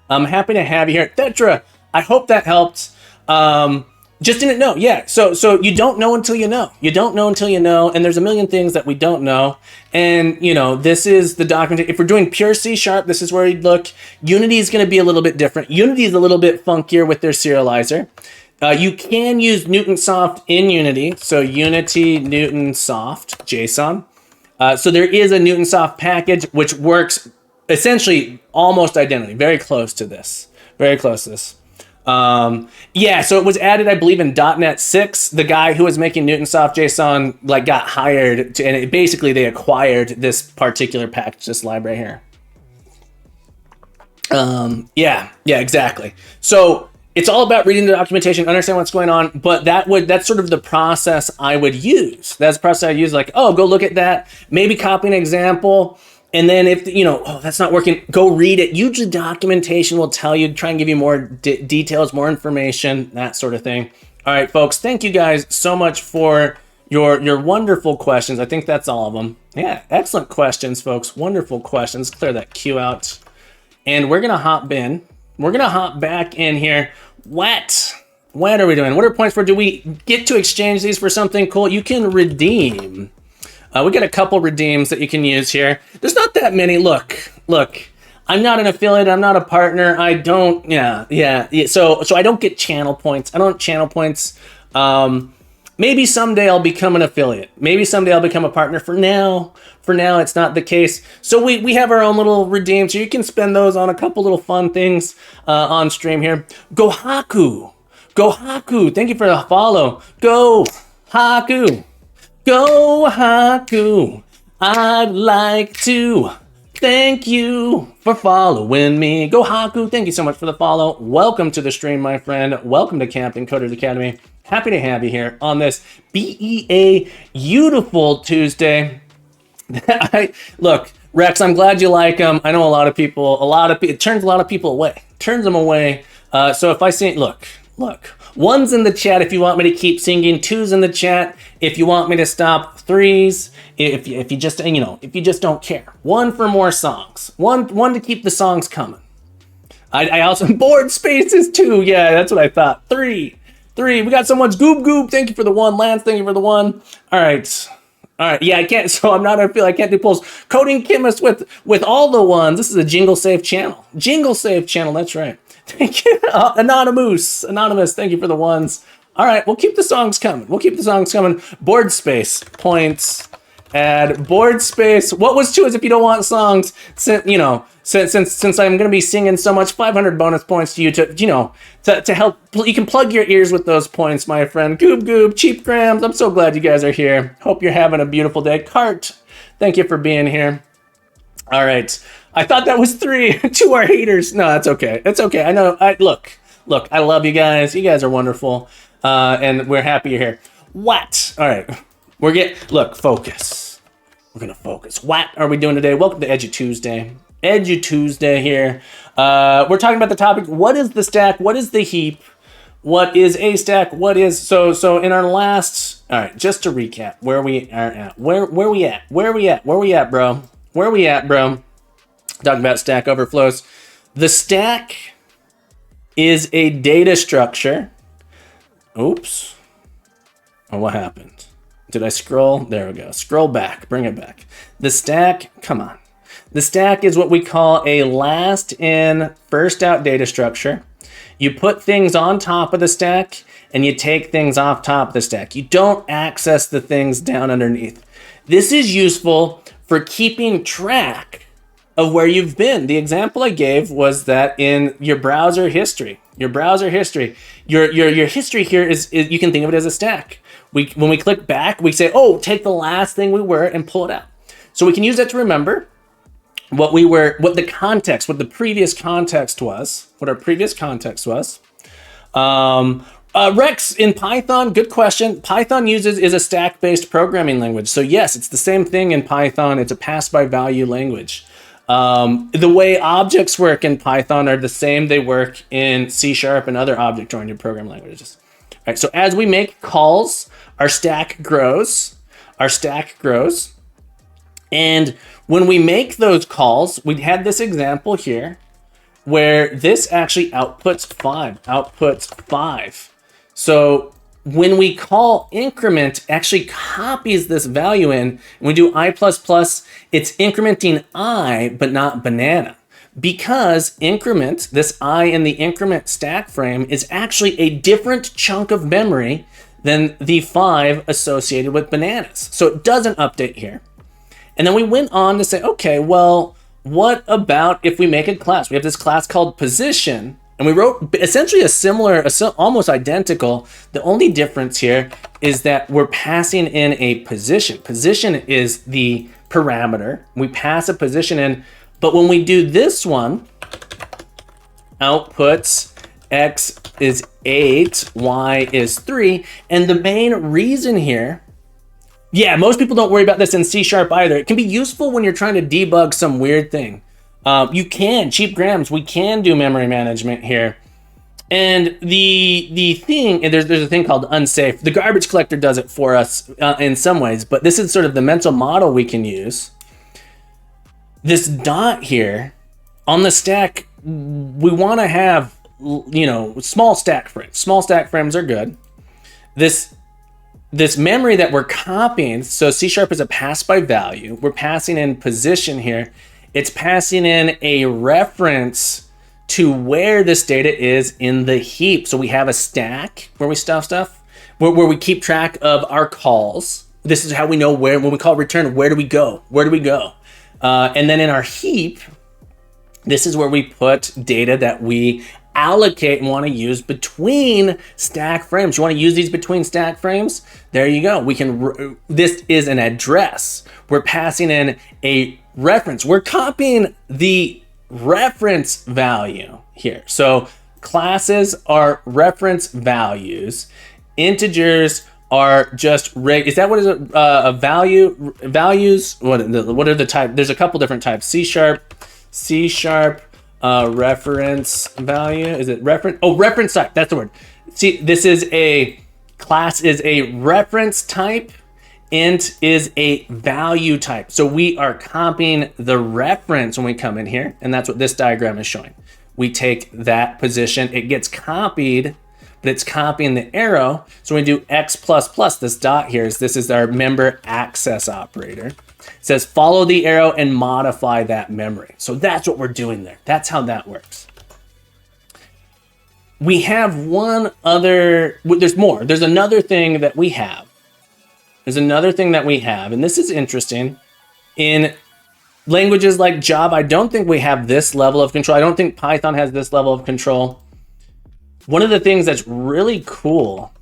I'm happy to have you here. Thetra, I hope that helped. Just didn't know. Yeah. So you don't know until you know. You don't know until you know. And there's a million things that we don't know. And, you know, this is the document. If we're doing pure C#, this is where you'd look. Unity is going to be a little bit different. Unity is a little bit funkier with their serializer. You can use Newtonsoft in Unity. So Unity Newtonsoft JSON. So there is a Newtonsoft package which works essentially almost identically, very close to this. Very close to this. Yeah, so it was added, I believe, in .NET 6. The guy who was making Newtonsoft JSON like got hired to, and basically they acquired this particular package, this library here. Yeah, exactly. So it's all about reading the documentation, understand what's going on, but that's sort of the process I would use. That's the process I use, like, oh, go look at that, maybe copy an example. And then if, you know, oh, that's not working, go read it. Usually documentation will tell you, try and give you more details, more information, that sort of thing. All right, folks, thank you guys so much for your wonderful questions. I think that's all of them. Yeah, excellent questions, folks. Wonderful questions. Clear that queue out. And we're going to hop in. We're going to hop back in here. What are we doing? What are points for? Do we get to exchange these for something cool? You can redeem. We got a couple redeems that you can use here. There's not that many. Look, I'm not an affiliate. I'm not a partner. I don't, So I don't get channel points. I don't have channel points. Maybe someday I'll become an affiliate. Maybe someday I'll become a partner. For now, it's not the case. So we have our own little redeems. So you can spend those on a couple little fun things on stream here. Go Haku. Thank you for the follow. Go Haku. Go Haku, I'd like to thank you for following me. Go Haku, thank you so much for the follow. Welcome to the stream, my friend. Welcome to Camping Coders Academy. Happy to have you here on this BEA beautiful Tuesday. Look, Rex, I'm glad you like them. I know a lot of people, it turns a lot of people away. Turns them away. So if I say, look. One's in the chat if you want me to keep singing. Two's in the chat if you want me to stop. Threes if you just, you know, if you just don't care. One for more songs. One to keep the songs coming. I also board spaces too. Yeah, that's what I thought. Three. We got so much Goob. Thank you for the one. Lance, thank you for the one. All right. Yeah, I can't. So I'm not. I can't do polls. Coding chemist with all the ones. This is a jingle safe channel. That's right. Thank you, Anonymous. Thank you for the ones. All right, we'll keep the songs coming. Board space points. Add board space. What was two is if you don't want songs. Since I'm going to be singing so much, 500 bonus points to you to help. You can plug your ears with those points, my friend. Goob, Cheap Grams. I'm so glad you guys are here. Hope you're having a beautiful day. Cart, thank you for being here. All right. I thought that was 3. 2 are haters. No, that's okay. It's okay. I know. Look, I love you guys. You guys are wonderful. And we're happy you're here. What? All right. Focus. We're going to focus. What are we doing today? Welcome to EduTuesday. EduTuesday here. We're talking about the topic, what is the stack? What is the heap? What is a stack? What is, so in our last, all right, just to recap where we are at. Where we at, bro? Talking about Stack Overflows. The stack is a data structure. Oops. Oh, what happened? Did I scroll? There we go. Scroll back. Bring it back. The stack, come on. The stack is what we call a last in, first out data structure. You put things on top of the stack and you take things off top of the stack. You don't access the things down underneath. This is useful for keeping track of where you've been. The example I gave was that in your browser history, your history here is you can think of it as a stack. When we click back, we say, oh, take the last thing we were and pull it out. So we can use that to remember what the previous context was, what our previous context was. Rex, in Python, good question. Python is a stack-based programming language. So yes, it's the same thing in Python. It's a pass-by-value language. The way objects work in Python are the same they work in C# and other object-oriented programming languages. All right, so as we make calls, our stack grows. And when we make those calls, we had this example here where this actually outputs 5. So when we call increment, actually copies this value in. And we do I++, it's incrementing I, but not banana. Because increment, this I in the increment stack frame, is actually a different chunk of memory than the 5 associated with bananas. So it doesn't update here. And then we went on to say, okay, well, what about if we make a class? We have this class called position, and we wrote essentially a similar, almost identical. The only difference here is that we're passing in a position. Position is the parameter. We pass a position in, but when we do this one, outputs x is 8, y is 3. And the main reason here, yeah, most people don't worry about this in C# either. It can be useful when you're trying to debug some weird thing. You can, cheap grams, we can do memory management here. And the thing, and there's a thing called unsafe. The garbage collector does it for us in some ways, but this is sort of the mental model we can use. This dot here on the stack, we want to have, small stack frames. Small stack frames are good. This memory that we're copying, so C# is a pass by value. We're passing in position here. It's passing in a reference to where this data is in the heap. So we have a stack where we stuff stuff, where we keep track of our calls. This is how we know where, when we call return, where do we go? Where do we go? And then in our heap, this is where we put data that we allocate and want to use between stack frames. You want to use these between stack frames? There you go. We can, this is an address. We're passing in a reference. We're copying the reference value here. So classes are reference values. Integers are just is that what is a value? Values? What are the type? There's a couple different types. C# reference value. Is it reference? Oh, reference type. That's the word. See, this is a class is a reference type. Int is a value type. So we are copying the reference when we come in here, and that's what this diagram is showing. We take that position, it gets copied, but it's copying the arrow. So when we do x++, this dot here, this is our member access operator. It says follow the arrow and modify that memory. So that's what we're doing there. That's how that works. We have one other, there's more. There's another thing that we have. And this is interesting. In languages like Java, I don't think we have this level of control. I don't think Python has this level of control. One of the things that's really cool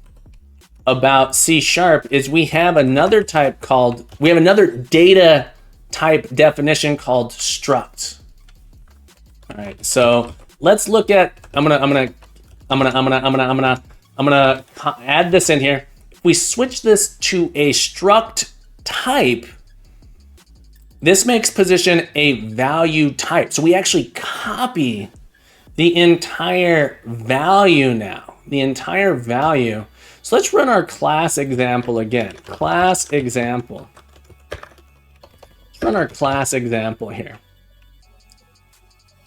about C# is we have another data type definition called struct. All right, so let's look at, I'm gonna add this in here. We switch this to a struct type, this makes position a value type. So we actually copy the entire value now, the entire value. So let's run our class example again. Class example. Let's run our class example here.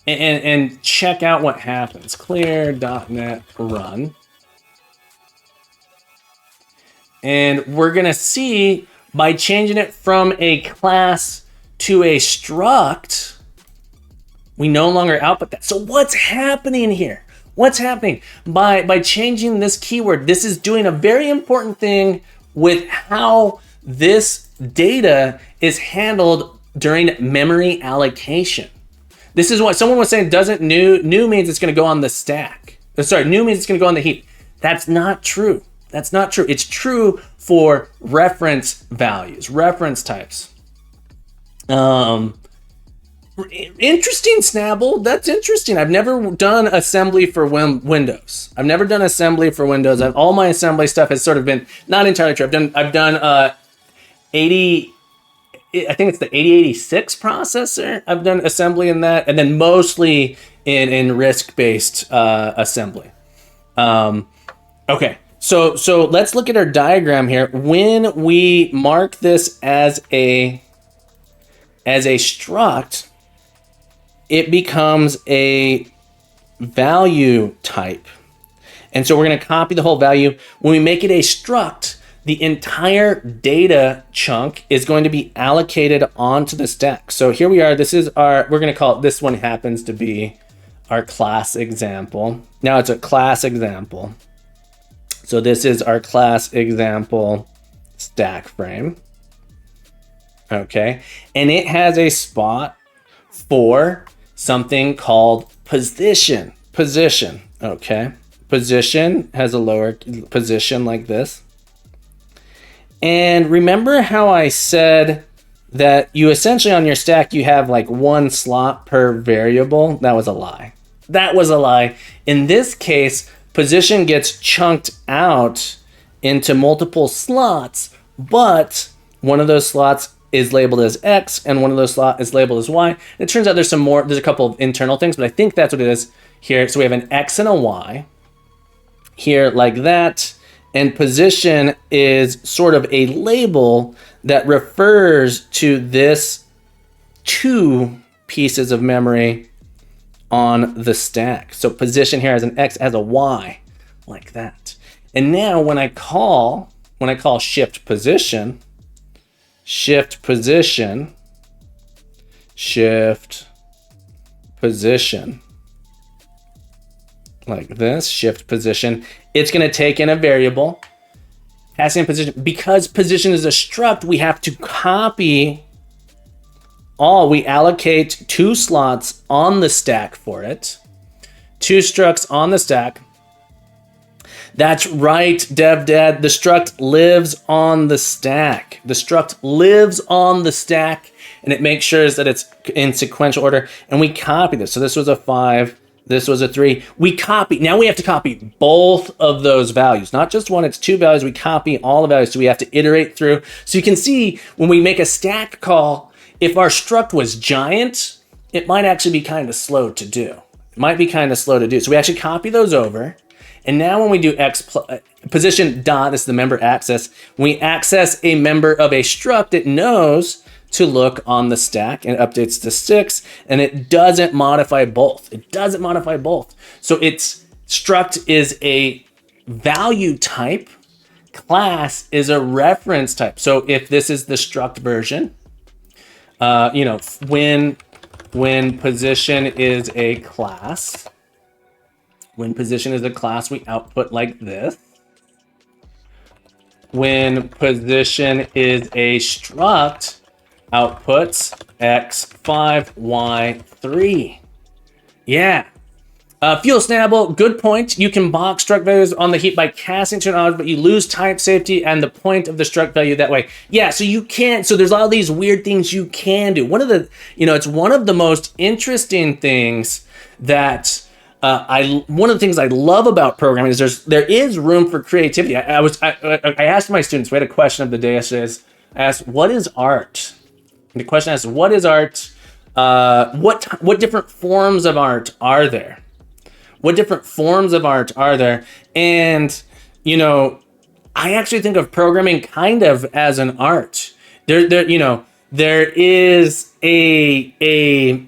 And check out what happens. Clear.net run. And we're gonna see by changing it from a class to a struct, we no longer output that. So what's happening here? What's happening? By changing this keyword, this is doing a very important thing with how this data is handled during memory allocation. This is what someone was saying, doesn't new means it's gonna go on the stack. Sorry, new means it's gonna go on the heap. That's not true. That's not true. It's true for reference values, reference types. Interesting, Snabble. That's interesting. I've never done assembly for Windows. All my assembly stuff has sort of been not entirely true. I've done 80. I think it's the 8086 processor. I've done assembly in that, and then mostly in RISC-based assembly. Okay. So let's look at our diagram here. When we mark this as a struct, it becomes a value type. And so we're going to copy the whole value. When we make it a struct, the entire data chunk is going to be allocated onto the stack. So here we are. This is we're going to call it, this one happens to be our class example. Now it's a class example. So this is our class example stack frame. Okay. And it has a spot for something called position. Position. Okay. Position has a lower position like this. And remember how I said that you essentially on your stack, you have like one slot per variable? That was a lie. That was a lie. In this case, position gets chunked out into multiple slots, but one of those slots is labeled as X and one of those slots is labeled as Y. And it turns out there's a couple of internal things, but I think that's what it is here. So we have an X and a Y here like that. And position is sort of a label that refers to this two pieces of memory on the stack. So position here has an X, has a Y like that. And now when I call shift position, shift position like this, shift position, it's going to take in a variable, passing in position. Because position is a struct, we have to copy we allocate 2 slots on the stack for it, 2 structs on the stack. That's right, DevDad. The struct lives on the stack. The struct lives on the stack, and it makes sure that it's in sequential order. And we copy this. So this was a 5. This was a 3. Now we have to copy both of those values. Not just one, it's 2 values. We copy all the values. So we have to iterate through. So you can see when we make a stack call, if our struct was giant, it might actually be kind of slow to do. So we actually copy those over. And now when we do position dot, this is the member access, when we access a member of a struct, it knows to look on the stack and it updates to 6, and it doesn't modify both. So its struct is a value type, class is a reference type. So if this is the struct version, when position is a class, we output like this. When position is a struct, outputs x5, y3. Yeah. Fuel Snabble, good point. You can box struct values on the heap by casting to an object, but you lose type safety and the point of the struct value that way. Yeah, so you can't. So there's all these weird things you can do. It's one of the most interesting things that one of the things I love about programming is there is room for creativity. I asked my students. We had a question of the day yesterday. I asked, "What is art?" And the question asked, "What is art? What different forms of art are there? And I actually think of programming kind of as an art. There is a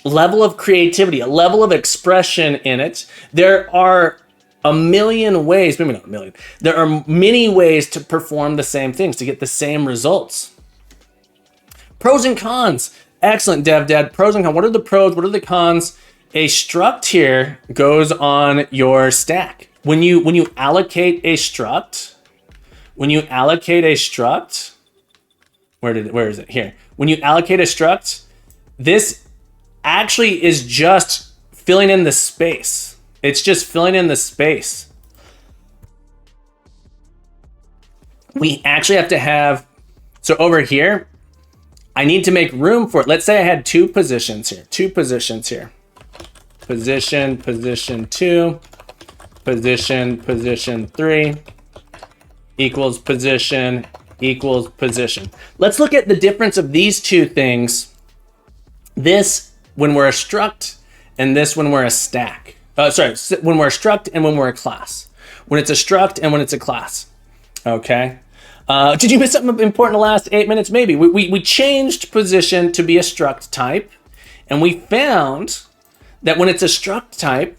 level of creativity, a level of expression in it. There are a million ways, maybe not a million. There are many ways to perform the same things, to get the same results. Pros and cons. Excellent, DevDad. Pros and cons. What are the pros? What are the cons? A struct here goes on your stack. When you allocate a struct, where is it? Here. When you allocate a struct, this actually is just filling in the space. It's just filling in the space. We actually have to have, so over here, I need to make room for it. Let's say I had 2 positions here. Position 2, position 3, equals position. Let's look at the difference of these 2 things. This when we're a struct, and this when we're a stack. When we're a struct and when we're a class. When it's a struct and when it's a class. Okay. Did you miss something important in the last 8 minutes? Maybe. We changed position to be a struct type, and we found that when it's a struct type,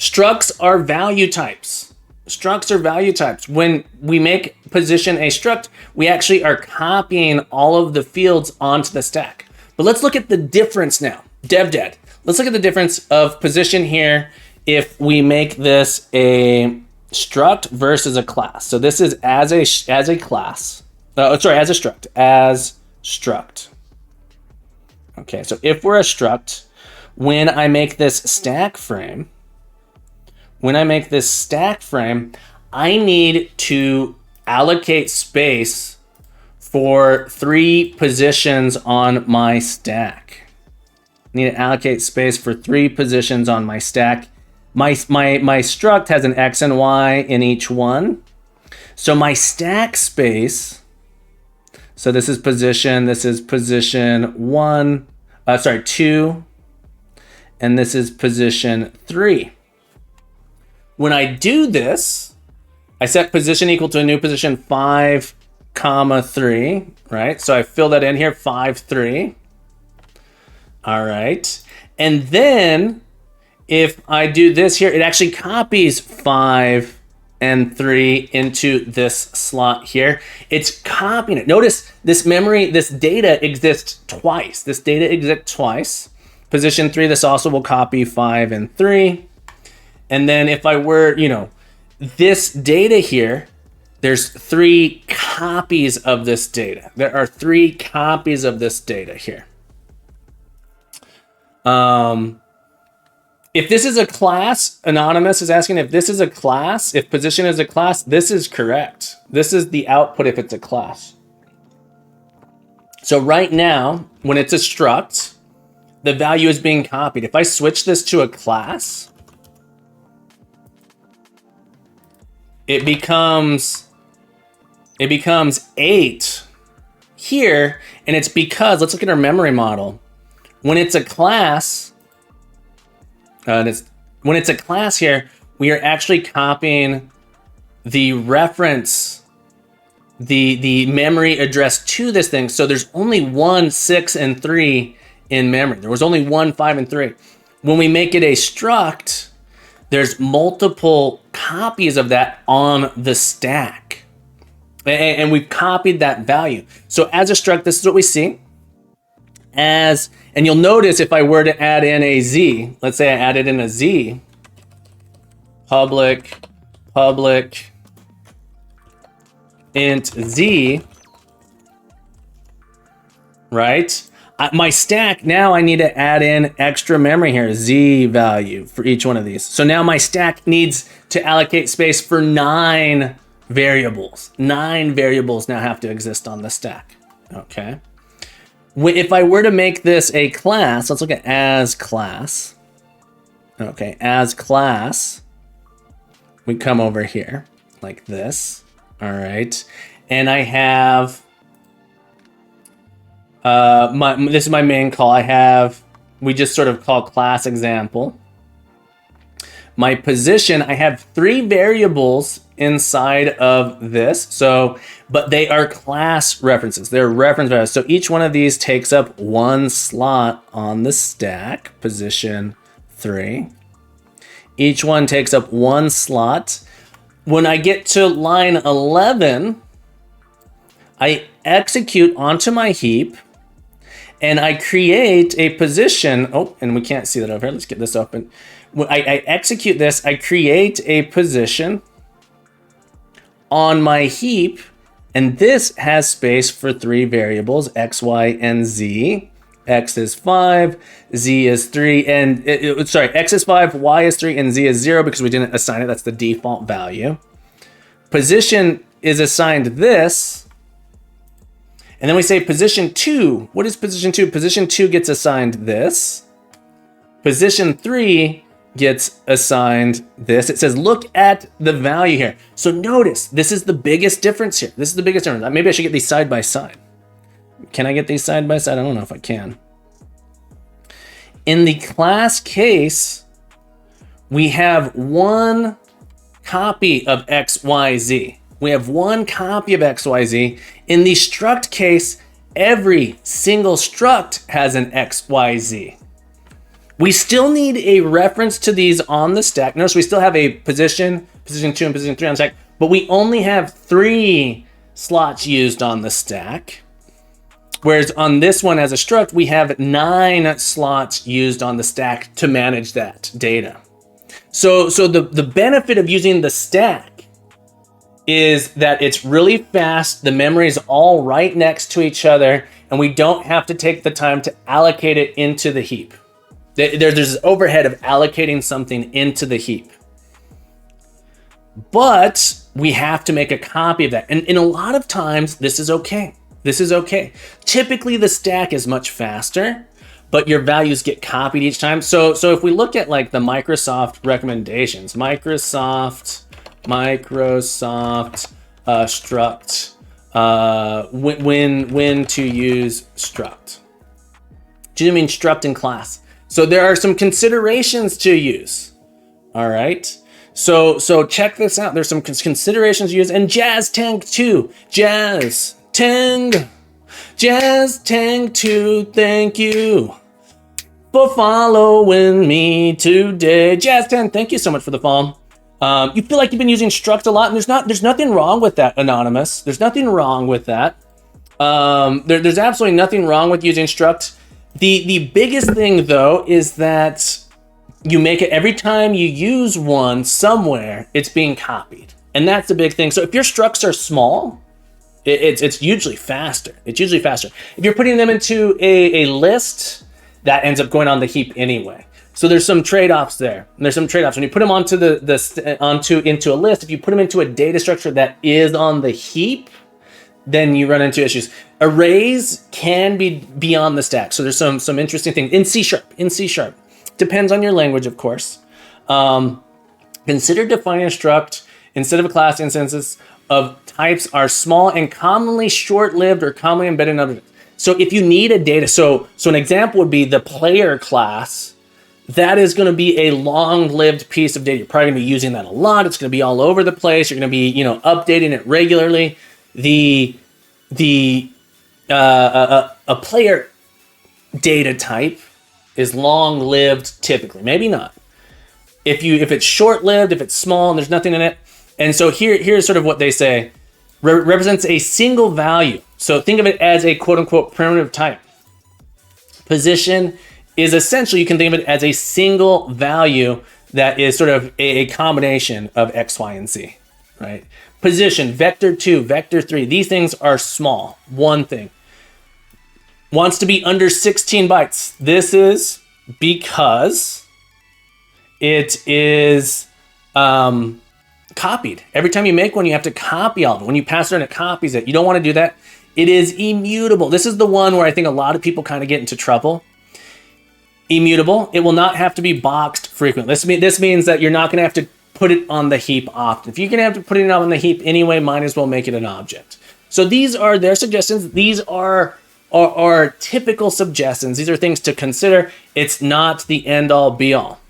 Structs are value types. Structs are value types. When we make position a struct, we actually are copying all of the fields onto the stack. But let's look at the difference now. DevDead. Let's look at the difference of position here if we make this a struct versus a class. So this is as a class. As a struct. As struct. Okay, so if we're a struct, when I make this stack frame, I need to allocate space for 3 positions on my stack. I need to allocate space for 3 positions on my stack. My struct has an X and Y in each one. So my stack space, so this is position 2, and this is position 3. When I do this, I set position equal to a new position 5, 3, right? So I fill that in here, 5, 3. All right. And then if I do this here, it actually copies 5 and 3 into this slot here. It's copying it. Notice this memory, this data exists twice. Position 3, this also will copy 5 and 3. And then if I were, this data here, there's 3 copies of this data. There are 3 copies of this data here. If this is a class, Anonymous is asking if this is a class, if position is a class, this is correct. This is the output if it's a class. So right now, when it's a struct, the value is being copied. If I switch this to a class, it becomes 8 here, and it's because, let's look at our memory model. When it's a class, here, we are actually copying the reference, the memory address to this thing. So there's only 1, 6, and 3 in memory. There was only 1, 5, and 3. When we make it a struct, there's multiple copies of that on the stack. And we've copied that value. So as a struct, this is what we see. And you'll notice if I were to add in a Z, let's say I added in a Z, public int Z, right? My stack, now I need to add in extra memory here, Z value for each one of these. So now my stack needs to allocate space for 9 variables. 9 variables now have to exist on the stack, okay? If I were to make this a class, let's look at as class. Okay, as class, we come over here like this, all right? And I have, this is my main call. We just sort of call class example. My position, I have 3 variables inside of this. So, but they are class references. They're reference values. So each one of these takes up 1 slot on the stack, position 3. Each one takes up 1 slot. When I get to line 11, I execute onto my heap and I create a position. Oh, and we can't see that over here. Let's get this open. When I execute this, I create a position on my heap, and this has space for 3 variables, X, Y, and Z. X is 5, Z is 3, and X is 5, Y is 3, and Z is 0 because we didn't assign it. That's the default value. Position is assigned this, and then we say position 2. What is position 2? Position 2 gets assigned this. Position 3 gets assigned this. It says, look at the value here. So notice, this is the biggest difference here. This is the biggest difference. Maybe I should get these side by side. Can I get these side by side? I don't know if I can. In the class case, we have 1 copy of X, Y, Z. We have 1 copy of X, Y, Z. In the struct case, every single struct has an X, Y, Z. We still need a reference to these on the stack. Notice we still have a position 2, and position 3 on the stack, but we only have 3 slots used on the stack. Whereas on this one as a struct, we have 9 slots used on the stack to manage that data. So the benefit of using the stack is that it's really fast, the memory is all right next to each other, and we don't have to take the time to allocate it into the heap. There's this overhead of allocating something into the heap. But we have to make a copy of that. And in a lot of times, this is okay. This is okay. Typically, the stack is much faster, but your values get copied each time. So if we look at like the Microsoft recommendations, Microsoft struct, when to use struct. Do you mean struct in class? So there are some considerations to use. All right. So check this out. There's some considerations to use, and Jazz Tang 2, Jazz Tang 2, thank you for following me today. Jazz Tang, thank you so much for the follow. You feel like you've been using struct a lot, and there's nothing wrong with that, Anonymous. There's nothing wrong with that. There's absolutely nothing wrong with using struct. The biggest thing though is that you make it every time you use one somewhere, it's being copied. And that's the big thing. So if your structs are small, it's usually faster. It's usually faster. If you're putting them into a list, that ends up going on the heap anyway. So there's some trade-offs there. And there's some trade-offs. When you put them onto into a list, if you put them into a data structure that is on the heap, then you run into issues. Arrays can be on the stack. So there's some interesting things in C#. Depends on your language, of course. Consider defining a struct instead of a class instances of types are small and commonly short-lived or commonly embedded in other. So if you need a data, so an example would be the player class. That is going to be a long-lived piece of data. You're probably going to be using that a lot. It's going to be all over the place. You're going to be, updating it regularly. A player data type is long-lived typically, maybe not. If it's short-lived, if it's small and there's nothing in it. And so here's sort of what they say. Represents a single value. So think of it as a quote-unquote primitive type. Position is essentially, you can think of it as a single value that is sort of a combination of X, Y, and Z, right? Position, vector 2, vector 3, these things are small, one thing. Wants to be under 16 bytes. This is because it is copied. Every time you make one, you have to copy all of it. When you pass it and it copies it. You don't want to do that. It is immutable. This is the one where I think a lot of people kind of get into trouble. Immutable. It will not have to be boxed frequently. This means that you're not going to have to put it on the heap often. If you're going to have to put it on the heap anyway, might as well make it an object. So these are their suggestions. These are typical suggestions. These are things to consider. It's not the end all be all.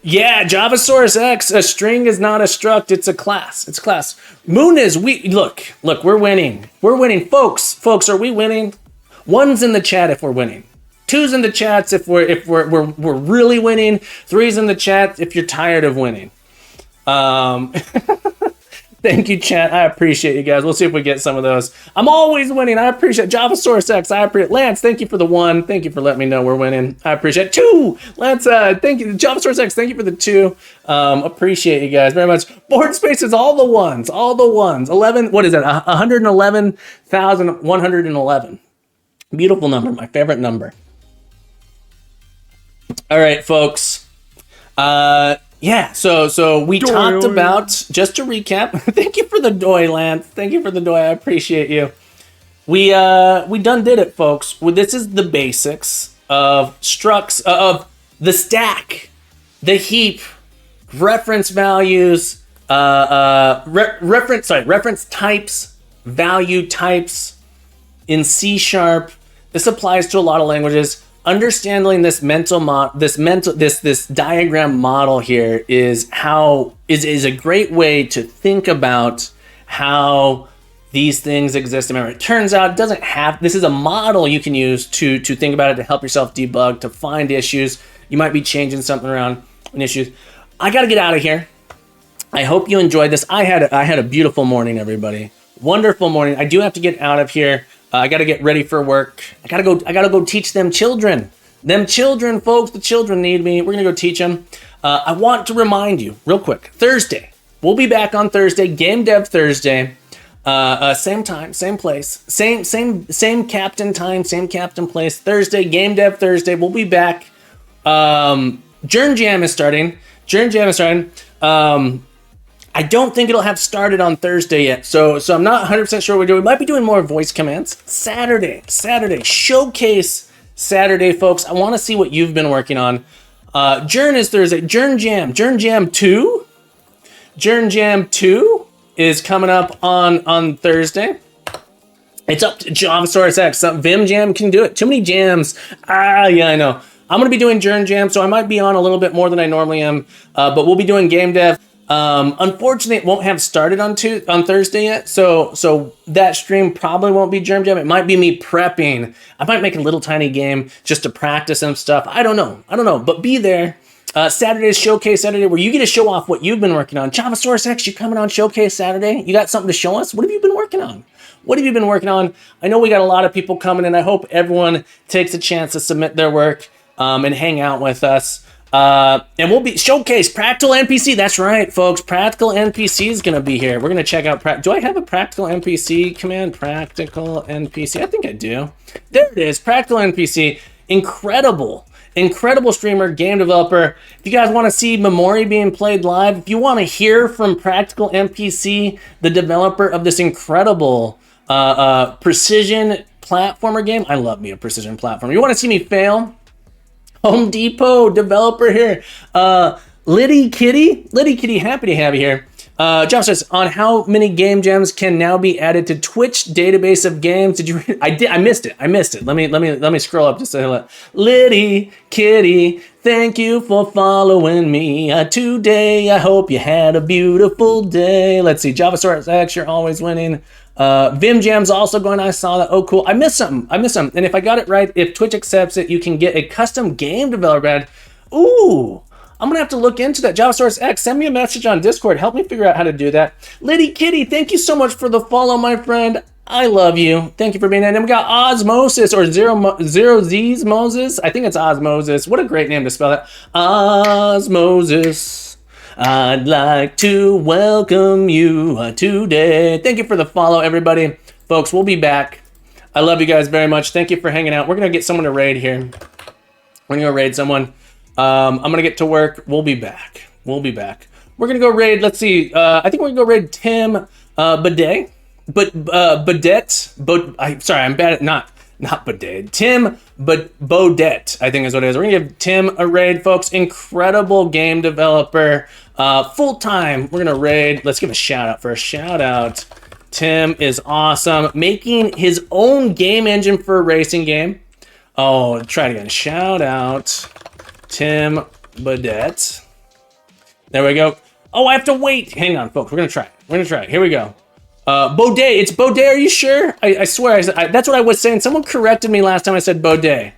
Yeah, Java Source X, a string is not a struct, it's a class. It's class. Moon is look, we're winning. We're winning. Folks, are we winning? One's in the chat if we're winning. Two's in the chats if we're really winning. Three's in the chat if you're tired of winning. Thank you, chat. I appreciate you guys. We'll see if we get some of those. I'm always winning. I appreciate Java Source X. I appreciate Lance. Thank you for the 1. Thank you for letting me know we're winning. I appreciate 2. Lance, thank you. Java Source X. Thank you for the 2. Appreciate you guys very much. Board spaces, all the ones. 11. What is that? 111,111. Beautiful number. My favorite number. All right, folks. Yeah, so we talked about, just to recap, thank you for the doy, Lance. Thank you for the doy. I appreciate you. We done did it, folks. Well, this is the basics of structs, of the stack, the heap, reference values, reference types, value types in C#. This applies to a lot of languages. Understanding this this diagram model here is a great way to think about how these things exist. Remember, it turns out it doesn't have, this is a model you can use to think about it, to help yourself debug, to find issues. You might be changing something around in issues. I got to get out of here. I hope you enjoyed this. I had a beautiful morning, everybody. Wonderful morning. I do have to get out of here. I got to get ready for work. I got to go teach them children. Them children, folks, the children need me. We're going to go teach them. I want to remind you real quick, Thursday, we'll be back on Thursday, Game Dev Thursday. Same time, same place, same captain time, same captain place. Thursday, Game Dev Thursday. We'll be back. Journ Jam is starting. I don't think it'll have started on Thursday yet, so I'm not 100% sure what we're doing. We might be doing more voice commands. Saturday, showcase Saturday, folks. I want to see what you've been working on. Journ is Thursday. Journ Jam 2. Journ Jam 2 is coming up on Thursday. It's up to JavaSource X. Vim Jam can do it. Too many jams. Yeah, I know. I'm going to be doing Journ Jam, so I might be on a little bit more than I normally am, but we'll be doing game dev. Unfortunately, it won't have started on Thursday yet, so that stream probably won't be Journ Jam. It might be me prepping. I might make a little tiny game just to practice some stuff. I don't know, but be there. Saturday's Showcase Saturday, where you get to show off what you've been working on. JavaSource X, you coming on Showcase Saturday? You got something to show us? What have you been working on? I know we got a lot of people coming, and I hope everyone takes a chance to submit their work and hang out with us. And we'll be showcase Practical NPC. That's right, folks. Practical NPC is going to be here. We're going to check out. Do I have a Practical NPC command? Practical NPC. I think I do. There it is. Practical NPC. Incredible streamer, game developer. If you guys want to see Memory being played live, if you want to hear from Practical NPC, the developer of this incredible precision platformer game. I love me a precision platformer. You want to see me fail? Home Depot developer here. Liddy Kitty, happy to have you here. Josh says, on how many game jams can now be added to Twitch database of games? Did you read? I missed it. Let me scroll up just to say hello. Liddy Kitty, thank you for following me today. I hope you had a beautiful day. Let's see. JavaSource X, you're always winning. Vim Jam's also going. I saw that. Oh, cool. I missed something. And if I got it right, if Twitch accepts it, you can get a custom game developer badge. Ooh, I'm going to have to look into that. JavaSource X, send me a message on Discord. Help me figure out how to do that. Liddy Kitty, thank you so much for the follow, my friend. I love you. Thank you for being there. And then we got Osmosis or Zero Z's Moses. I think it's Osmosis. What a great name to spell that. Osmosis. I'd like to welcome you today. Thank you for the follow, everybody. Folks, we'll be back. I love you guys very much. Thank you for hanging out. We're going to get someone to raid here. We're going to go raid someone. I'm going to get to work. We'll be back. We're going to go raid. Let's see. I think we're going to go raid Tim Bidet. Sorry, I'm bad at not Bidet. Tim Baudet, I think is what it is. We're going to give Tim a raid, folks. Incredible game developer. Full-time. We're going to raid. Let's give a shout-out first. Shout-out. Tim is awesome. Making his own game engine for a racing game. Oh, try it again. Shout-out Tim Baudet. There we go. Oh, I have to wait. Hang on, folks. We're going to try it. Here we go. Baudet. It's Baudet. Are you sure? I swear. That's what I was saying. Someone corrected me last time I said Baudet.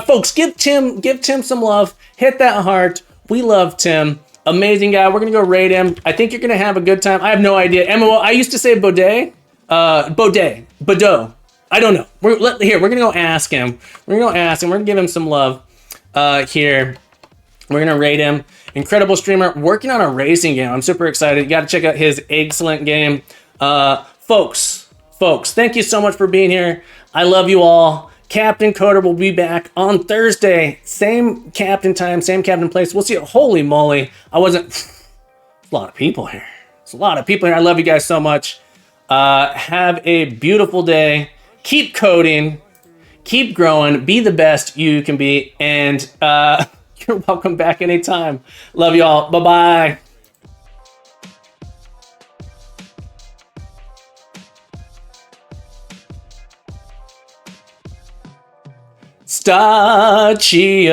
Folks, give Tim some love. Hit that heart. We love Tim. Amazing guy. We're going to go raid him. I think you're going to have a good time. I have no idea. MMO, I used to say Baudet. Baudot. I don't know. We're going to go ask him. We're going to give him some love here. We're going to raid him. Incredible streamer working on a racing game. I'm super excited. You got to check out his excellent game. Folks, thank you so much for being here. I love you all. Captain Coder will be back on Thursday. Same captain time, same captain place. We'll see you. Holy moly. There's a lot of people here. I love you guys so much. Have a beautiful day. Keep coding. Keep growing. Be the best you can be. And you're welcome back anytime. Love you all. Bye-bye. Stachia,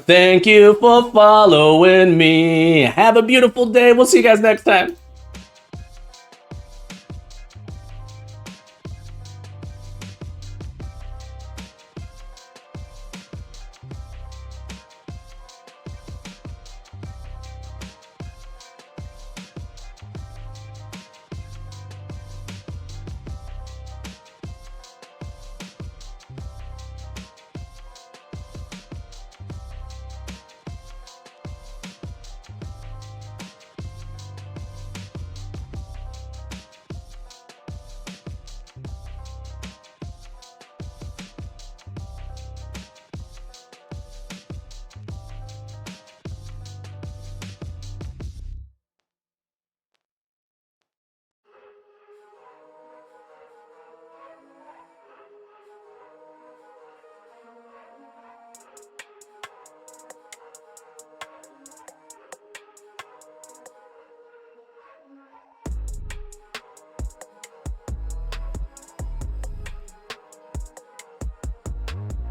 thank you for following me. Have a beautiful day. We'll see you guys next time.